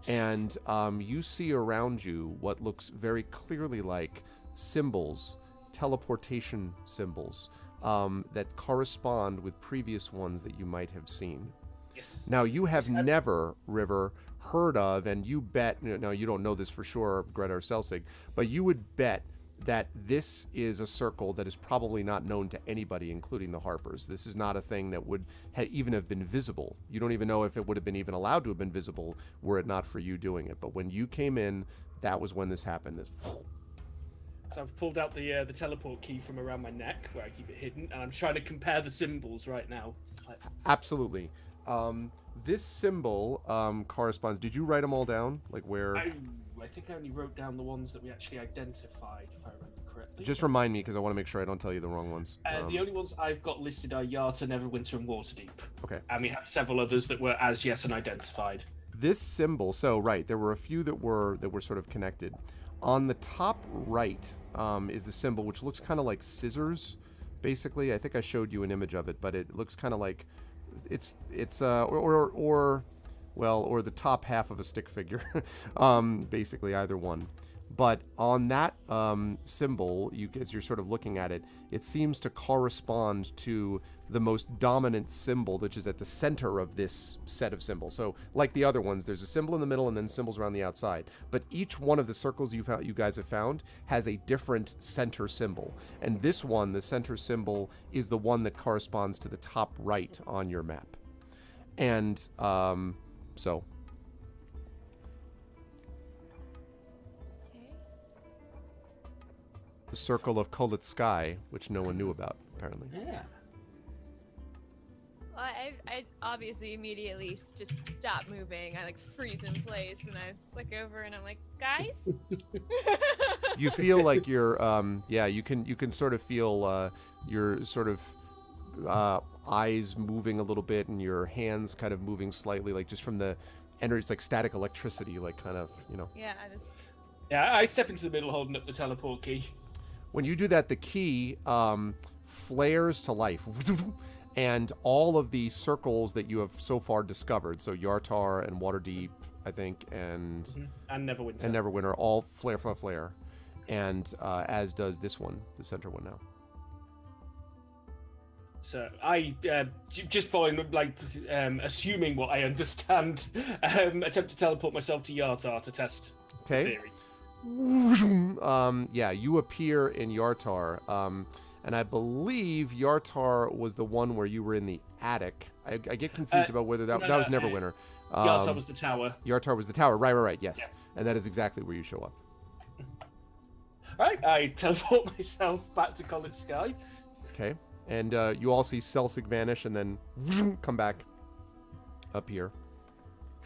and you see around you what looks very clearly like symbols, teleportation symbols, that correspond with previous ones that you might have seen. Yes. Now, you have never, River, heard of, and you bet, no, you don't know this for sure, Greta or Celsig, but you would bet that this is a circle that is probably not known to anybody, including the Harpers. This is not a thing that would even have been visible. You don't even know if it would have been even allowed to have been visible were it not for you doing it. But when you came in, that was when this happened. So I've pulled out the teleport key from around my neck where I keep it hidden, and I'm trying to compare the symbols right now. Absolutely. This symbol corresponds. Did you write them all down? Like where? I think I only wrote down the ones that we actually identified, if I remember correctly. Just remind me, because I want to make sure I don't tell you the wrong ones. The only ones I've got listed are Yarta, Neverwinter, and Waterdeep. Okay. And we have several others that were as yet unidentified. This symbol, so right, there were a few that were sort of connected. On the top right is the symbol, which looks kind of like scissors, basically. I think I showed you an image of it, but it looks kind of like it's or the top half of a stick figure, basically either one. But on that symbol, as you're sort of looking at it, it seems to correspond to the most dominant symbol, which is at the center of this set of symbols. So, like the other ones, there's a symbol in the middle and then symbols around the outside. But each one of the circles you guys have found has a different center symbol. And this one, the center symbol, is the one that corresponds to the top right on your map. And so... the circle of Kolit Sky, which no one knew about, apparently. Yeah. Well, I obviously immediately just stop moving. I like freeze in place and I look over and I'm like, guys? You feel like you're, you can sort of feel your sort of eyes moving a little bit and your hands kind of moving slightly, like just from the energy, it's like static electricity, like kind of, Yeah, Yeah, I step into the middle holding up the teleport key. When you do that, the key flares to life. And all of the circles that you have so far discovered, so Yartar and Waterdeep, I think, and Neverwinter, all flare. And as does this one, the center one now. So I, just following, assuming what I understand, attempt to teleport myself to Yartar to test the theory. You appear in Yartar, and I believe Yartar was the one where you were in the attic. I get confused about whether that was Neverwinter. Yartar was the tower. Yartar was the tower. Right. Yes, yeah. And that is exactly where you show up. Right, I teleport myself back to Kolit Sky. Okay, and you all see Celsig vanish and then come back up here.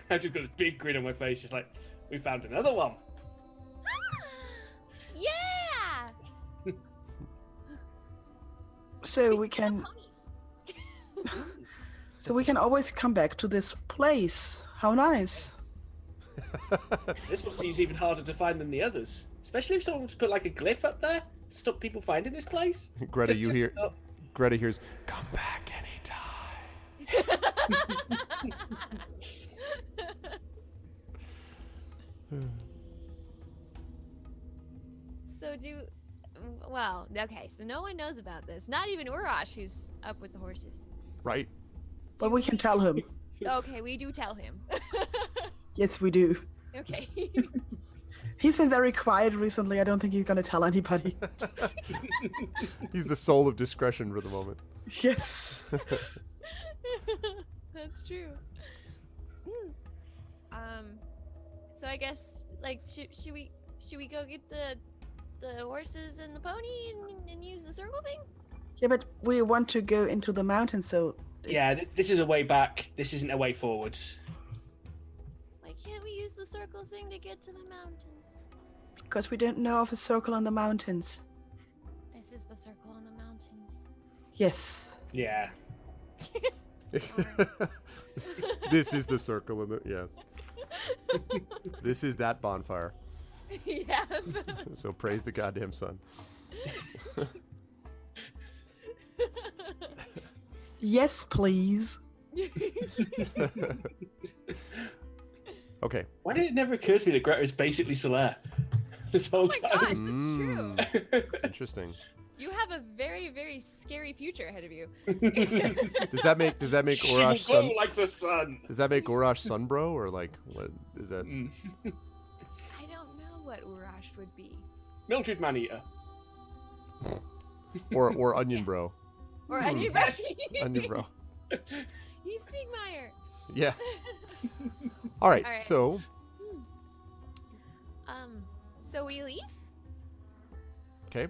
I've just got this big grin on my face, just like, we found another one. Yeah! So we can always come back to this place. How nice. This one seems even harder to find than the others. Especially if someone was to put like a glyph up there to stop people finding this place. Greta hears, come back anytime. So no one knows about this. Not even Urash, who's up with the horses. Right. But we can tell him. Okay, we do tell him. Yes, we do. Okay. He's been very quiet recently. I don't think he's gonna tell anybody. He's the soul of discretion for the moment. Yes. That's true. So I guess should we go get the horses and the pony and use the circle thing? Yeah, but we want to go into the mountains, so... Yeah, this is a way back. This isn't a way forwards. the circle thing to get to the mountains? Because we didn't know of a circle on the mountains. This is the circle on the mountains. Yes. Yeah. This is the circle in the yes. This is that bonfire. Yeah. So praise the goddamn sun. Yes, please. Okay. Why did it never occur to me that Greta is basically Solaire this whole Oh my gosh, time? that's true. Interesting. You have a very, very scary future ahead of you. Does that make She will Urash sun? glow like the sun. Does that make Urash sunbro or like what is that? I don't know what Urash would be. Mildred Maneater. Or onion bro? Or Onion Yes. Onion bro. He's Sigmire. Yeah. All right. All right. So So we leave? okay.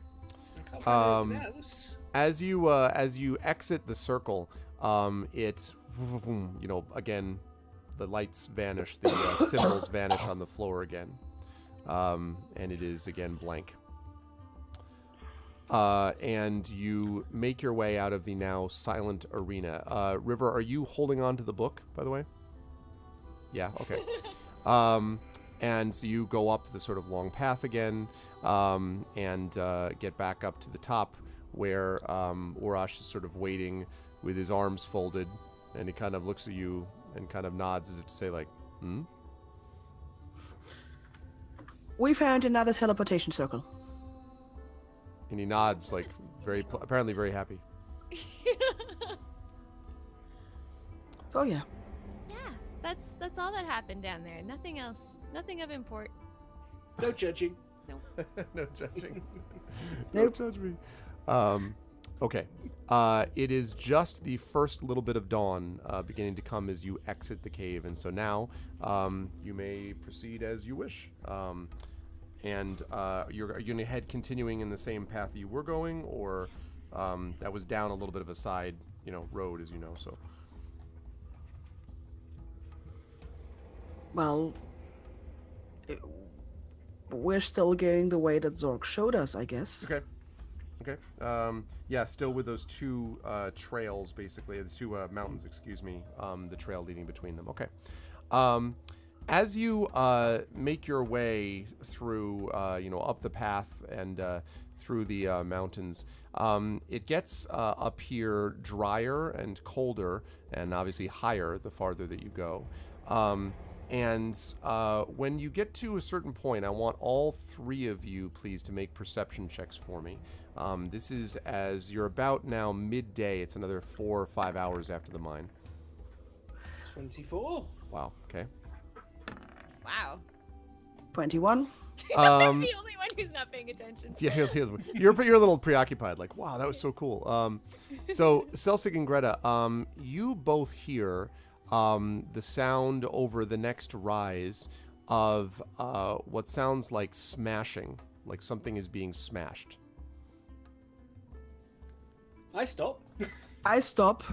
I can't find anything else. As you exit the circle, it again, the lights vanish, the symbols vanish on the floor again, and it is again blank. And you make your way out of the now silent arena. River, are you holding on to the book, by the way? Yeah. Okay. And so you go up the sort of long path again, and get back up to the top where Urash is sort of waiting with his arms folded, and he kind of looks at you and kind of nods as if to say, like, hmm? We found another teleportation circle. And he nods, like, apparently very happy. So yeah. Yeah, that's all that happened down there. Nothing else. Nothing of import. No judging. No judging. Nope. Don't judge me. Okay. It is just the first little bit of dawn beginning to come as you exit the cave, and so now you may proceed as you wish. And you're going to head continuing in the same path you were going, or that was down a little bit of a side, road, as you know. So. Well, we're still going the way that Zorg showed us, I guess. Okay. Yeah, still with those two trails, basically, the two mountains, excuse me, the trail leading between them. Okay. As you make your way through, up the path and through the mountains, it gets up here drier and colder, and obviously higher the farther that you go. And when you get to a certain point, I want all three of you, please, to make perception checks for me. This is as you're about now midday. It's another 4 or 5 hours after the mine. 24. Wow. Okay. Wow. 21. I'm the only one who's not paying attention. Yeah, you're a little preoccupied. Like, wow, that was so cool. So Celsig and Greta, you both hear the sound over the next rise of what sounds like smashing, like something is being smashed. I stop. I stop.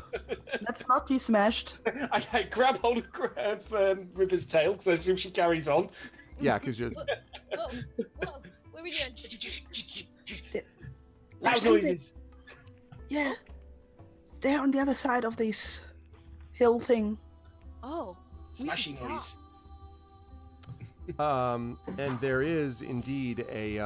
Let's not be smashed. I grab hold of River's tail because I assume she carries on. Yeah, because you're. Whoa. What are we doing? Loud something. noises. Yeah. They're on the other side of this hill thing. Oh. we should Slashing stop. noise. And there is indeed a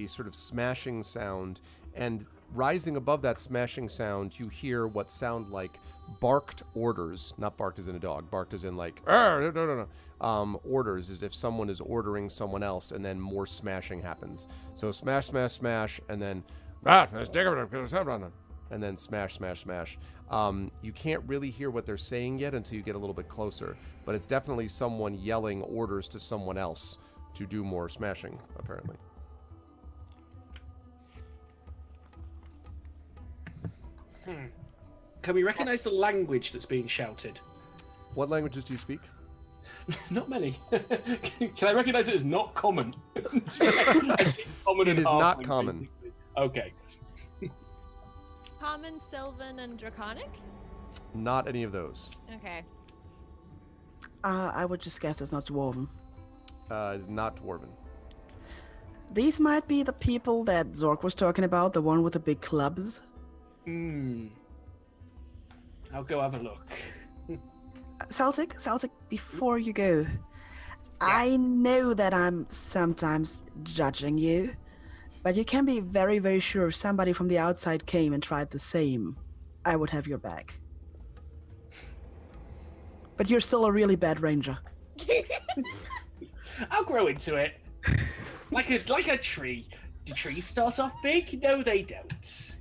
sort of smashing sound, and rising above that smashing sound, you hear what sound like barked orders. Not barked as in a dog, barked as in like, no. Orders, as if someone is ordering someone else, and then more smashing happens. So smash, smash, smash, and then, and then smash, smash, smash. You can't really hear what they're saying yet until you get a little bit closer, but it's definitely someone yelling orders to someone else to do more smashing, apparently. Can we recognize the language that's being shouted? What languages do you speak? Not many. Can I recognize it as not common? Common It and is not halfling, common. basically. Okay. Common, Sylvan, and Draconic? Not any of those. Okay. I would just guess it's not dwarven. is not dwarven. These might be the people that Zork was talking about, the one with the big clubs. I'll go have a look. Celtic, before you go, I know that I'm sometimes judging you, but you can be very, very sure if somebody from the outside came and tried the same, I would have your back. But you're still a really bad ranger. I'll grow into it. Like a tree. Do trees start off big? No, they don't.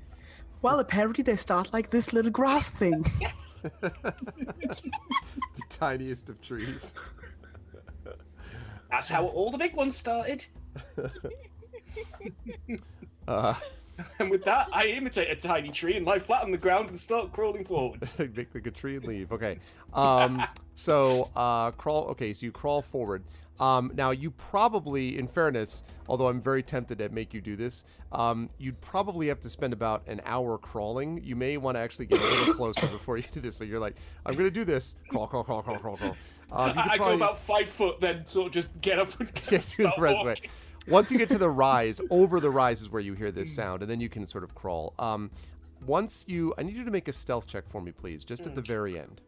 Well, apparently they start like this little grass thing. The tiniest of trees. That's how all the big ones started. And with that, I imitate a tiny tree and lie flat on the ground and start crawling forward. Make like a tree and leave. Okay. Crawl. Okay, so you crawl forward. Now you probably, in fairness, although I'm very tempted to make you do this, you'd probably have to spend about an hour crawling. You may want to actually get a little closer before you do this. So you're like, I'm going to do this. Crawl. I go about 5 foot, then sort of just get up and get to the rest way. Once you get to the rise, over the rise is where you hear this sound, and then you can sort of crawl. I need you to make a stealth check for me, please, just at the very end.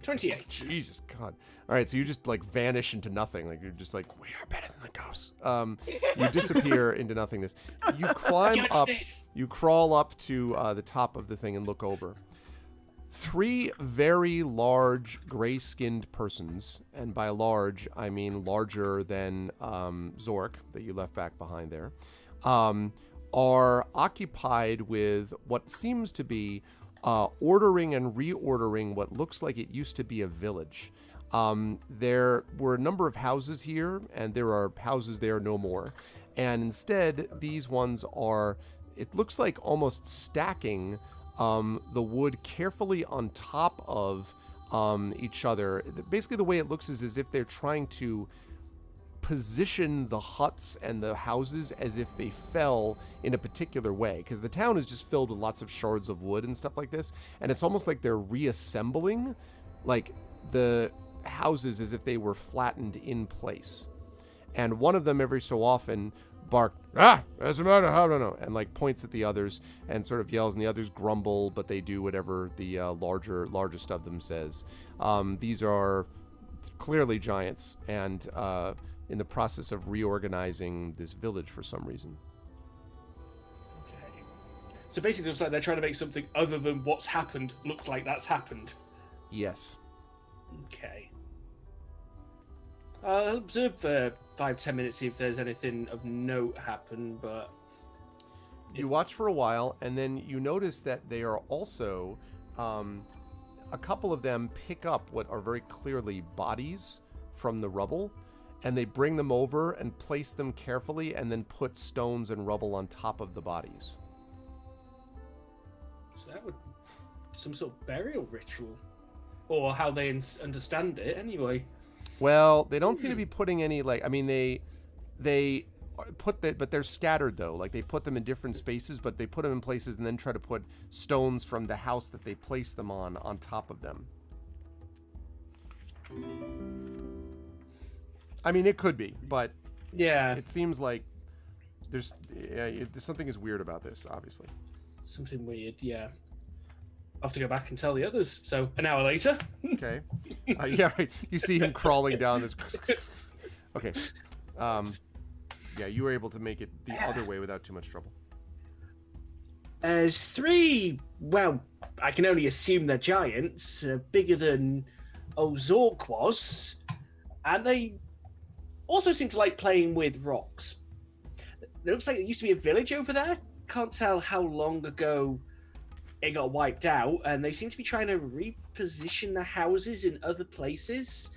28. Jesus God. All right, so you just like vanish into nothing. Like you're just like, we are better than the ghosts. You disappear into nothingness. You climb up. You crawl up to the top of the thing and look over. 3 very large gray-skinned persons, and by large, I mean larger than Zork that you left back behind there, are occupied with what seems to be ordering and reordering what looks like it used to be a village. There were a number of houses here, and there are houses there no more. And instead, these ones are, it looks like almost stacking the wood carefully on top of each other. Basically, the way it looks is as if they're trying to position the huts and the houses as if they fell in a particular way, because the town is just filled with lots of shards of wood and stuff like this, and it's almost like they're reassembling like the houses as if they were flattened in place. And one of them every so often barked, "Doesn't matter, I don't know," and like points at the others and sort of yells, and the others grumble, but they do whatever the largest of them says. These are clearly giants, and in the process of reorganizing this village for some reason. Okay. So basically, it looks like they're trying to make something other than what's happened looks like that's happened. Yes. Okay. I'll observe for 5-10 minutes, see if there's anything of note happen, but... You watch for a while, and then you notice that they are also... a couple of them pick up what are very clearly bodies from the rubble, and they bring them over and place them carefully and then put stones and rubble on top of the bodies. So that would... some sort of burial ritual. Or how they understand it, anyway. Well, they don't seem to be putting any, like, I mean, they put that, but they're scattered, though. Like, they put them in different spaces, but they put them in places and then try to put stones from the house that they placed them on top of them. I mean, it could be, but yeah, it seems like there's something is weird about this, obviously. Something weird, yeah. I'll have to go back and tell the others. So, an hour later. Okay. Yeah, right. You see him crawling down this. Okay. Yeah, you were able to make it the other way without too much trouble. There's 3, well, I can only assume they're giants, bigger than Zork was, and they also seem to like playing with rocks. It looks like it used to be a village over there. Can't tell how long ago it got wiped out, and they seem to be trying to reposition the houses in other places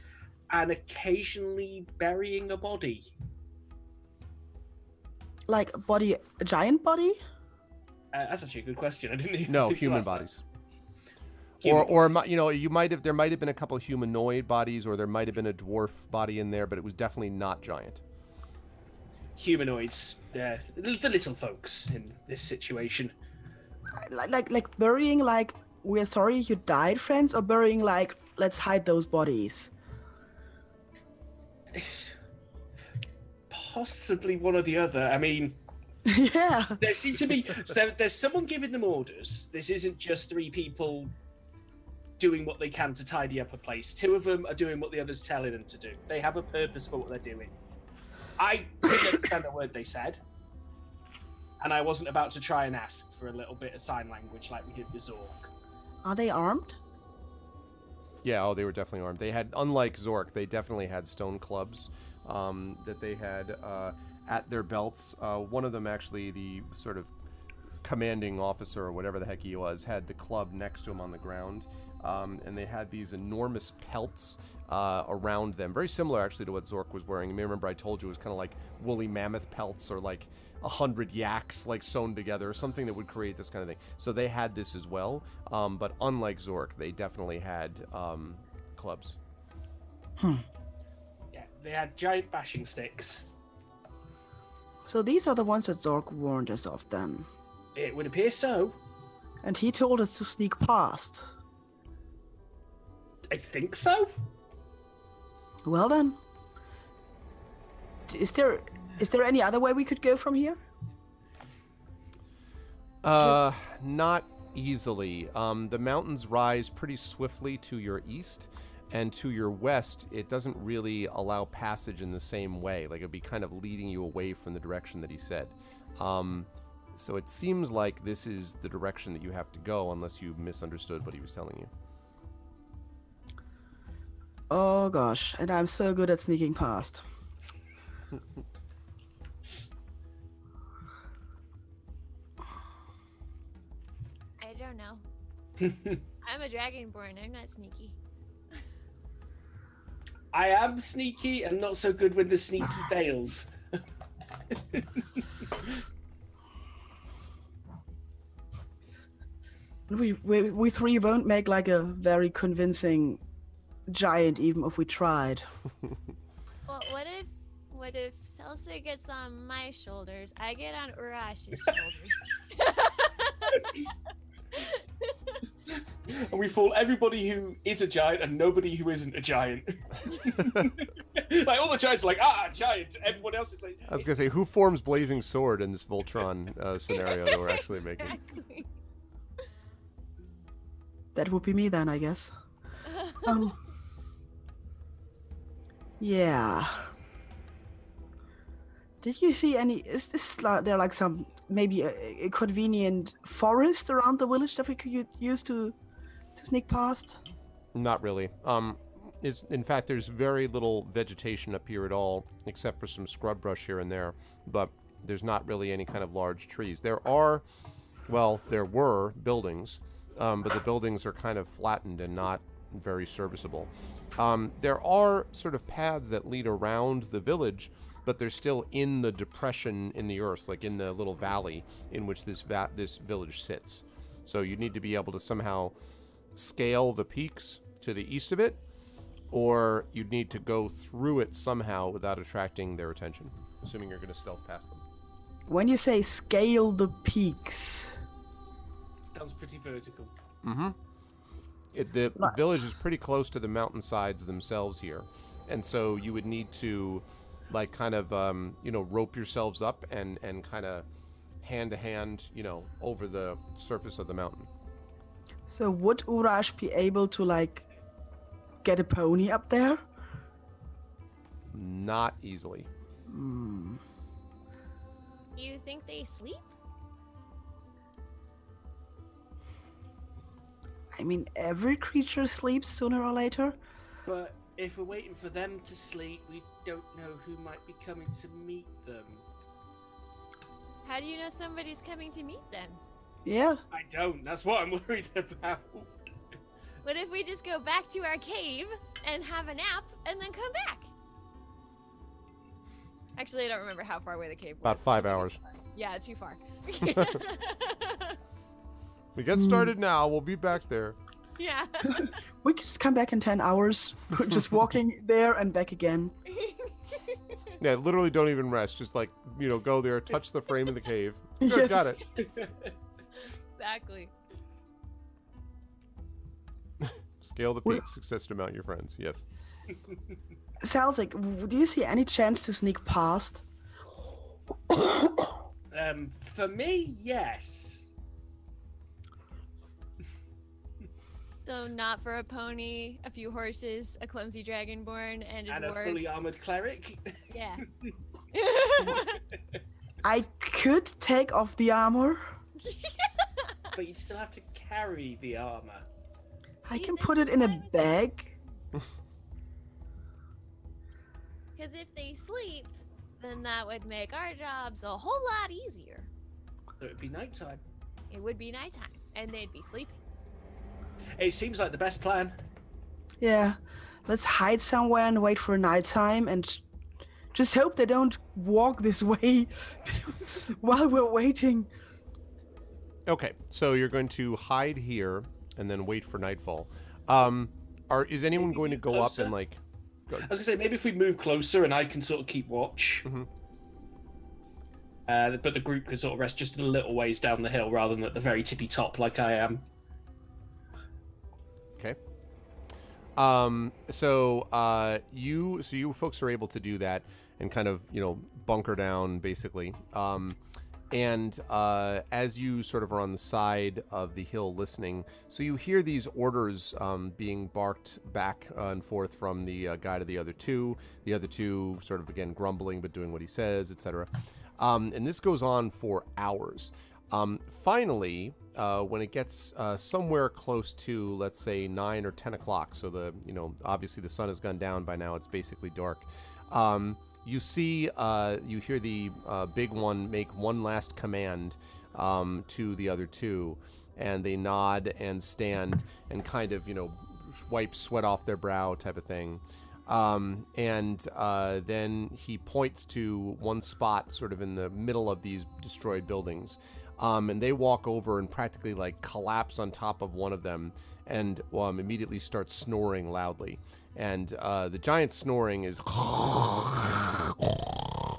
and occasionally burying a body. Like a body, a giant body? That's actually a good question. I didn't even No, think to human ask that. bodies. Human Or bodies. you know, there might have been a couple of humanoid bodies, or there might have been a dwarf body in there, but it was definitely not giant. Humanoids, the little folks in this situation. Like burying like we're sorry you died, friends, or burying like let's hide those bodies. Possibly one or the other. I mean, Yeah. there seems to be there's someone giving them orders. This isn't just three people doing what they can to tidy up a place. Two of them are doing what the others telling them to do. They have a purpose for what they're doing. I didn't understand a word they said, and I wasn't about to try and ask for a little bit of sign language like we did with Zork. Are they armed? Yeah, oh, they were definitely armed. They had, unlike Zork, they definitely had stone clubs that they had at their belts. One of them, actually, the sort of commanding officer or whatever the heck he was, had the club next to him on the ground. And they had these enormous pelts around them, very similar actually to what Zork was wearing. You may remember I told you it was kind of like woolly mammoth pelts or like 100 yaks like sewn together, or something that would create this kind of thing. So they had this as well, but unlike Zork, they definitely had clubs. Yeah, they had giant bashing sticks. So these are the ones that Zork warned us of then. It would appear so. And he told us to sneak past. I think so. Well then. Is there any other way we could go from here? Not easily. The mountains rise pretty swiftly to your east, and to your west, it doesn't really allow passage in the same way. Like, it'd be kind of leading you away from the direction that he said. So it seems like this is the direction that you have to go, unless you misunderstood what he was telling you. Oh gosh, and I'm so good at sneaking past. I don't know. I'm a dragonborn. I'm not sneaky. I am sneaky and not so good when the sneaky fails. We three won't make like a very convincing giant even if we tried. Well, what if Celsa gets on my shoulders? I get on Urash's shoulders. And we fool everybody who is a giant and nobody who isn't a giant. Like, all the giants are like, giant. Everyone else is like... I was going to say, who forms Blazing Sword in this Voltron scenario that we're actually making? Exactly. That would be me then, I guess. Yeah. Did you see any? Is this there like some maybe a convenient forest around the village that we could use to sneak past? Not really. In fact, there's very little vegetation up here at all, except for some scrub brush here and there. But there's not really any kind of large trees. There were buildings, but the buildings are kind of flattened and not very serviceable. There are sort of paths that lead around the village, but they're still in the depression in the earth, like in the little valley in which this village sits. So you need to be able to somehow scale the peaks to the east of it, or you'd need to go through it somehow without attracting their attention, assuming you're going to stealth past them. When you say scale the peaks... Sounds pretty vertical. Mm-hmm. The village is pretty close to the mountainsides themselves here, and so you would need to, like, kind of, rope yourselves up and kind of hand to hand, over the surface of the mountain. So would Urash be able to, like, get a pony up there? Not easily. You think they sleep? I mean, every creature sleeps sooner or later. But if we're waiting for them to sleep, we don't know who might be coming to meet them. How do you know somebody's coming to meet them? Yeah. I don't. That's what I'm worried about. What if we just go back to our cave and have a nap and then come back? Actually, I don't remember how far away the cave was. About 5 hours. Yeah, too far. We get started now. We'll be back there. Yeah. We could just come back in 10 hours. We're just walking there and back again. Yeah, literally don't even rest. Just like, go there, touch the frame of the cave. Good, Yes. got it. Exactly. Scale the peak, success to mount your friends. Yes. Salzik, do you see any chance to sneak past? For me, yes. So not for a pony, a few horses, a clumsy dragonborn, and a And dwarf. a fully armored cleric. Yeah. I could take off the armor. But you'd still have to carry the armor. I can put it in a bag. Because if they sleep, then that would make our jobs a whole lot easier. So it'd be nighttime. It would be nighttime, and they'd be sleeping. It seems like the best plan. Yeah, let's hide somewhere and wait for nighttime and just hope they don't walk this way while we're waiting. Okay, so you're going to hide here and then wait for nightfall. Is anyone going to go closer? up and like? Go... I was gonna say maybe if we move closer and I can sort of keep watch. Mm-hmm. But the group could sort of rest just a little ways down the hill rather than at the very tippy top like I am. Okay. So you folks are able to do that and kind of, bunker down basically. And as you sort of are on the side of the hill listening, so you hear these orders being barked back and forth from the guy to the other two sort of, again, grumbling but doing what he says, etc. And this goes on for hours. Finally, when it gets somewhere close to, let's say, 9 or 10 o'clock, so obviously the sun has gone down by now, it's basically dark. You hear the big one make one last command to the other two, and they nod and stand and kind of, wipe sweat off their brow type of thing. And then he points to one spot sort of in the middle of these destroyed buildings. And they walk over and practically like collapse on top of one of them and immediately start snoring loudly. And the giant snoring is,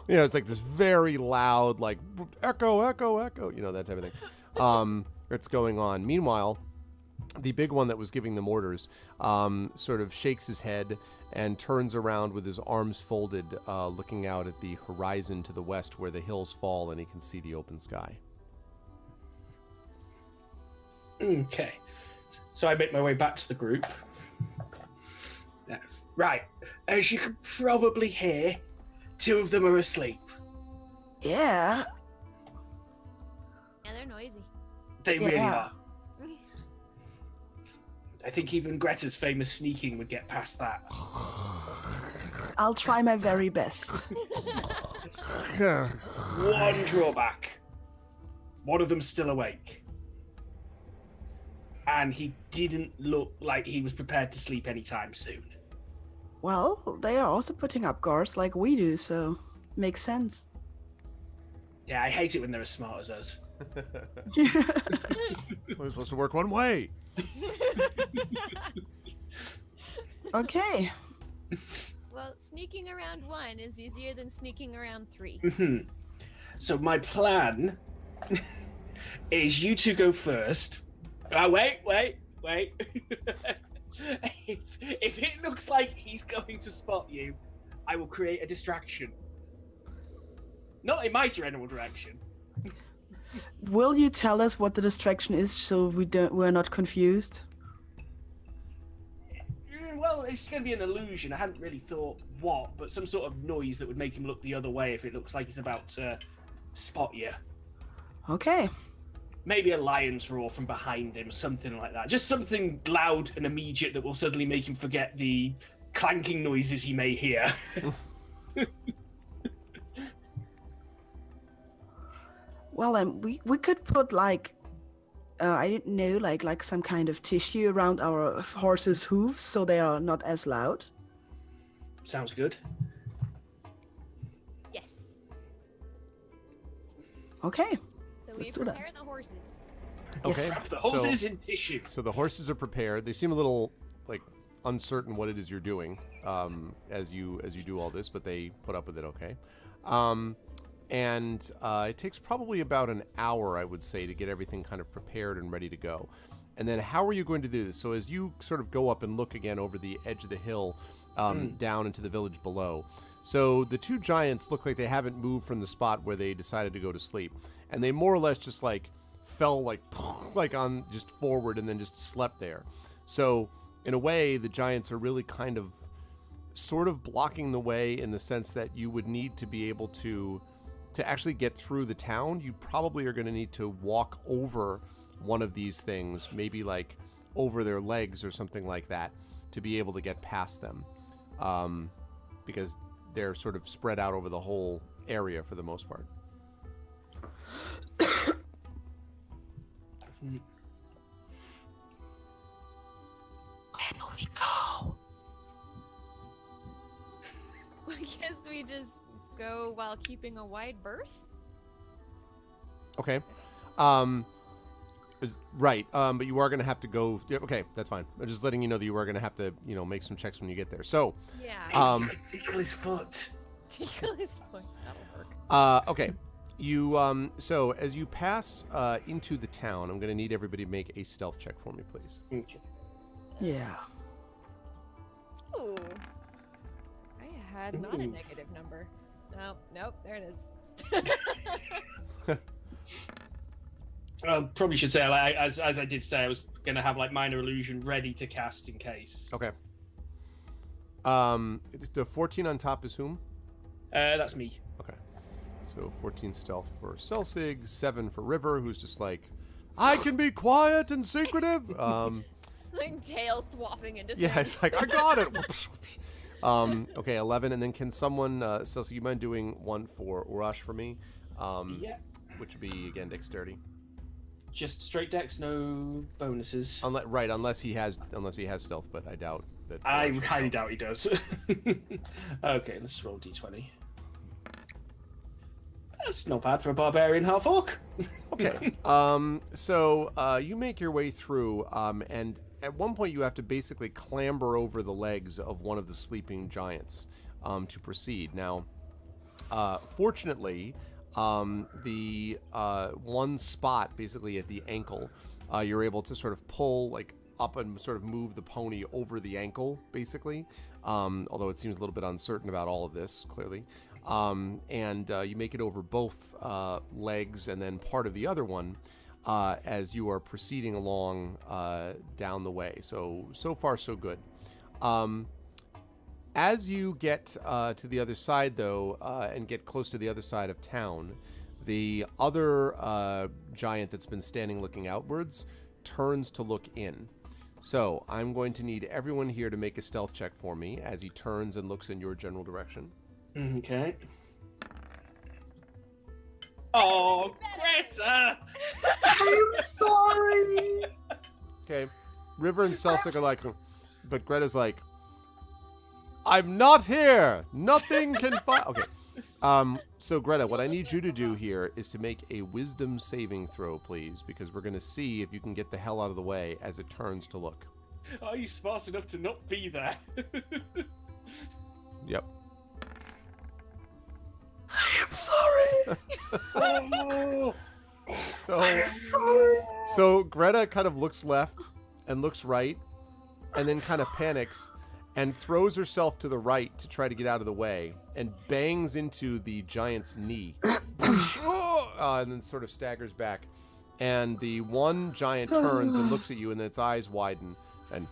it's like this very loud, like echo, echo, echo, that type of thing. That's going on. Meanwhile, the big one that was giving them orders sort of shakes his head and turns around with his arms folded, looking out at the horizon to the west where the hills fall and he can see the open sky. Okay. So I make my way back to the group. Right. As you can probably hear, 2 of them are asleep. Yeah. Yeah, they're noisy. They really Yeah. are. I think even Greta's famous sneaking would get past that. I'll try my very best. One drawback. One of them's still awake. And he didn't look like he was prepared to sleep anytime soon. Well, they are also putting up guards like we do, so makes sense. Yeah, I hate it when they're as smart as us. We're supposed to work one way. Okay. Well, sneaking around 1 is easier than sneaking around 3. So my plan is you 2 go first. Wait. If it looks like he's going to spot you, I will create a distraction. Not in my general direction. Will you tell us what the distraction is so we're not confused? Well, it's going to be an illusion. I hadn't really thought what, but some sort of noise that would make him look the other way if it looks like he's about to spot you. Okay. Maybe a lion's roar from behind him, something like that. Just something loud and immediate that will suddenly make him forget the clanking noises he may hear. Well, then we could put like I didn't know like some kind of tissue around our horses' hooves so they are not as loud. Sounds good. Yes. Okay. So we Let's do that. prepare the horses. Okay. Yes. Wrap the horses in tissue. So the horses are prepared. They seem a little like uncertain what it is you're doing as you do all this, but they put up with it okay. And it takes probably about an hour, I would say, to get everything kind of prepared and ready to go. And then how are you going to do this? So as you sort of go up and look again over the edge of the hill, down into the village below. So the two giants look like they haven't moved from the spot where they decided to go to sleep, and they more or less just like fell like on just forward and then just slept there. So in a way, the giants are really kind of sort of blocking the way in the sense that you would need to be able to actually get through the town. You probably are going to need to walk over one of these things, maybe like over their legs or something like that, to be able to get past them, because they're sort of spread out over the whole area for the most part. Where do we go? I guess we just go while keeping a wide berth. Okay. Right. But you are going to have to go. Yeah, okay, that's fine. I'm just letting you know that you are going to have to, make some checks when you get there. So, Yeah. Tickle his foot. Tickle his foot. That'll work. okay. You, so as you pass into the town, I'm going to need everybody to make a stealth check for me, please. Okay. Yeah. Ooh. I had not a negative number. Nope, there it is. Probably should say, like, as I did say, I was going to have like minor illusion ready to cast in case. Okay. The 14 on top is whom? That's me. Okay. So 14 stealth for Celsig, 7 for River, who's just like, I can be quiet and secretive. Like tail thwopping into Yeah, things. it's like, I got it. Okay, 11, and then can someone, Celsig, you mind doing one for Urash for me? Yeah. Which would be, again, dexterity. Just straight dex, no bonuses. Unless he has stealth, but I doubt that. I Urash has highly stealth. doubt he does. Okay, let's roll d20. That's not bad for a barbarian half orc. Okay. So you make your way through, and at one point you have to basically clamber over the legs of one of the sleeping giants to proceed. Now, fortunately, the one spot basically at the ankle, you're able to sort of pull like up and sort of move the pony over the ankle, basically. Although it seems a little bit uncertain about all of this, clearly. And you make it over both legs and then part of the other one as you are proceeding along down the way. So far, so good. As you get to the other side, though, and get close to the other side of town, the other giant that's been standing looking outwards turns to look in. So I'm going to need everyone here to make a stealth check for me as he turns and looks in your general direction. Okay. Oh, Greta! I'm sorry. Okay. River and Celsig are like, but Greta's like, I'm not here. Nothing can find. Okay. So Greta, what I need you to do here is to make a wisdom saving throw, please, because we're going to see if you can get the hell out of the way as it turns to look. Are you smart enough to not be there? Yep. I'm sorry. Oh. So Greta kind of looks left and looks right and then kind of panics and throws herself to the right to try to get out of the way and bangs into the giant's knee. And then sort of staggers back. And the one giant turns and looks at you, and then its eyes widen and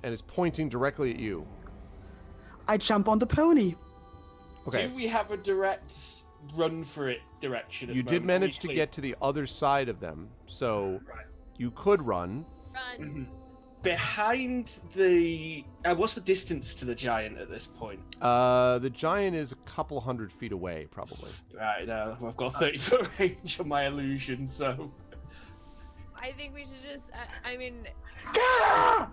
is pointing directly at you. I jump on the pony. Okay. Do we have a direct run for it direction? At You the did moment? manage to get to the other side of them, so Right. you could run. Run. Mhm. Behind the... what's the distance to the giant at this point? The giant is a couple hundred feet away, probably. Right, now I've got 30-foot range on my illusion, so... I think we should just. I mean. Gah!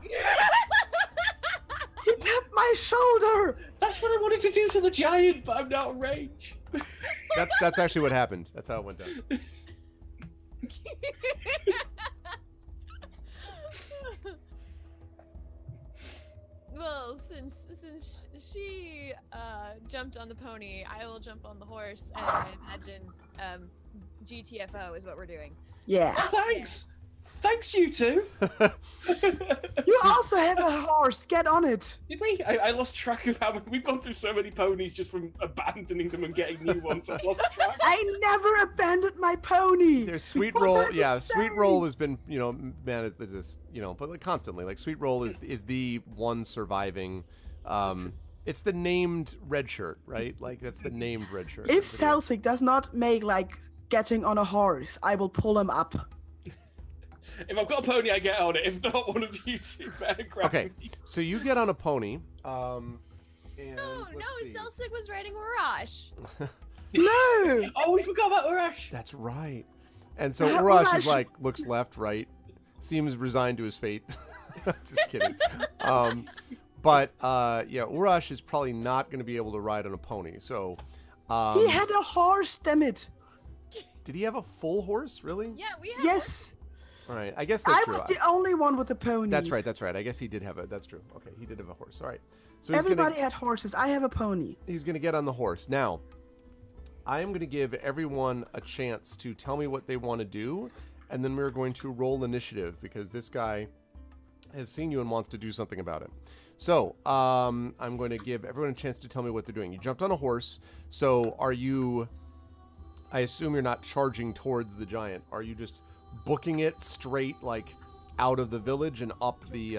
He tapped my shoulder. That's what I wanted to do to the giant, but I'm not in range. That's actually what happened. That's how it went down. Well, since she jumped on the pony, I will jump on the horse, and I imagine GTFO is what we're doing. Yeah. Oh, thanks! Thanks, you two. You also have a horse. Get on it. Did we? I lost track of how many. We've gone through so many ponies just from abandoning them and getting new ones. I've lost track. I never abandoned my pony. There's Sweet What Roll. are you Yeah, Sweet saying? Roll has been, man, it's this, but like constantly. Like Sweet Roll is the one surviving. It's the named red shirt, right? Like that's the named red shirt. If Celtic does not make like getting on a horse, I will pull him up. If I've got a pony, I get on it. If not, one of you two better grab Okay, me. so you get on a pony. And No, let's see. Celsic was riding Urash. No. Oh, we forgot about Urash. That's right. And so Yeah, Urash Urash- is like looks left, right, seems resigned to his fate. Just kidding. But Urash is probably not going to be able to ride on a pony. So He had a horse, damn it. did he have a full horse? Really? Yeah, we have. Yes. All right. I guess that's I true. was the only one with a pony. That's right. That's right. I guess he did have a. That's true. Okay, he did have a horse. All right. So Everybody had horses. I have a pony. he's gonna get on the horse now. I am gonna give everyone a chance to tell me what they want to do, and then we're going to roll initiative because this guy has seen you and wants to do something about it. So I'm going to give everyone a chance to tell me what they're doing. You jumped on a horse. So are you? I assume you're not charging towards the giant. Are you just booking it straight, like out of the village and up the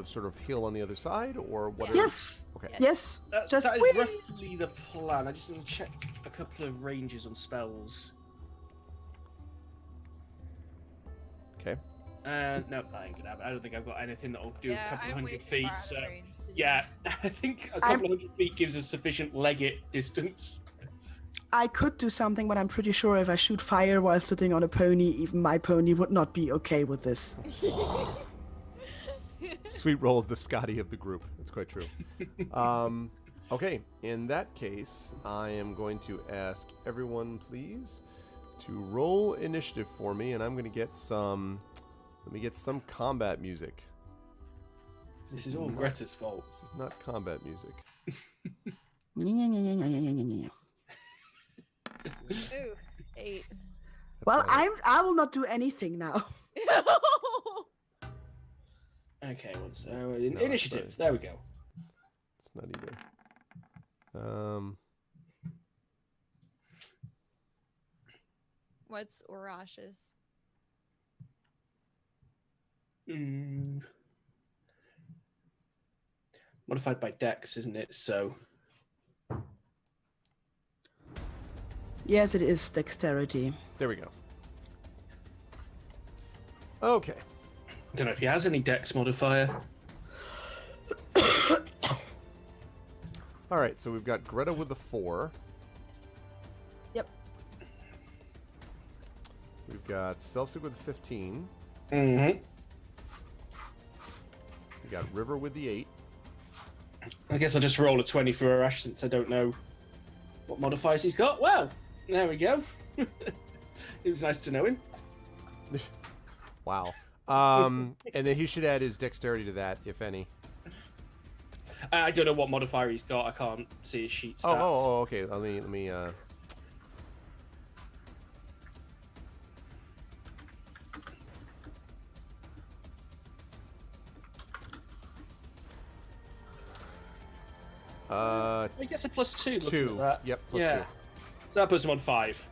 sort of hill on the other side, or what? Yes. Okay. Yes. Just that is whee! roughly the plan. I just need to check a couple of ranges on spells. Okay. No, I ain't gonna have it. I don't think I've got anything that'll do Yeah, a couple of I'm way hundred too feet. far out of So range to do yeah, I think a couple of hundred feet gives us sufficient leg it distance. I could do something, but I'm pretty sure if I shoot fire while sitting on a pony, even my pony would not be okay with this. Sweet Roll is the Scotty of the group. That's quite true. Okay, in that case, I am going to ask everyone, please, to roll initiative for me, and I'm going to get some. Let me get some combat music. This is all not- Greta's fault. This is not combat music. Ooh, 8. That's Well, not it. I will not do anything now. Okay, what's No, initiative? it's There we go. It's not either. What's Urash's? Modified by Dex, isn't it? So Yes, it is dexterity. There we go. Okay. I don't know if he has any Dex modifier. All right, so we've got Greta with the 4. Yep. We've got Celsic with the 15. Mm-hmm. We got River with the 8. I guess I'll just roll a 20 for Arash since I don't know what modifiers he's got. Well, there we go. It was nice to know him. Wow. And then he should add his dexterity to that, if any. I don't know what modifier he's got. I can't see his sheet stats. Oh, okay. Let me. He gets a +2. looking 2. at that. Yep, plus yeah. 2. That puts him on 5.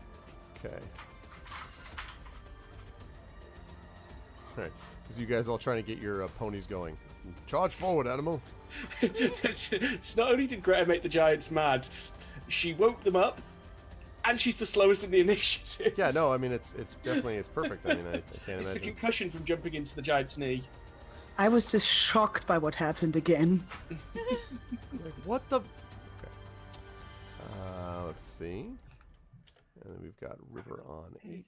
Okay. All right. So you guys all trying to get your ponies going. Charge forward, animal. It's not only did Greta make the giants mad, she woke them up, and she's the slowest in the initiative. Yeah, no, I mean it's definitely perfect. I mean I can't It's the imagine. concussion from jumping into the giant's knee. I was just shocked by what happened again. Like, what the? Okay. Let's see. And then we've got River on 8.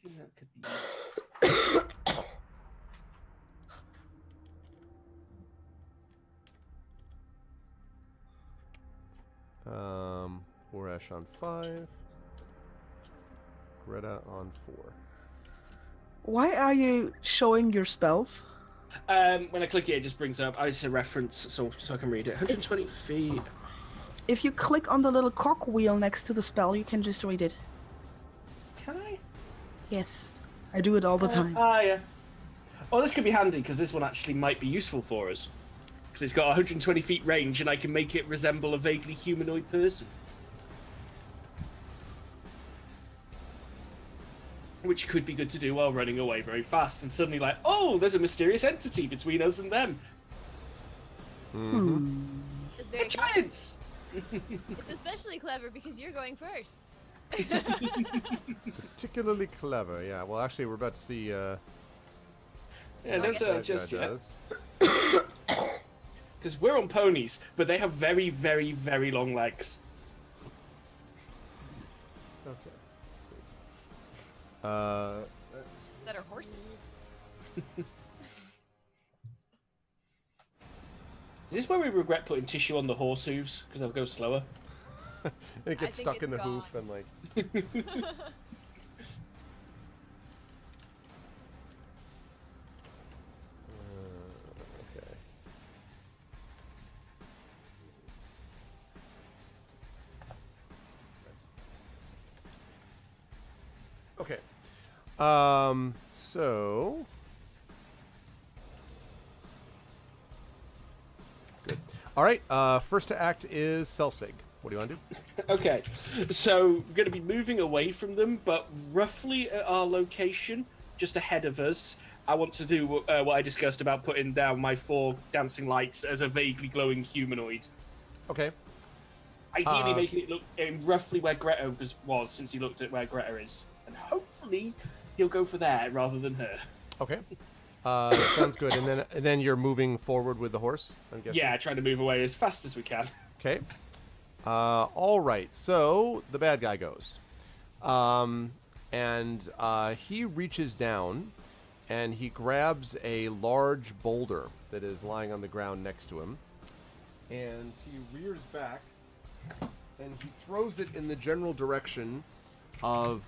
Orash on 5. Greta on 4. Why are you showing your spells? When I click it, it just brings up. It's a reference, so I can read it. 120 feet. If you click on the little cog wheel next to the spell, you can just read it. Can I? Yes, I do it all the time. Ah, yeah. Oh, this could be handy because this one actually might be useful for us. Because it's got 120 feet range and I can make it resemble a vaguely humanoid person. Which could be good to do while running away very fast and suddenly like, oh, there's a mysterious entity between us and them. It's very clever. Giants! It's especially clever because you're going first. Particularly clever, yeah. Well, actually, we're about to see. Yeah, Oh, those yeah. are just yet. does. Because we're on ponies, but they have very, very, very long legs. Okay. Let's see. That are horses. Is this where we regret putting tissue on the horse hooves? Because they'll go slower. It gets think stuck in it's the hoof gone. and like. Okay. Okay. So. Good. All right. First to act is Celsig. What do you want to do? Okay, so we're going to be moving away from them, but roughly at our location, just ahead of us, I want to do what I discussed about putting down my 4 dancing lights as a vaguely glowing humanoid. Okay. Ideally making it look roughly where Greta was, since he looked at where Greta is. And hopefully he'll go for there rather than her. Okay. Sounds good. And then you're moving forward with the horse, I'm guessing? Yeah, trying to move away as fast as we can. Okay. All right. So the bad guy goes. And he reaches down and he grabs a large boulder that is lying on the ground next to him. And he rears back and he throws it in the general direction of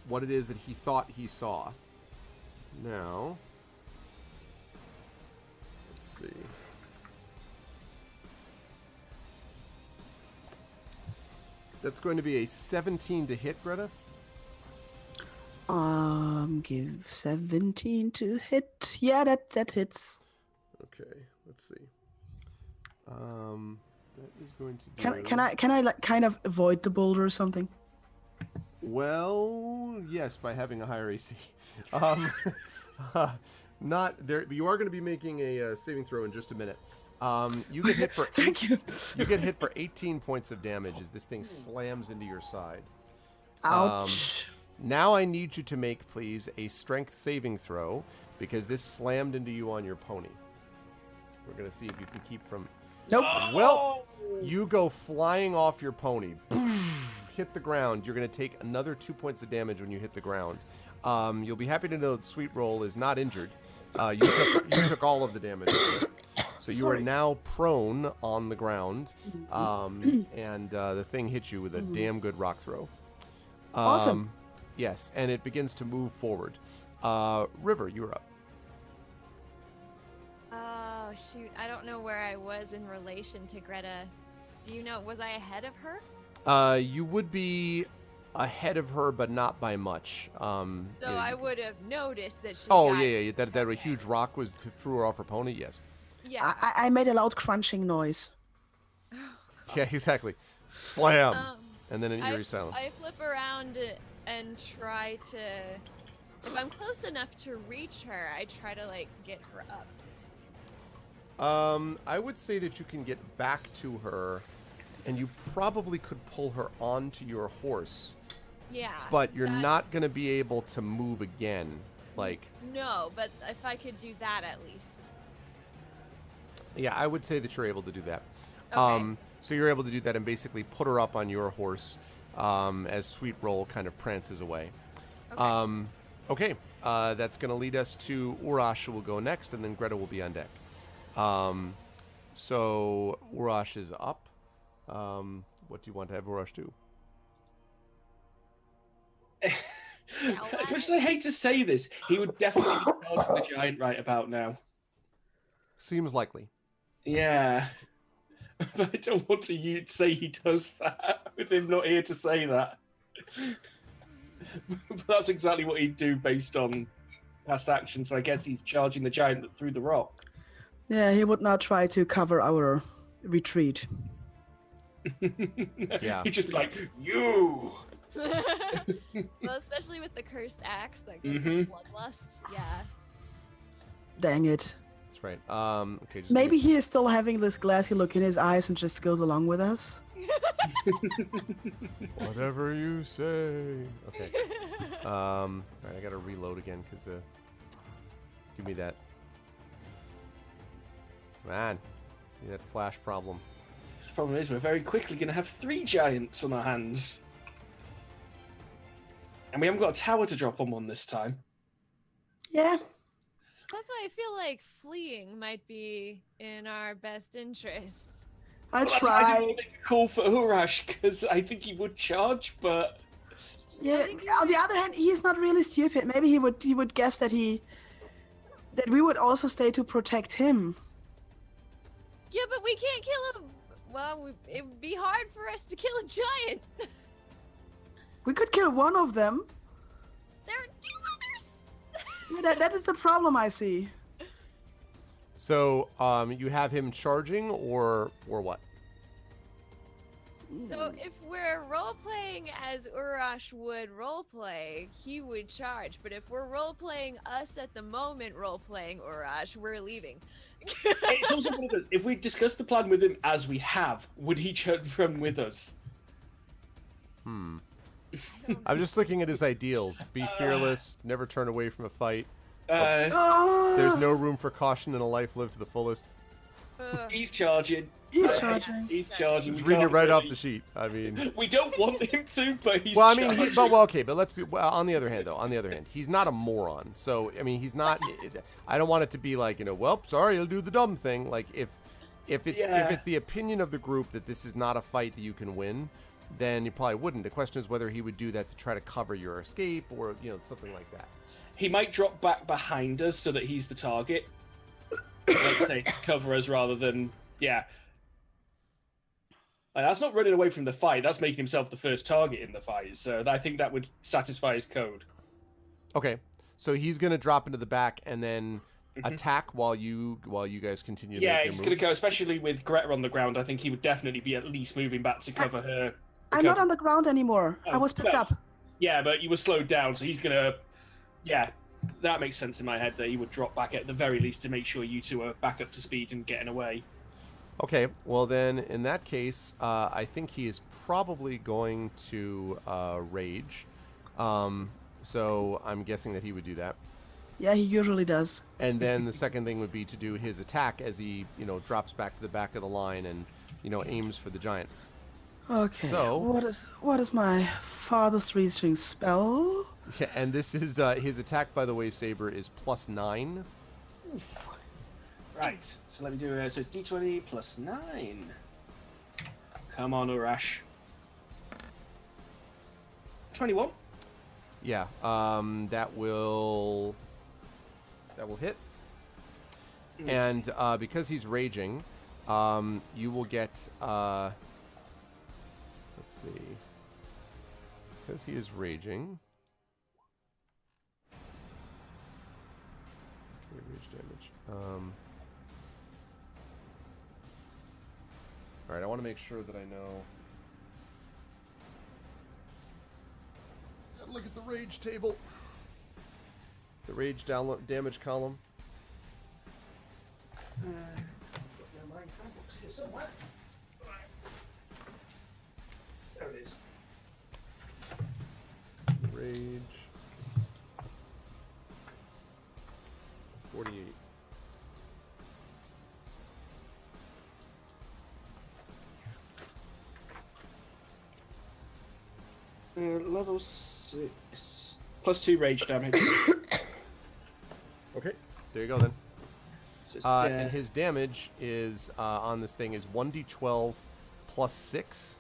what it is that he thought he saw. Now, let's see. That's going to be a 17 to hit, Greta. Give 17 to hit. Yeah, that hits. Okay, let's see. That is going to do. Can I like kind of avoid the boulder or something? Well, yes, by having a higher AC. Not there. You are going to be making a saving throw in just a minute. You get hit for Thank you. You get hit for 18 points of damage as this thing slams into your side. Ouch. Now I need you to make, please, a strength saving throw because this slammed into you on your pony. We're going to see if you can keep from. Nope. Well, you go flying off your pony, hit the ground. You're going to take another 2 points of damage when you hit the ground. You'll be happy to know that Sweet Roll is not injured. You took all of the damage. So you are now prone on the ground, and the thing hits you with a damn good rock throw. Awesome. Yes, and it begins to move forward. River, you're up. Oh shoot! I don't know where I was in relation to Greta. Do you know? Was I ahead of her? You would be ahead of her, but not by much. So I would have noticed that she. Oh got yeah. That a huge rock was threw her off her pony. Yes. Yeah. I made a loud crunching noise. Yeah, exactly. Slam, and then an eerie silence. I flip around and try to. If I'm close enough to reach her, I try to like get her up. I would say that you can get back to her, and you probably could pull her onto your horse. Yeah. But you're not going to be able to move again. Like. No, but if I could do that at least. Yeah, I would say that you're able to do that. Okay. So you're able to do that and basically put her up on your horse as Sweet Roll kind of prances away. Okay. That's going to lead us to Urash, who will go next, and then Greta will be on deck. So Urash is up. What do you want to have Urash do? As much as I hate to say this, he would definitely be charging the giant right about now. Seems likely. Yeah. But I don't want to say he does that with him not here to say that. But that's exactly what he'd do based on past action, so I guess he's charging the giant through the rock. Yeah, he would not try to cover our retreat. Yeah. He'd just be like, you! Well, especially with the cursed axe that goes to bloodlust. Yeah. Dang it. That's right. Okay. Just Maybe he is still having this glassy look in his eyes and just goes along with us. Whatever you say. Okay. All right, I gotta reload again because let's give me that. Man, give me that flash problem. The problem is we're very quickly going to have 3 giants on our hands. And we haven't got a tower to drop on one this time. Yeah. That's why I feel like fleeing might be in our best interests. I Well, I try. didn't make a call for Urash because I think he would charge, but Yeah. On the other hand, he's not really stupid. Maybe he would guess that we would also stay to protect him. Yeah, but we can't kill him. Well, it would be hard for us to kill a giant. We could kill one of them. There are 2 others. Yeah, that is the problem I see. So, you have him charging or what? So if we're role-playing as Urash would role-play, he would charge. But if we're role-playing us at the moment role-playing Urash, we're leaving. it's also one of those, if we discuss the plan with him as we have, would he run with us? I'm just looking at his ideals. Be fearless, never turn away from a fight. Oh, There's no room for caution in a life lived to the fullest. He's charging. He's charging. He's charging. Just We reading it can't right off really- the sheet. I mean, We don't want him to, but he's well, I mean, charging. okay, but let's be. Well, on the other hand, he's not a moron. So, I mean, he's not. I don't want it to be like, well, sorry, he'll do the dumb thing. Like, if it's the opinion of the group that this is not a fight that you can win, then you probably wouldn't. The question is whether he would do that to try to cover your escape or something like that. He might drop back behind us so that he's the target. Let's say cover us rather than Like, that's not running away from the fight. That's making himself the first target in the fight. So I think that would satisfy his code. Okay, so he's gonna drop into the back and then attack while you guys continue. Yeah, to make he's your going move. to go, especially with Greta on the ground. I think he would definitely be at least moving back to cover her. I'm not on the ground anymore. I was picked up. Yeah, but you were slowed down, so he's going to... Yeah, that makes sense in my head that he would drop back at the very least to make sure you two are back up to speed and getting away. Okay, well then, in that case, I think he is probably going to rage. So I'm guessing that he would do that. Yeah, he usually does. And then the second thing would be to do his attack as he, drops back to the back of the line and, aims for the giant. Okay. So- what is my father's three-string spell? Yeah, and this is his attack, by the way, Saber, is +9. Right, so let me do it. So D20 plus 9. Come on, Urash. 21. Yeah, that will hit. And because he's raging, you will get, let's see, because he is raging. Okay, rage damage. All right, I want to make sure that I know. Look at the rage table. The rage damage column. There it is. Rage. 48. Level 6. Plus 2 rage damage. Okay, there you go then. So it's, And his damage is on this thing is 1d12 plus 6.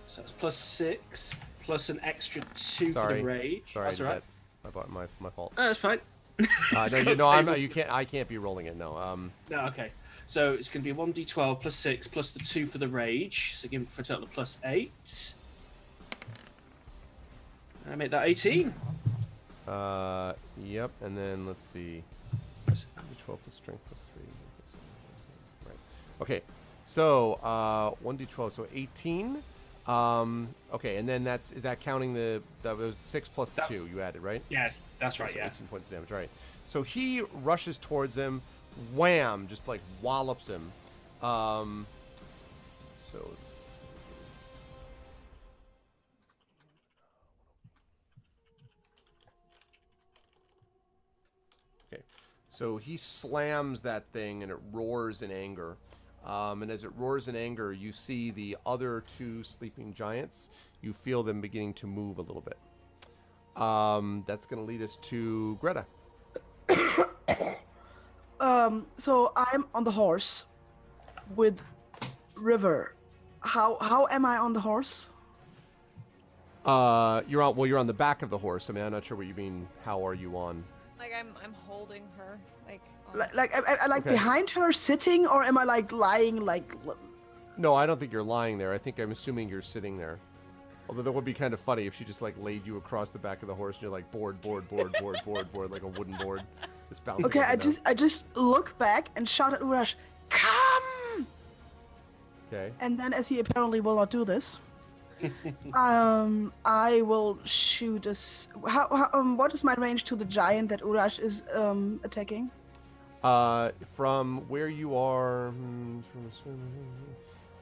so it's plus 6, plus an extra 2 for Sorry, the rage. sorry, That's all right. my fault. Oh, that's fine. You can't. I can't be rolling it. No. No, okay. So it's going to be 1d12 plus 6 plus the 2 for the rage. So give for a total of plus 8. I make that 18. Yep, and then let's see. 1d12 plus strength plus 3. Right. Okay, so 1d12, so 18. Okay, and then is that counting that was 6 plus the 2 you added, right? Yes, that's right, So yeah. 18 points of damage, right. So he rushes towards him, wham, just like wallops him. So it's okay. So he slams that thing and it roars in anger. And as it roars in anger, you see the other 2 sleeping giants. You feel them beginning to move a little bit. That's going to lead us to Greta. So I'm on the horse with River. How am I on the horse? You're on the back of the horse. I mean, I'm not sure what you mean. How are you on? Like I'm holding her. Like. I like Okay. behind her sitting, or am I like lying like? No, I don't think you're lying there. I'm assuming you're sitting there. Although that would be kind of funny if she just like laid you across the back of the horse and you're like board, like a wooden board, just bouncing. Okay, up and down. I just look back and shout at Urash, "Come!" Okay. And then, as he apparently will not do this, I will shoot us. What is my range to the giant that Urash is attacking? From where you are,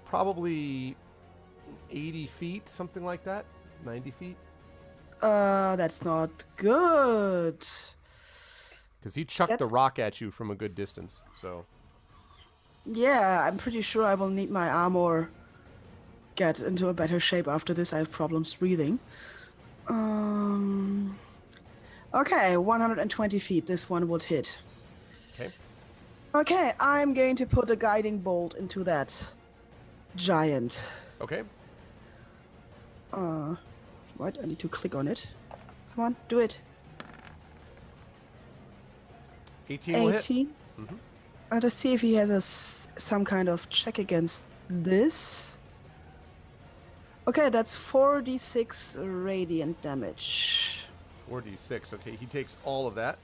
probably 80 feet, something like that. 90 feet. That's not good. Because he chucked the rock at you from a good distance. So. Yeah, I'm pretty sure I will need my armor. Get into a better shape after this. I have problems breathing. Okay, 120 feet. This one would hit. Okay. Okay, I'm going to put a guiding bolt into that giant. Okay. What? I need to click on it. Come on, do it. 18 will hit. 18. I'll just see if he has some kind of check against this. Okay, that's 4d6 radiant damage. 4d6. Okay, he takes all of that.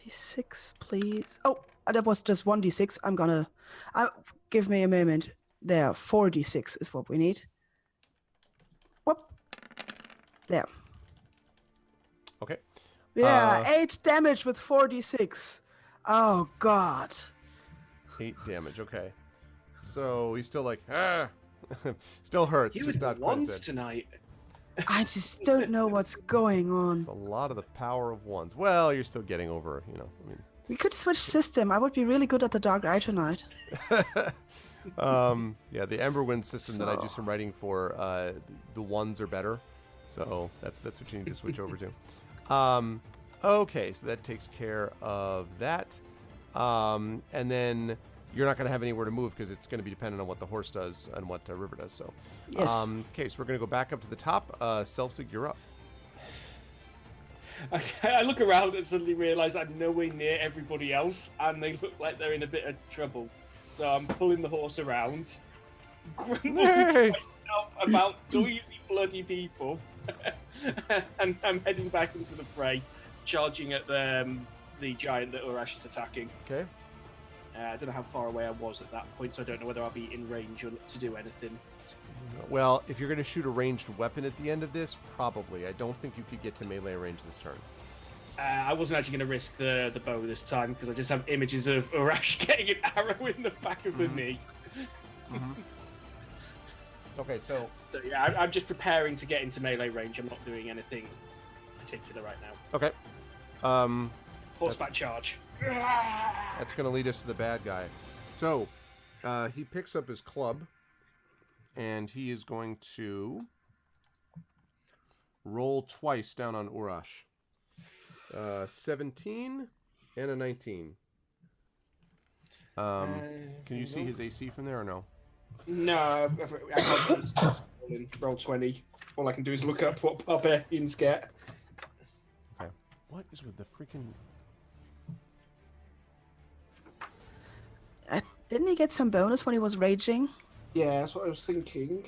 D6, please. Oh, that was just 1d6. Give me a moment. There, 4d6 is what we need. Whoop. There. Okay. Yeah, 8 damage with 4d6. Oh, God. 8 damage. Okay. So he's still like, still hurts. You Just with the not quite wands dead. tonight. I just don't know what's going on. It's a lot of the power of wands. Well, you're still getting over, I mean. We could switch system. I would be really good at the Dark Eye tonight. Yeah, the Emberwind system that I do some writing for, the ones are better. So that's what you need to switch over to. Okay, so that takes care of that. And then you're not going to have anywhere to move because it's going to be dependent on what the horse does and what River does. So, Yes. Okay, so we're going to go back up to the top. Celsig, you're up. I look around and suddenly realise I'm nowhere near everybody else, and they look like they're in a bit of trouble. So I'm pulling the horse around, grumbling to myself about noisy bloody people, and I'm heading back into the fray, charging at the giant that Urash is attacking. Okay. I don't know how far away I was at that point, so I don't know whether I'll be in range or to do anything. Well, if you're going to shoot a ranged weapon at the end of this, probably. I don't think you could get to melee range this turn. I wasn't actually going to risk the bow this time because I just have images of Urash getting an arrow in the back of the knee. Okay, so yeah, I'm just preparing to get into melee range. I'm not doing anything particular right now. okay. Horseback charge. That's going to lead us to the bad guy. So, he picks up his club, and he is going to roll twice down on Urash. 17 and a 19. Can you see his AC from there or no? No, I can't roll 20. All I can do is look up what barbarians get. Okay. What is with the freaking... Didn't he get some bonus when he was raging? Yeah, that's what I was thinking.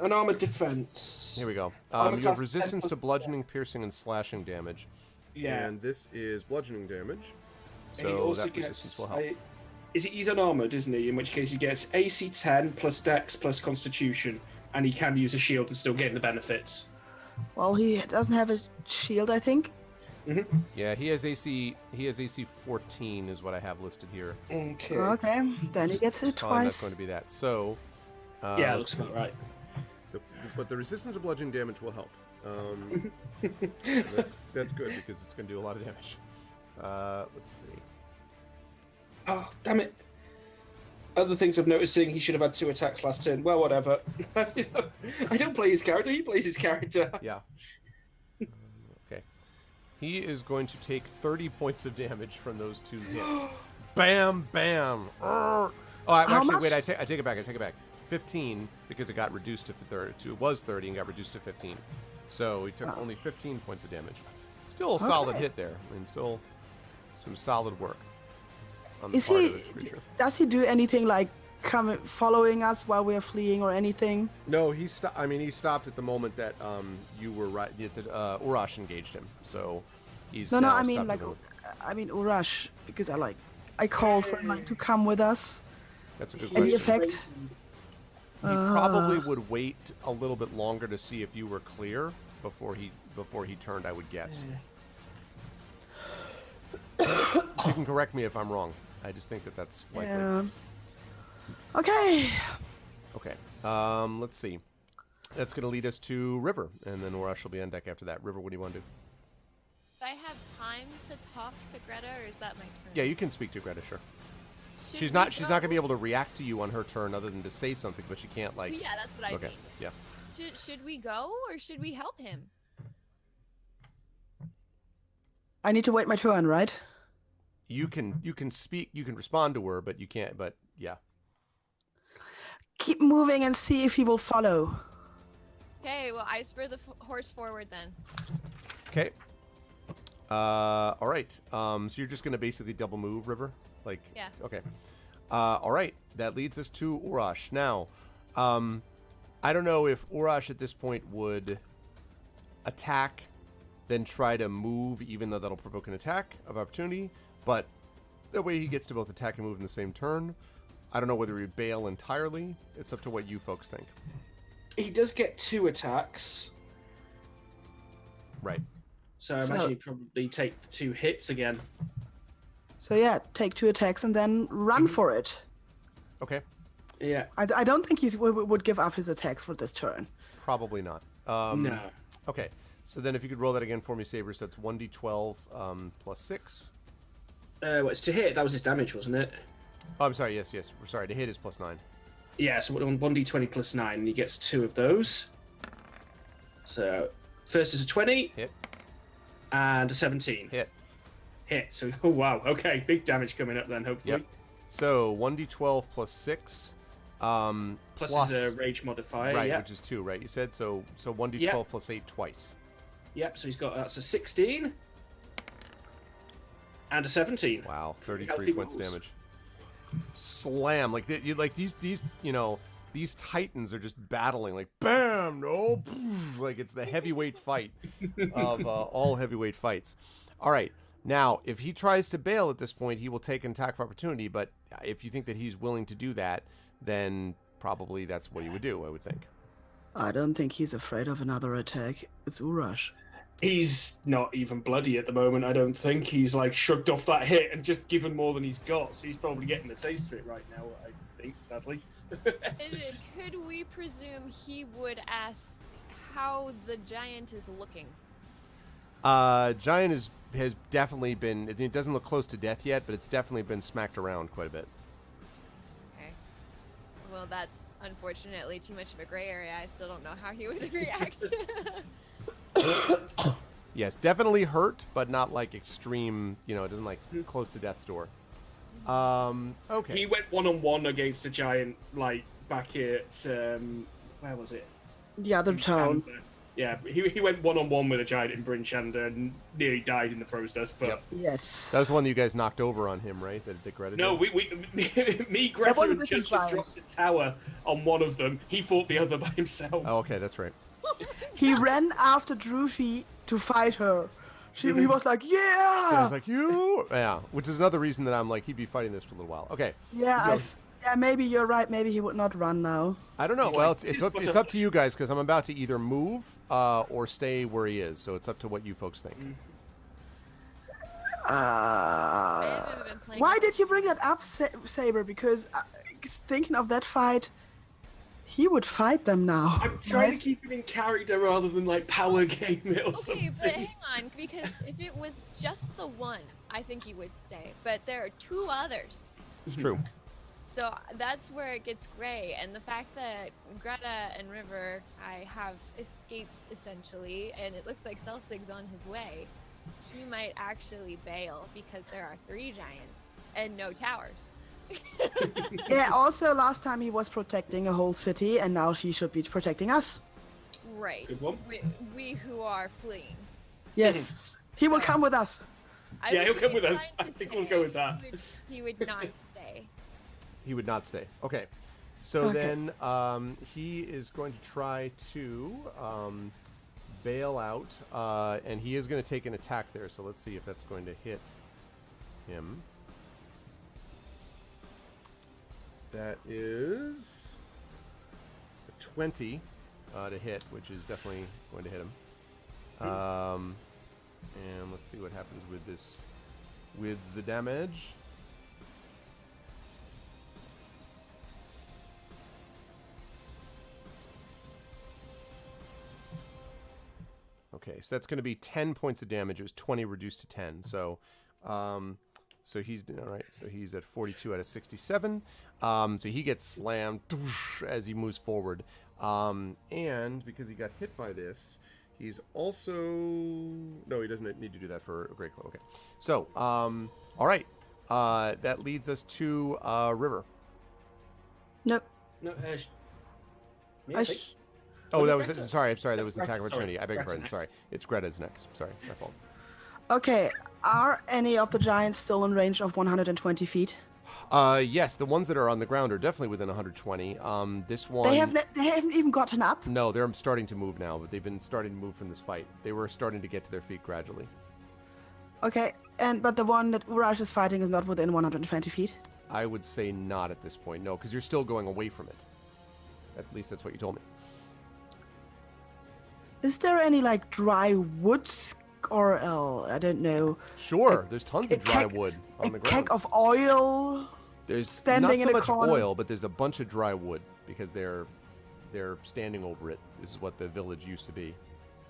Unarmored defense. Here we go. Armor You have class resistance 10 to plus bludgeoning, piercing, and slashing damage. Yeah. And this is bludgeoning damage. And he So also that gets, resistance will help. he's unarmored, isn't he? In which case he gets AC 10 plus Dex plus Constitution, and he can use a shield and still gain the benefits. Well, he doesn't have a shield, I think. Yeah, he has AC 14 is what I have listed here. Okay. Okay, then he gets hit Probably not twice. going to be that. So Yeah, looks about right. but the resistance to bludgeoning damage will help. That's good because it's going to do a lot of damage. Let's see. Oh, damn it. Other things I'm noticing, he should have had 2 attacks last turn. Well, whatever. I don't play his character, he plays his character. Yeah. Okay. He is going to take 30 points of damage from those 2 hits. Bam, bam. Oh, actually, much? wait, I take it back. 15 because it got reduced to 30. It was 30 and got reduced to 15. So he took only 15 points of damage. Still a solid hit there. I mean, still some solid work on the part of this creature. Does he do anything like following us while we're fleeing or anything? No, he stopped. I mean, he stopped at the moment that you were right. Urash engaged him, so he's No, now I mean stopped like, at the moment. Urash, because I called for him like to come with us. That's a good Any question. effect? He probably would wait a little bit longer to see if you were clear before he turned. I would guess. You can correct me if I'm wrong. I just think that's likely. Yeah. Okay. Okay. Let's see. That's going to lead us to River, and then Urash will be on deck after that. River, what do you want to do? Do I have time to talk to Greta, or is that my turn? Yeah, you can speak to Greta, sure. Should She's we not going to go? be able to react to you on her turn other than to say something, but she can't like. Yeah, that's what I Okay. mean. Yeah. Should we go, or should we help him? I need to wait my turn, right? You can speak, you can respond to her, but you can't. But yeah. Keep moving and see if he will follow. Okay, well, I spur the horse forward then. Okay. All right. So you're just gonna basically double move, River? Like. Yeah. Okay. All right. That leads us to Urash. Now, I don't know if Urash at this point would attack, then try to move, even though that'll provoke an attack of opportunity. But that way he gets to both attack and move in the same turn. I don't know whether he would bail entirely. It's up to what you folks think. He does get 2 attacks, Right. so I imagine he'd probably take 2 hits again. So yeah, take 2 attacks and then run for it. Okay. Yeah. I don't think he would give up his attacks for this turn. Probably not. No. Okay. So then if you could roll that again for me, Sabers, that's 1d12 plus 6. It's to hit. That was his damage, wasn't it? Oh, I'm sorry. Yes. We're sorry. To hit is plus 9. Yeah, so 1d20 plus 9, and he gets 2 of those. So, first is a 20. Hit. And a 17. Hit. Hit. So, oh wow. Okay, big damage coming up then, hopefully. Yep. So 1d12 plus 6. Plus is a rage modifier. Right, Yep. which is 2, right? You said so 1d12 Yep. plus 8 twice. Yep, so that's a 16. And a 17. Wow, 33 Healthy points rolls. damage. Slam. Like these these titans are just battling like bam, no, like it's the heavyweight fight of all heavyweight fights. All right. Now, if he tries to bail at this point, he will take an attack of opportunity, but if you think that he's willing to do that, then probably that's what he would do, I would think. I don't think he's afraid of another attack. It's Urash. He's not even bloody at the moment, I don't think. He's like shrugged off that hit and just given more than he's got, so he's probably getting the taste for it right now, I think, sadly. Could we presume he would ask how the giant is looking? Giant has definitely been, it doesn't look close to death yet, but it's definitely been smacked around quite a bit. Okay. Well, that's unfortunately too much of a gray area. I still don't know how he would react. Yes, definitely hurt, but not like extreme, it doesn't like close to death's door. Okay. He went one-on-one against a giant, like, back at, where was it? The other town. Yeah, he went one-on-one with a giant in Bryn Shander and nearly died in the process. But Yep. Yes. That was the one that you guys knocked over on him, right? That Greta no, did? me, Greta, wasn't and with just his dropped a tower on one of them. He fought the other by himself. Oh, okay, that's right. He ran after Droofy to fight her. He was like, Yeah, yeah! I was like, you... Yeah, which is another reason that I'm like, he'd be fighting this for a little while. Okay. Yeah, So- yeah, maybe you're right. Maybe he would not run now. I don't know. He's Well, like, it's up to you guys, because I'm about to either move or stay where he is. So it's up to what you folks think. I haven't been playing Why it. did you bring that up, Saber? Because thinking of that fight, he would fight them now. I'm trying right? to keep it in character rather than like power game it or Okay, something. but hang on, because if it was just the one, I think he would stay. But there are two others. It's true. So that's where it gets gray. And the fact that Greta and River, I have escaped essentially, and it looks like Celsig's on his way, he might actually bail because there are 3 giants and no towers. Yeah, also last time he was protecting a whole city, and now he should be protecting us. Right. Good one. We who are fleeing. Yes. He will So- come with us. I Yeah, would he'll be come with us. inclined I to think we'll stay. go with that. He would not stay. He would not stay. Okay. So Okay. then he is going to try to bail out, and he is going to take an attack there. So let's see if that's going to hit him. That is a 20 to hit, which is definitely going to hit him. And let's see what happens with this, with the damage. Okay, so that's going to be 10 points of damage. It was 20 reduced to 10. So, so he's all right. So he's at 42 out of 67. So he gets slammed as he moves forward. And because he got hit by this, he's also no. He doesn't need to do that for a great club. Okay. So, all right. That leads us to River. Nope. No, me, I I think. sh- Oh, that was Greta? sorry. I'm sorry. That was an Greta, attack of sorry. opportunity. I beg your Greta pardon. next. Sorry. It's Greta's next. Sorry, my fault. Okay, are any of the giants still in range of 120 feet? Yes, the ones that are on the ground are definitely within 120. This one. They haven't even gotten up. No, they're starting to move now, but they've been starting to move from this fight. They were starting to get to their feet gradually. Okay, but the one that Uraj is fighting is not within 120 feet. I would say not at this point, no, because you're still going away from it. At least that's what you told me. Is there any like dry wood or I don't know, Sure, there's tons a of dry keg- wood a on the keg ground. of oil? There's standing not so in a much corner? oil, but there's a bunch of dry wood because they're standing over it. This is what the village used to be.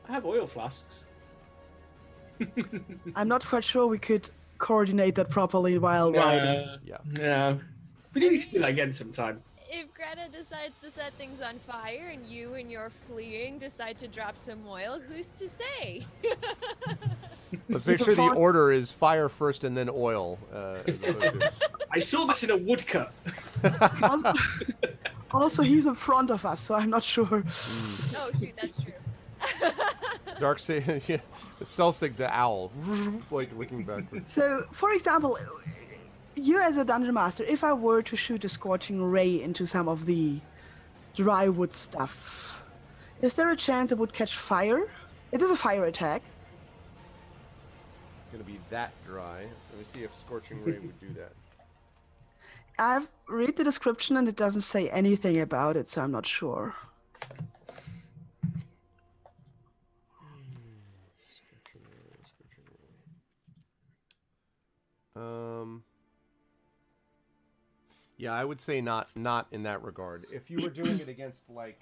I have oil flasks. I'm not quite sure we could coordinate that properly while riding. Yeah. Yeah. We do need to do that again sometime. If Greta decides to set things on fire and you and your fleeing decide to drop some oil, who's to say? Let's make can sure the find- order is fire first and then oil. As opposed to... I saw this in a woodcut. Also, also, he's in front of us, so I'm not sure. Oh, shoot, that's true. Dark yeah, Celsig the owl, like looking backwards. So, for example, you as a dungeon master, if I were to shoot a scorching ray into some of the dry wood stuff, is there a chance it would catch fire? It is a fire attack. It's going to be that dry. Let me see if Scorching Ray would do that. I've read the description and it doesn't say anything about it, so I'm not sure. Yeah, I would say not in that regard. If you were doing it against like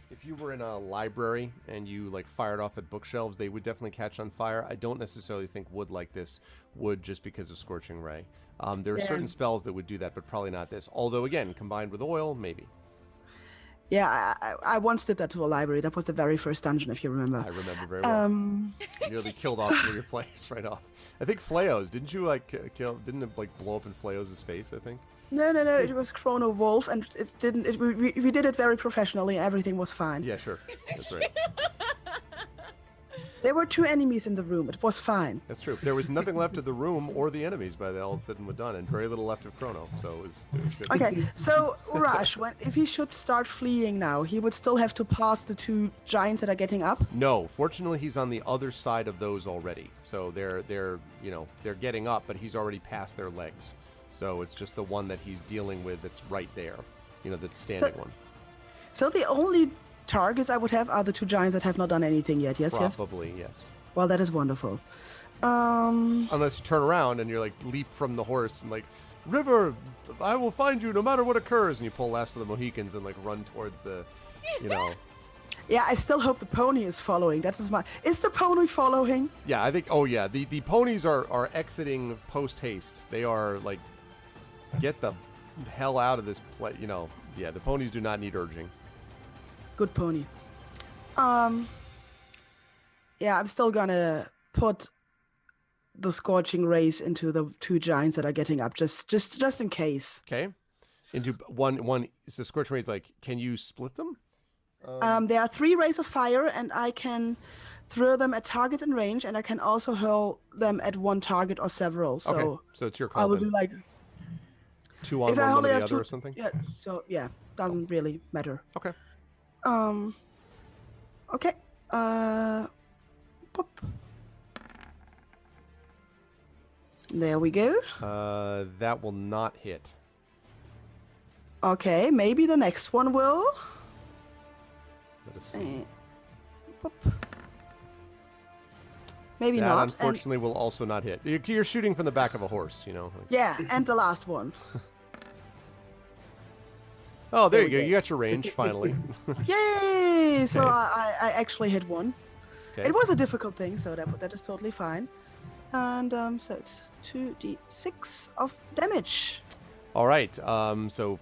if you were in a library and you like fired off at bookshelves, they would definitely catch on fire. I don't necessarily think wood like this would, just because of Scorching Ray. There are Yeah. certain spells that would do that, but probably not this. Although again, combined with oil, maybe. Yeah, I once did that to a library. That was the very first dungeon, if you remember. I remember very well. You nearly killed off some of your players right off. I think Fleos, didn't you like kill? Didn't it like blow up in Fleos' face? I think. No. It was Chrono Wolf, and it didn't. We did it very professionally. Everything was fine. Yeah, sure. That's right. There were 2 enemies in the room. It was fine. That's true. There was nothing left of the room or the enemies by the all said and done, and very little left of Chrono. So it was good. Okay, so Urash, if he should start fleeing now, he would still have to pass the 2 giants that are getting up. No, fortunately, he's on the other side of those already. So they're getting up, but he's already past their legs. So it's just the one that he's dealing with that's right there. The standing one. So the only targets I would have are the 2 giants that have not done anything yet. Yes. Probably, yes. Well, that is wonderful. Unless you turn around and you're like leap from the horse and like, River, I will find you no matter what occurs, and you pull Last of the Mohicans and like run towards the, Yeah, I still hope the pony is following. Is the pony following? Yeah, I think. Oh yeah, the ponies are exiting post haste. They are like, get the hell out of this place. Yeah, the ponies do not need urging. Good pony. Yeah, I'm still gonna put the scorching rays into the 2 giants that are getting up, just in case. Okay. Into one. So scorching rays, like, can you split them? There are 3 rays of fire, and I can throw them at target in range, and I can also hurl them at one target or several. So, okay. So it's your call. I will then. do like 2 on one, the other, or something. Yeah. So yeah, doesn't really matter. Okay. Okay. Pop. There we go. That will not hit. Okay, maybe the next one will. Let us see. Pop. Maybe that not. Unfortunately, will also not hit. You're shooting from the back of a horse, Yeah, and the last one. Oh, there you go. You got your range finally. Yay! So Okay. I actually hit one. Okay. It was a difficult thing, so that is totally fine. And so it's 2d6 of damage. All right. So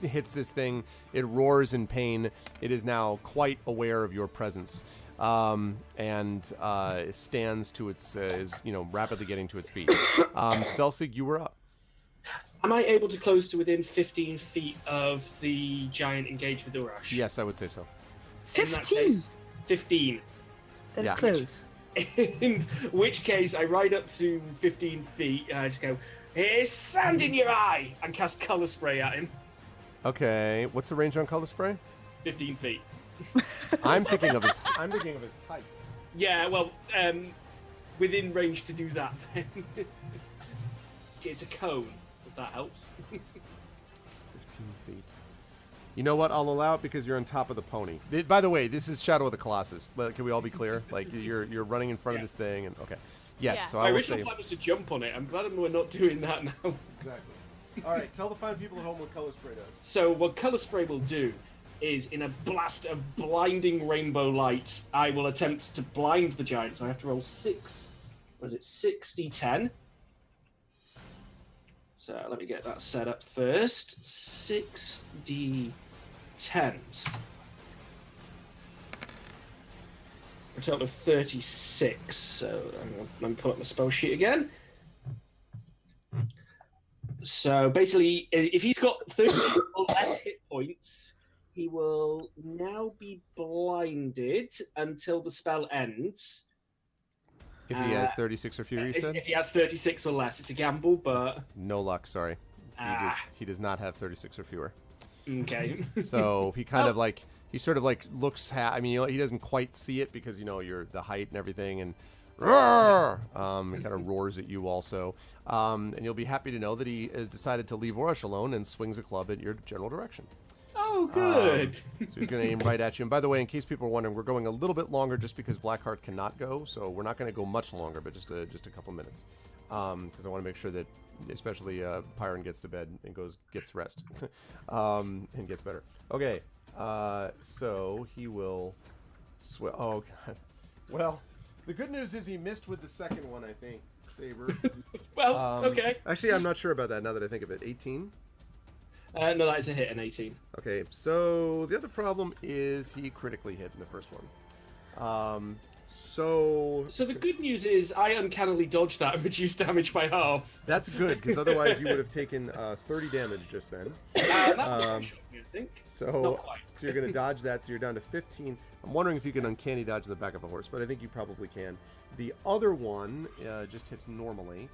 it hits this thing. It roars in pain. It is now quite aware of your presence, and stands to its is rapidly getting to its feet. Celsig, you were up. Am I able to close to within 15 feet of the giant engaged with Urash? Yes, I would say so. In that 15. case, 15. That's Yeah. close. In which case, I ride up to 15 feet and I just go, "Here's sand in your eye!" and cast color spray at him. Okay. What's the range on color spray? 15 feet. I'm thinking of his height. Yeah, well, within range to do that, then. It's a cone, if that helps. 15 feet. You know what? I'll allow it because you're on top of the pony. By the way, this is Shadow of the Colossus. Can we all be clear? Like you're running in front of this thing, and okay. Yes. Yeah. So My I will original say plan was to jump on it. I'm glad we're not doing that now. exactly. All right. Tell the fine people at home what color spray does. So what color spray will do is, in a blast of blinding rainbow light, I will attempt to blind the giant. So I have to roll 6d10. So let me get that set up first. 6d10s. A total of 36. So let me pull up my spell sheet again. So basically, if he's got 30 or less hit points, he will now be blinded until the spell ends. If he has 36 or fewer, you said? If he has 36 or less, it's a gamble, but No luck, sorry. He does not have 36 or fewer. okay. So he kind of like, he sort of like looks, he doesn't quite see it because, you're the height and everything, and roar! He kind of roars at you also. And you'll be happy to know that he has decided to leave Orosh alone and swings a club at your general direction. Oh, good. So he's going to aim right at you. And by the way, in case people are wondering, we're going a little bit longer just because Blackheart cannot go. So we're not going to go much longer, but just a couple minutes. Because I want to make sure that, especially Pyron gets to bed and gets rest and gets better. Okay. So he will oh, God. Well, the good news is he missed with the second one, I think, Saber. Well, okay. Actually, I'm not sure about that now that I think of it. 18? No, that is a hit, an 18. Okay, so the other problem is he critically hit in the first one. So the good news is I uncannily dodged that and reduced damage by half. that's good, because otherwise you would have taken 30 damage just then. That was shocked me, I think. Not So, quite. so you're going to dodge that, so you're down to 15. I'm wondering if you can uncanny dodge in the back of a horse, but I think you probably can. The other one just hits normally.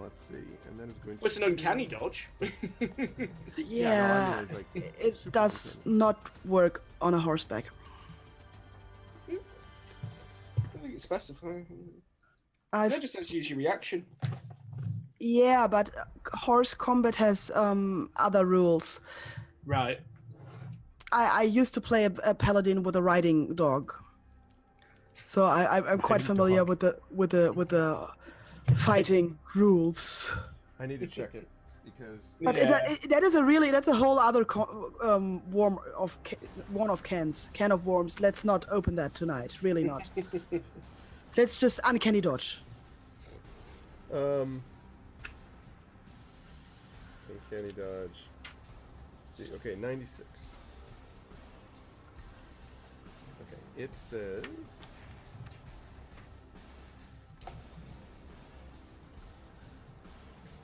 Let's see, and then it's going to... What's an uncanny dodge? Yeah, normally it's like it super does uncanny. not work on a horseback. I think it's specified. I've That just says use your reaction. Yeah, but horse combat has other rules. Right. I used to play a paladin with a riding dog, so I'm quite Riding familiar dog. with the fighting rules. I need to check it, because... But that's a whole other can of worms. Let's not open that tonight. Really not. Let's just uncanny dodge. Uncanny dodge. Let's see, okay, 96. Okay, it says...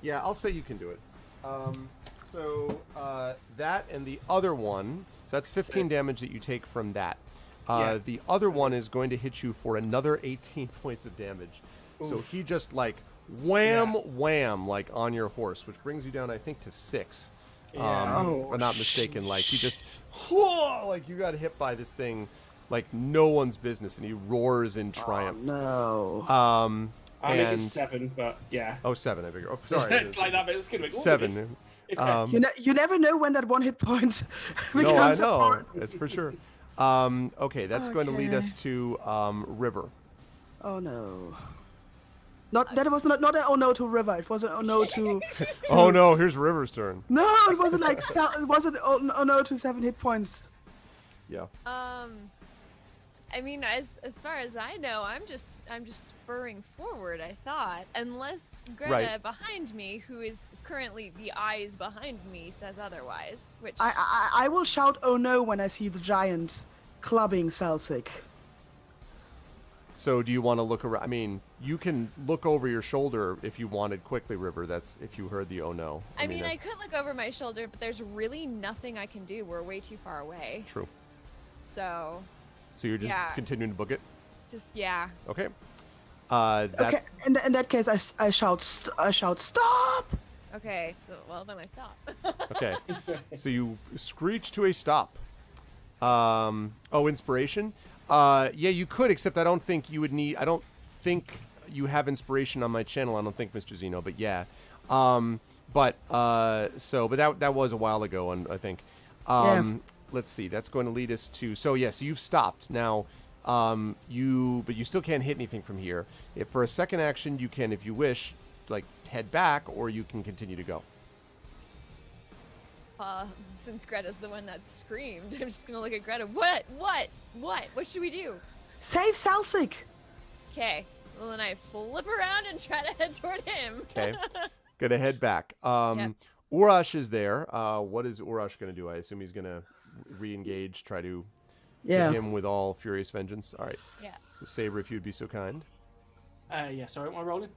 Yeah, I'll say you can do it. That and the other one, so that's 15 damage that you take from that. Yeah. The other one is going to hit you for another 18 points of damage. So Oof. he just like wham, like on your horse, which brings you down, I think, to 6. Yeah. Oh, if I'm not mistaken, like he just, whoa, like you got hit by this thing like no one's business, and he roars in triumph. No. I think and it's 7, but yeah. oh, 7, I figure. Oh, sorry. Like that, but it's gonna be 7. You never know when that one hit point becomes No, I know. important. That's for sure. Okay, that's going to lead us to River. Oh no. That was not an oh no to River. It was an oh no to. Oh no, here's River's turn. No, it wasn't like it wasn't oh no to 7 hit points. Yeah. I mean, as far as I know, I'm just spurring forward. I thought, unless Greta Right. behind me, who is currently the eyes behind me, says otherwise. Which I will shout oh no when I see the giant clubbing Salsic. So do you want to look around? I mean, you can look over your shoulder if you wanted quickly, River. That's if you heard the oh no. I mean, I could look over my shoulder, but there's really nothing I can do. We're way too far away. True. So So you're just Yeah. continuing to book it? just yeah. Okay. Okay, in that case, I shout stop. Okay. Well, then I stop. Okay. So you screech to a stop. Inspiration? Yeah, you could, except I don't think you would need... I don't think you have inspiration on my channel. I don't think, Mr. Zeno, but yeah. But that was a while ago, I think. Let's see. That's going to lead us to... So, yes, you've stopped. Now, but you still can't hit anything from here. If for a second action, you can, if you wish, like, head back, or you can continue to go. Since Greta's the one that screamed, I'm just gonna look at Greta. What? What should we do? Save Salsic. Okay. Well, then I flip around and try to head toward him. Okay. Gonna head back. Yep. Urash is there. What is Urash gonna do? I assume he's gonna re-engage, try to hit him with all furious vengeance. All right. Yeah. So Saber, if you'd be so kind. Yeah, sorry, what am I rolling?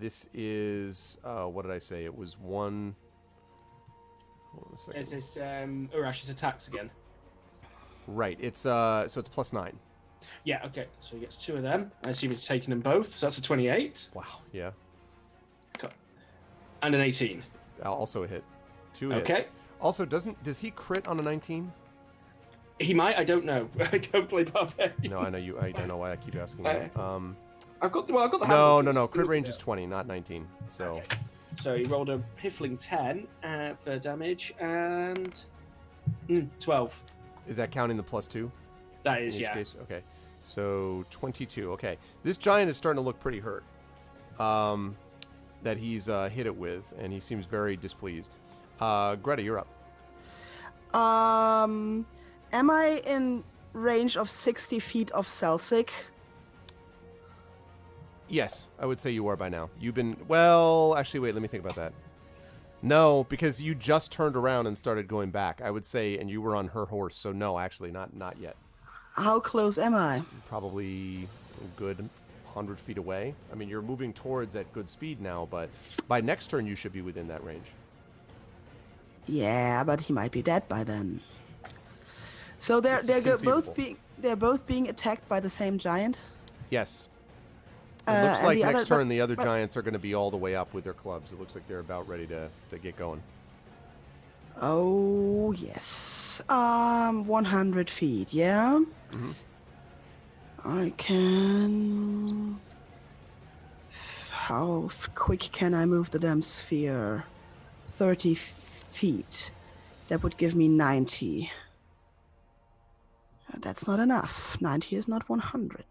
This is what did I say? It was 1. Hold on a second. Is this Urash's attacks again? Right. It's so it's +9. Yeah, okay. So he gets 2 of them. I assume he's taking them both. So that's a 28. Wow. Yeah. Okay. And an 18. Also a hit. 2 Okay. hits. Also, does he crit on a 19? He might. I don't know. I don't play Buffet. No, I know you. I don't know why I keep asking you. I've got the. No. Crit range is 20, not 19. So. Okay. So he rolled a piffling 10 for damage and 12. Is that counting the +2? That is, In each yeah. case? Okay. So 22. Okay. This giant is starting to look pretty hurt. That he's hit it with, and he seems very displeased. Greta, you're up. Am I in range of 60 feet of Salsic? Yes, I would say you are by now. You've been... Well, actually, wait, let me think about that. No, because you just turned around and started going back. I would say, and you were on her horse, so no, actually, not yet. How close am I? Probably a good 100 feet away. I mean, you're moving towards at good speed now, but by next turn you should be within that range. Yeah, but he might be dead by then. So they're This is conceivable. both being attacked by the same giant. Yes. It looks and like the next other- turn the other but- giants are going to be all the way up with their clubs. It looks like they're about ready to get going. Oh yes. 100 feet. Yeah. Mm-hmm. I can. How quick can I move the damn sphere? 30 feet. That would give me 90. That's not enough. 90 is not 100.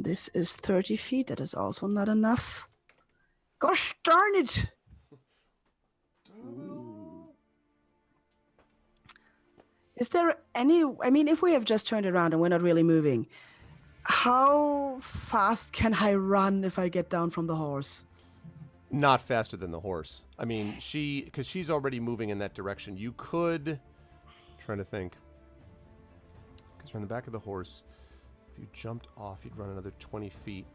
This is 30 feet. That is also not enough. Gosh darn it! Is there any... I mean, if we have just turned around and we're not really moving, how fast can I run if I get down from the horse? Not faster than the horse. I mean, because she's already moving in that direction. You could... trying to think. Because you're on the back of the horse. If you jumped off, you'd run another 20 feet.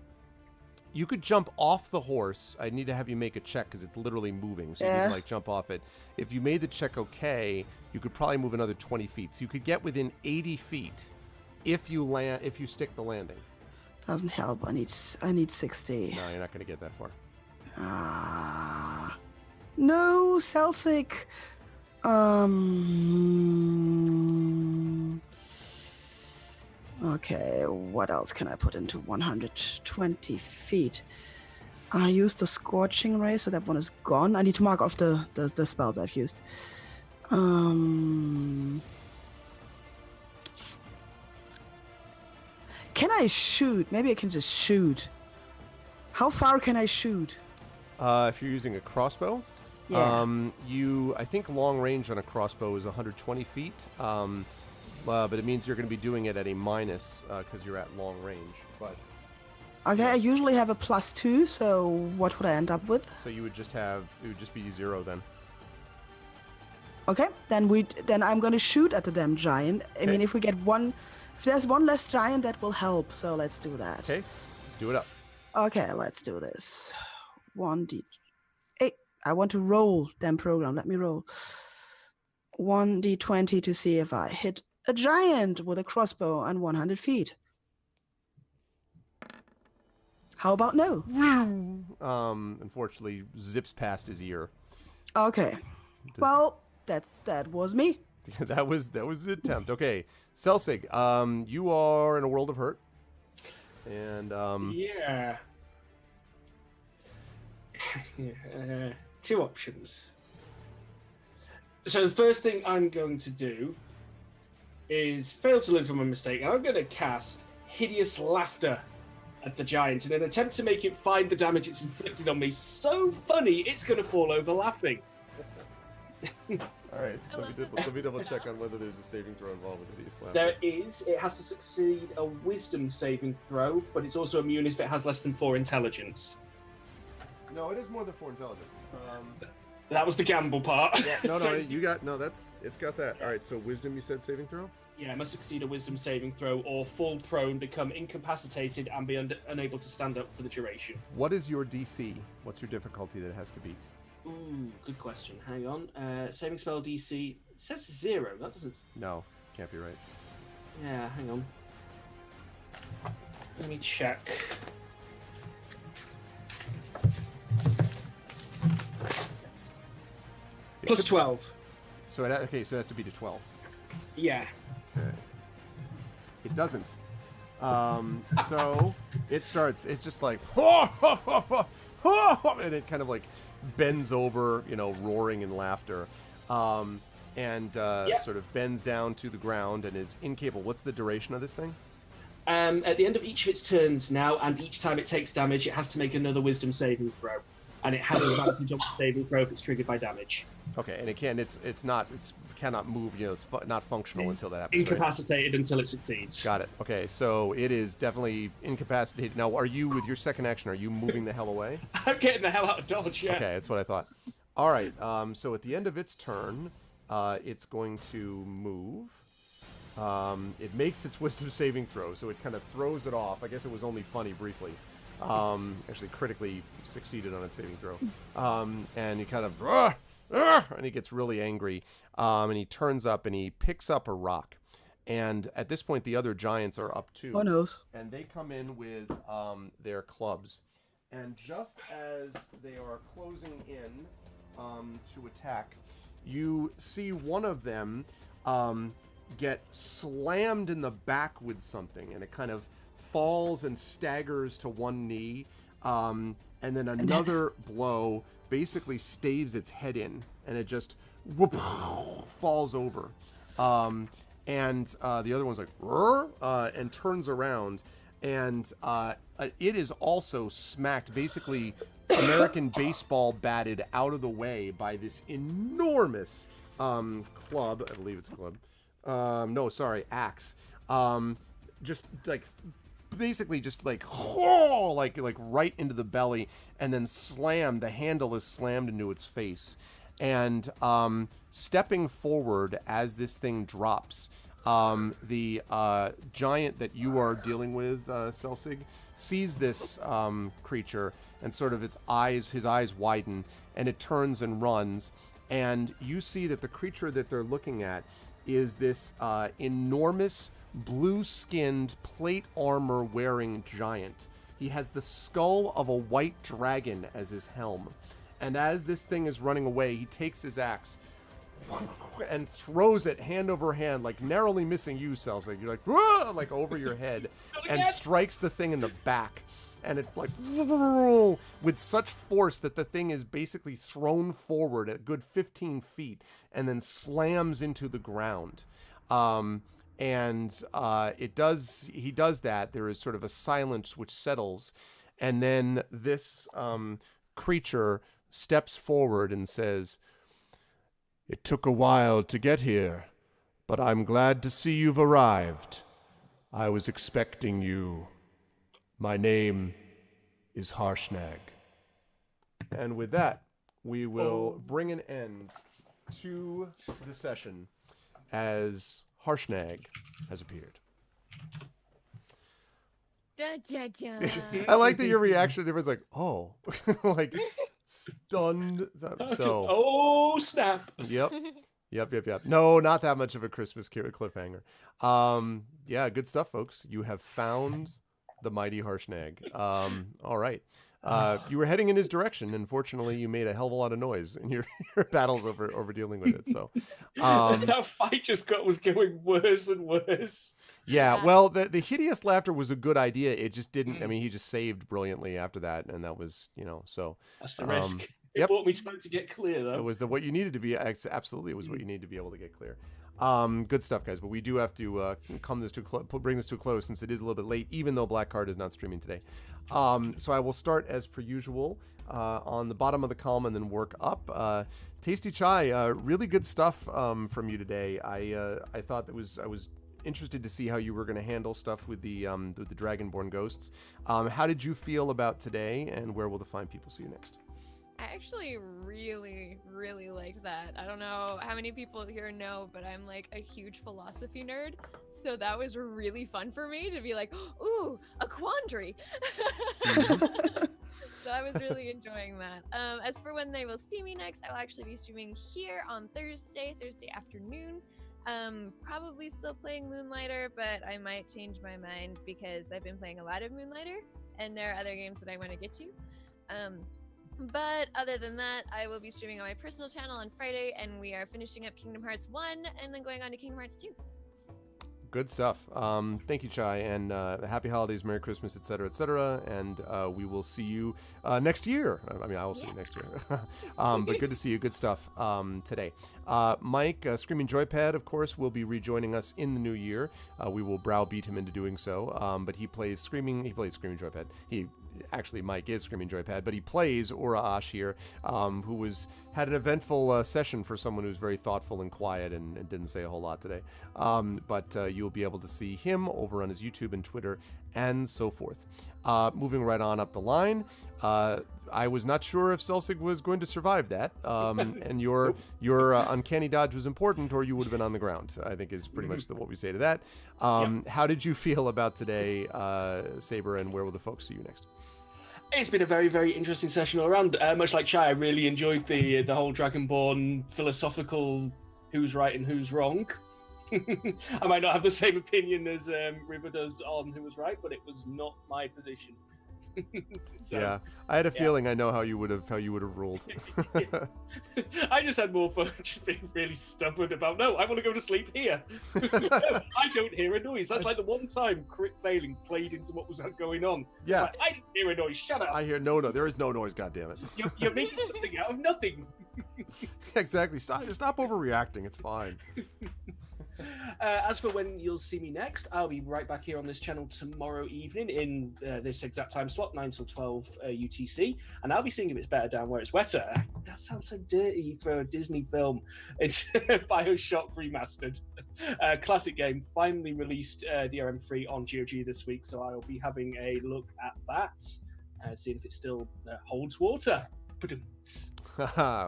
You could jump off the horse. I need to have you make a check because it's literally moving. So you need to like jump off it. If you made the check okay, you could probably move another 20 feet. So you could get within 80 feet if you stick the landing. Doesn't help. I need 60. No, you're not going to get that far. No, Celsic. Okay, what else can I put into 120 feet? I used the Scorching Ray, so that one is gone. I need to mark off the spells I've used. Can I shoot? Maybe I can just shoot. How far can I shoot? If you're using a crossbow, Yeah. I think long range on a crossbow is 120 feet. But it means you're going to be doing it at a minus because you're at long range. But Okay, I usually have a +2, so what would I end up with? so it would just be 0 then. Okay, then I'm gonna shoot at the damn giant. I mean, if there's one less giant, that will help. So let's do that. Okay, let's do it up. Okay, let's do this. 1d8. I want to roll, damn program. Let me roll. 1d20 to see if I hit a giant with a crossbow and 100 feet. How about no? Unfortunately, zips past his ear. Okay. Well, that was me. that was the attempt. Okay, Celsig, you are in a world of hurt, and Yeah. Two options. So the first thing I'm going to do is fail to learn from my mistake. I'm going to cast Hideous Laughter at the giant in an attempt to make it find the damage it's inflicted on me so funny it's going to fall over laughing. all right. Let me double check on whether there's a saving throw involved with Hideous Laughter. There is. It has to succeed a Wisdom saving throw, but it's also immune if it has less than 4 intelligence. No, it is more than 4 intelligence. That was the gamble part. No, So- it's got that. All right, so wisdom, you said saving throw? Yeah, it must succeed a Wisdom saving throw or fall prone, become incapacitated, and be unable to stand up for the duration. What is your DC? What's your difficulty that it has to beat? Ooh, good question. Hang on. Saving spell DC says 0. That doesn't. No, can't be right. Yeah, hang on. Let me check. Plus 12. So it has to be to 12. Yeah. Okay. It doesn't. So it starts. It's just like, and it kind of like bends over, roaring in laughter, and sort of bends down to the ground and is incapable. What's the duration of this thing? At the end of each of its turns now, and each time it takes damage, it has to make another Wisdom saving throw, and it has an advantage on the saving throw if it's triggered by damage. Okay, and it can. It's cannot move. It's not functional until that happens. Incapacitated until it succeeds. Got it. Okay, so it is definitely incapacitated. Now, are you, with your second action, are you moving the hell away? I'm getting the hell out of Dodge, yeah. Okay, that's what I thought. All right, so at the end of its turn, it's going to move. It makes its wisdom saving throw, so it kind of throws it off. I guess it was only funny briefly. Actually, critically succeeded on its saving throw. And he kind of, and he gets really angry. And he turns up and he picks up a rock. And at this point, the other giants are up too. Oh, knows. And they come in with their clubs. And just as they are closing in to attack, you see one of them get slammed in the back with something, and it kind of falls and staggers to one knee, and then another blow basically staves its head in, and it just whoop, falls over. And the other one's like, and turns around, and it is also smacked, basically American baseball batted out of the way by this enormous club. I believe it's a club. No, sorry, axe. Just like basically just like right into the belly, and then slammed. The handle is slammed into its face, and stepping forward as this thing drops, the giant that you are dealing with, Selsig, sees this creature, and sort of his eyes widen, and it turns and runs, and you see that the creature that they're looking at is this enormous blue-skinned plate armor wearing giant. He has the skull of a white dragon as his helm, and as this thing is running away, he takes his axe and throws it hand over hand, like narrowly missing you, Selsig. You're like over your head, and strikes the thing in the back, and it's like with such force that the thing is basically thrown forward at a good 15 feet and then slams into the ground. He does that. There is sort of a silence which settles, and then this creature steps forward and says, "It took a while to get here, but I'm glad to see you've arrived. I was expecting you. My name is Harshnag." And with that, we will bring an end to the session as Harshnag has appeared. Da, da, da. I like that your reaction. Everyone's like, "Oh," like stunned. So, oh snap! Yep. No, not that much of a Christmas cliffhanger. Yeah, good stuff, folks. You have found the mighty Harshnag. All right. You were heading in his direction. Unfortunately, you made a hell of a lot of noise in your battles over dealing with it. So that fight was going worse and worse. Yeah, well, the hideous laughter was a good idea. It just didn't. I mean, he just saved brilliantly after that, and that was, so that's the risk. It Yep. brought me time to get clear, though. It was what you needed to be. Absolutely, it was what you needed to be able to get clear. Good stuff, guys. But we do have to bring this to a close, since it is a little bit late, even though Black Card is not streaming today. So I will start as per usual on the bottom of the column and then work up. Tasty Chai, really good stuff from you today. I thought I was interested to see how you were going to handle stuff with the Dragonborn ghosts. How did you feel about today, and where will the fine people see you next? I actually really, really liked that. I don't know how many people here know, but I'm like a huge philosophy nerd. So that was really fun for me to be like, ooh, a quandary. So I was really enjoying that. As for when they will see me next, I will actually be streaming here on Thursday afternoon. Probably still playing Moonlighter, but I might change my mind because I've been playing a lot of Moonlighter and there are other games that I want to get to. But other than that, I will be streaming on my personal channel on Friday, and we are finishing up Kingdom Hearts 1 and then going on to Kingdom Hearts 2. Good stuff. Thank you, Chai, and happy holidays, Merry Christmas, etc., and we will see you next year. I mean, I will see you next year. But good to see you. Good stuff today. Mike, Screaming Joypad, of course, will be rejoining us in the new year. We will browbeat him into doing so. But he plays Screaming Joypad. He actually Mike is Screaming Joypad, but he plays Ura Ash here, who had an eventful session for someone who's very thoughtful and quiet and didn't say a whole lot today. But you'll be able to see him over on his YouTube and Twitter and so forth. Moving right on up the line, I was not sure if Celsig was going to survive that, and your uncanny dodge was important, or you would have been on the ground, I think is pretty much what we say to that. How did you feel about today, Saber, and where will the folks see you next? It's been a very, very interesting session all around. Much like Chai, I really enjoyed the whole Dragonborn philosophical who's right and who's wrong. I might not have the same opinion as River does on who was right, but it was not my position. So, yeah, I had a feeling I know how you would have ruled. I just had more fun just being really stubborn about, no, I want to go to sleep here. No, I don't hear a noise. That's like the one time crit failing played into what was going on. Yeah. Like, I didn't hear a noise. Shut up. I hear no. There is no noise, goddammit. You're making something out of nothing. Exactly. Stop overreacting. It's fine. As for when you'll see me next, I'll be right back here on this channel tomorrow evening in this exact time slot, 9 till 12 UTC, and I'll be seeing if it's better down where it's wetter. That sounds so dirty for a Disney film. It's BioShock Remastered. Classic game, finally released DRM-free on GOG this week, so I'll be having a look at that, seeing if it still holds water.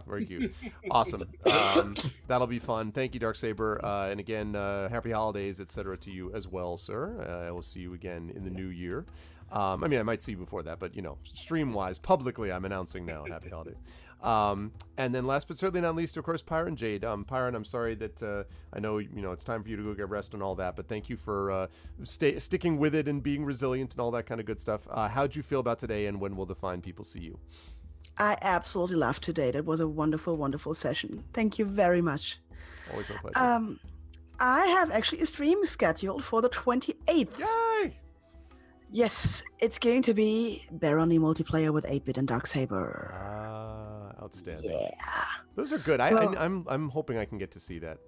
Very cute. Awesome. That'll be fun. Thank you, Darksaber. And again, happy holidays, etc. to you as well, sir. I will see you again in the new year. I mean, I might see you before that, but, stream-wise, publicly, I'm announcing now. Happy holidays. And then last but certainly not least, of course, Pyron Jade. Pyron, I'm sorry that I know, it's time for you to go get rest and all that, but thank you for sticking with it and being resilient and all that kind of good stuff. How'd you feel about today, and when will the fine people see you? I absolutely loved today. That was a wonderful, wonderful session. Thank you very much. Always my pleasure. I have actually a stream scheduled for the 28th. Yay! Yes, it's going to be Barony multiplayer with 8-Bit and Darksaber. Outstanding. Yeah. Those are good. So, I'm hoping I can get to see that.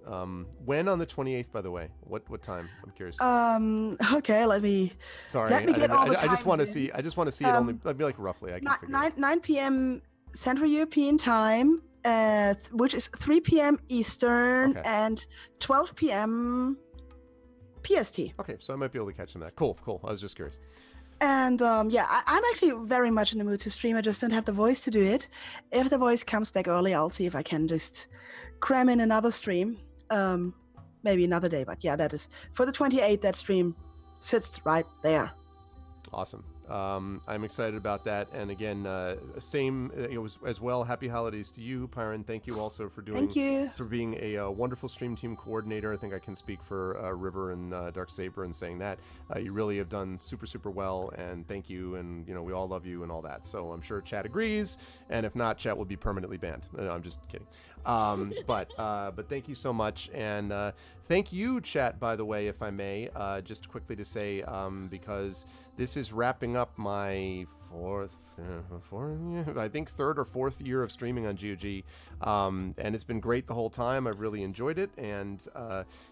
When on the 28th, by the way? What time? I'm curious. Okay, let me get all the I just want to times in. see. I just want to see it only. I'd be like roughly. I can figure it. 9 p.m. Central European time, which is 3 p.m. Eastern and 12 p.m. PST. Okay, so I might be able to catch some of that. Cool. I was just curious. And I'm actually very much in the mood to stream. I just don't have the voice to do it. If the voice comes back early, I'll see if I can just cram in another stream. Maybe another day, but yeah, that is for the 28th. That stream sits right there. Awesome. I'm excited about that. And again, same as well. Happy holidays to you, Pyron. Thank you also for being a wonderful stream team coordinator. I think I can speak for River and Darksaber in saying that. You really have done super, super well, and thank you. And we all love you and all that. So I'm sure chat agrees, and if not, chat will be permanently banned. No, I'm just kidding. But thank you so much, and thank you, chat, by the way, if I may, just quickly to say, because this is wrapping up my third or fourth year of streaming on GOG, and it's been great the whole time. I've really enjoyed it, and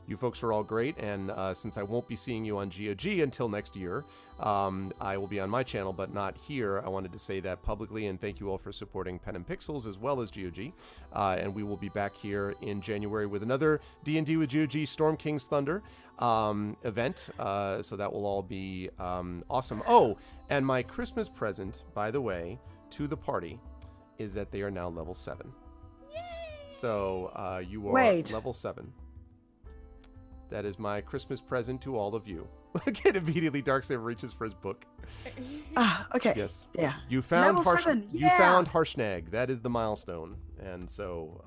you folks are all great, and since I won't be seeing you on GOG until next year, I will be on my channel, but not here. I wanted to say that publicly, and thank you all for supporting Pen and Pixels as well as GOG, and we will be back here in January with another D&D with GOG Storm King's Thunder event, so that will all be awesome. Oh, and my Christmas present, by the way, to the party is that they are now level 7. Yay! So you are level 7. That is my Christmas present to all of you. Again, immediately Darksaber reaches for his book. Okay. Yes. Yeah. You found Level 7. You found Harshnag. That is the milestone. And so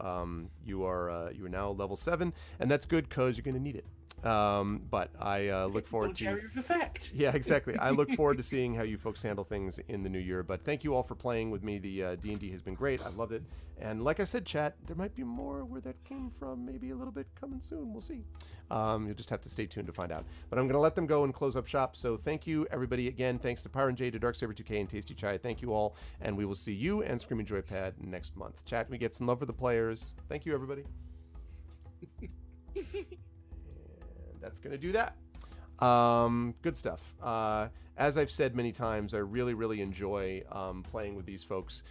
you are now level 7, and that's good because you're going to need it. But I look forward to effect. Yeah, exactly. I look forward to seeing how you folks handle things in the new year. But thank you all for playing with me. The D&D has been great. I loved it. And like I said, chat, there might be more where that came from. Maybe a little bit coming soon. We'll see. You'll just have to stay tuned to find out. But I'm going to let them go and close up shop. So thank you, everybody, again. Thanks to Pyron J, to Darksaber2K, and Tasty Chai. Thank you all. And we will see you and Screaming Joypad next month. Chat, we get some love for the players. Thank you, everybody. And that's going to do that. Good stuff. as I've said many times, I really, really enjoy playing with these folks.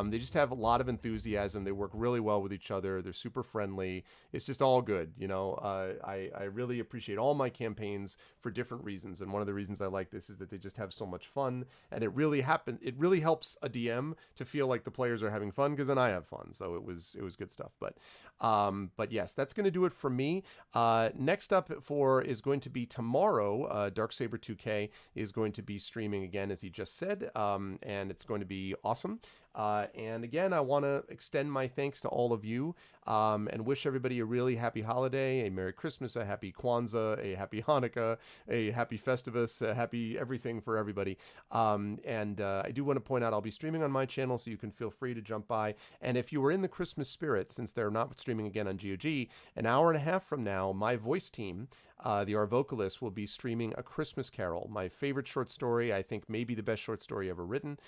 They just have a lot of enthusiasm. They work really well with each other. They're super friendly. It's just all good, you know. I really appreciate all my campaigns for different reasons, and one of the reasons I like this is that they just have so much fun, and it really helps a DM to feel like the players are having fun, because then I have fun. So it was good stuff. But yes, that's going to do it for me. Next up is going to be tomorrow. Darksaber 2K is going to be streaming again, as he just said, and it's going to be awesome. And again, I want to extend my thanks to all of you, and wish everybody a really happy holiday, a Merry Christmas, a Happy Kwanzaa, a Happy Hanukkah, a Happy Festivus, a happy everything for everybody. And I do want to point out I'll be streaming on my channel, so you can feel free to jump by. And if you were in the Christmas spirit, since they're not streaming again on GOG, an hour and a half from now, my voice team, the Our Vocalists, will be streaming A Christmas Carol, my favorite short story. I think maybe the best short story ever written.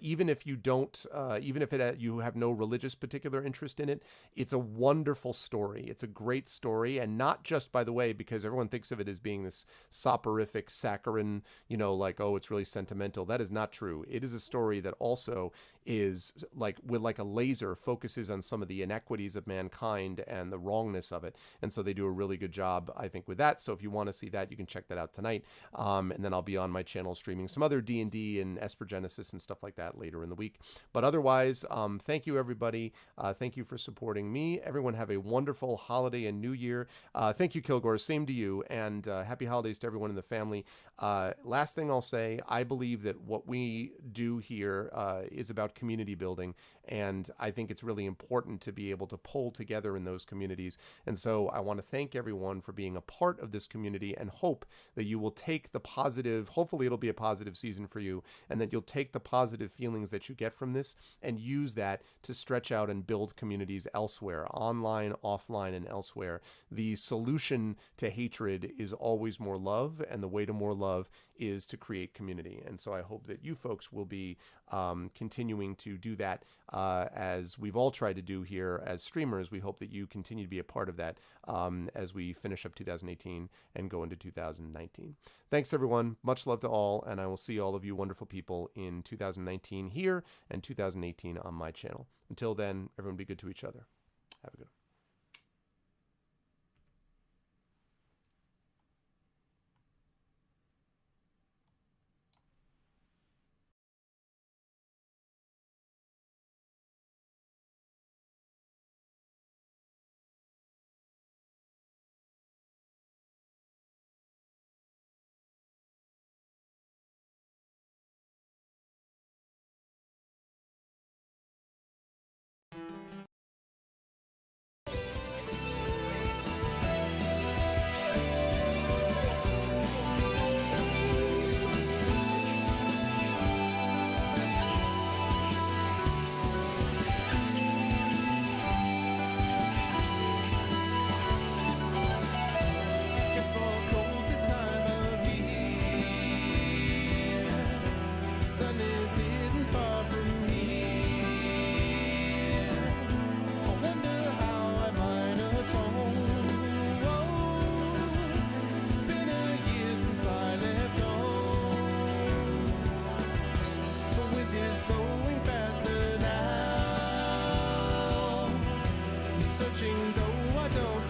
Even if you don't, even if you have no religious particular interest in it, it's a wonderful story. It's a great story, and not just, by the way, because everyone thinks of it as being this soporific, saccharine, you know, like, oh, it's really sentimental. That is not true. It is a story that also is like a laser, focuses on some of the inequities of mankind and the wrongness of it. And so they do a really good job, I think, with that. So if you want to see that, you can check that out tonight. And then I'll be on my channel streaming some other D&D and Esper Genesis and stuff like that later in the week. But otherwise, thank you, everybody. Thank you for supporting me. Everyone have a wonderful holiday and New Year. Thank you, Kilgore. Same to you. And happy holidays to everyone in the family. Last thing I'll say, I believe that what we do here is about community building, and I think it's really important to be able to pull together in those communities. And so I want to thank everyone for being a part of this community, and hope that you will take the positive, hopefully it'll be a positive season for you, and that you'll take the positive feelings that you get from this and use that to stretch out and build communities elsewhere, online, offline, and elsewhere. The solution to hatred is always more love, and the way to more love is to create community. And so I hope that you folks will be continuing to do that, as we've all tried to do here as streamers. We hope that you continue to be a part of that as we finish up 2018 and go into 2019. Thanks, everyone. Much love to all, and I will see all of you wonderful people in 2019 here and 2018 on my channel. Until then, everyone be good to each other. Have a good one. Searching though I don't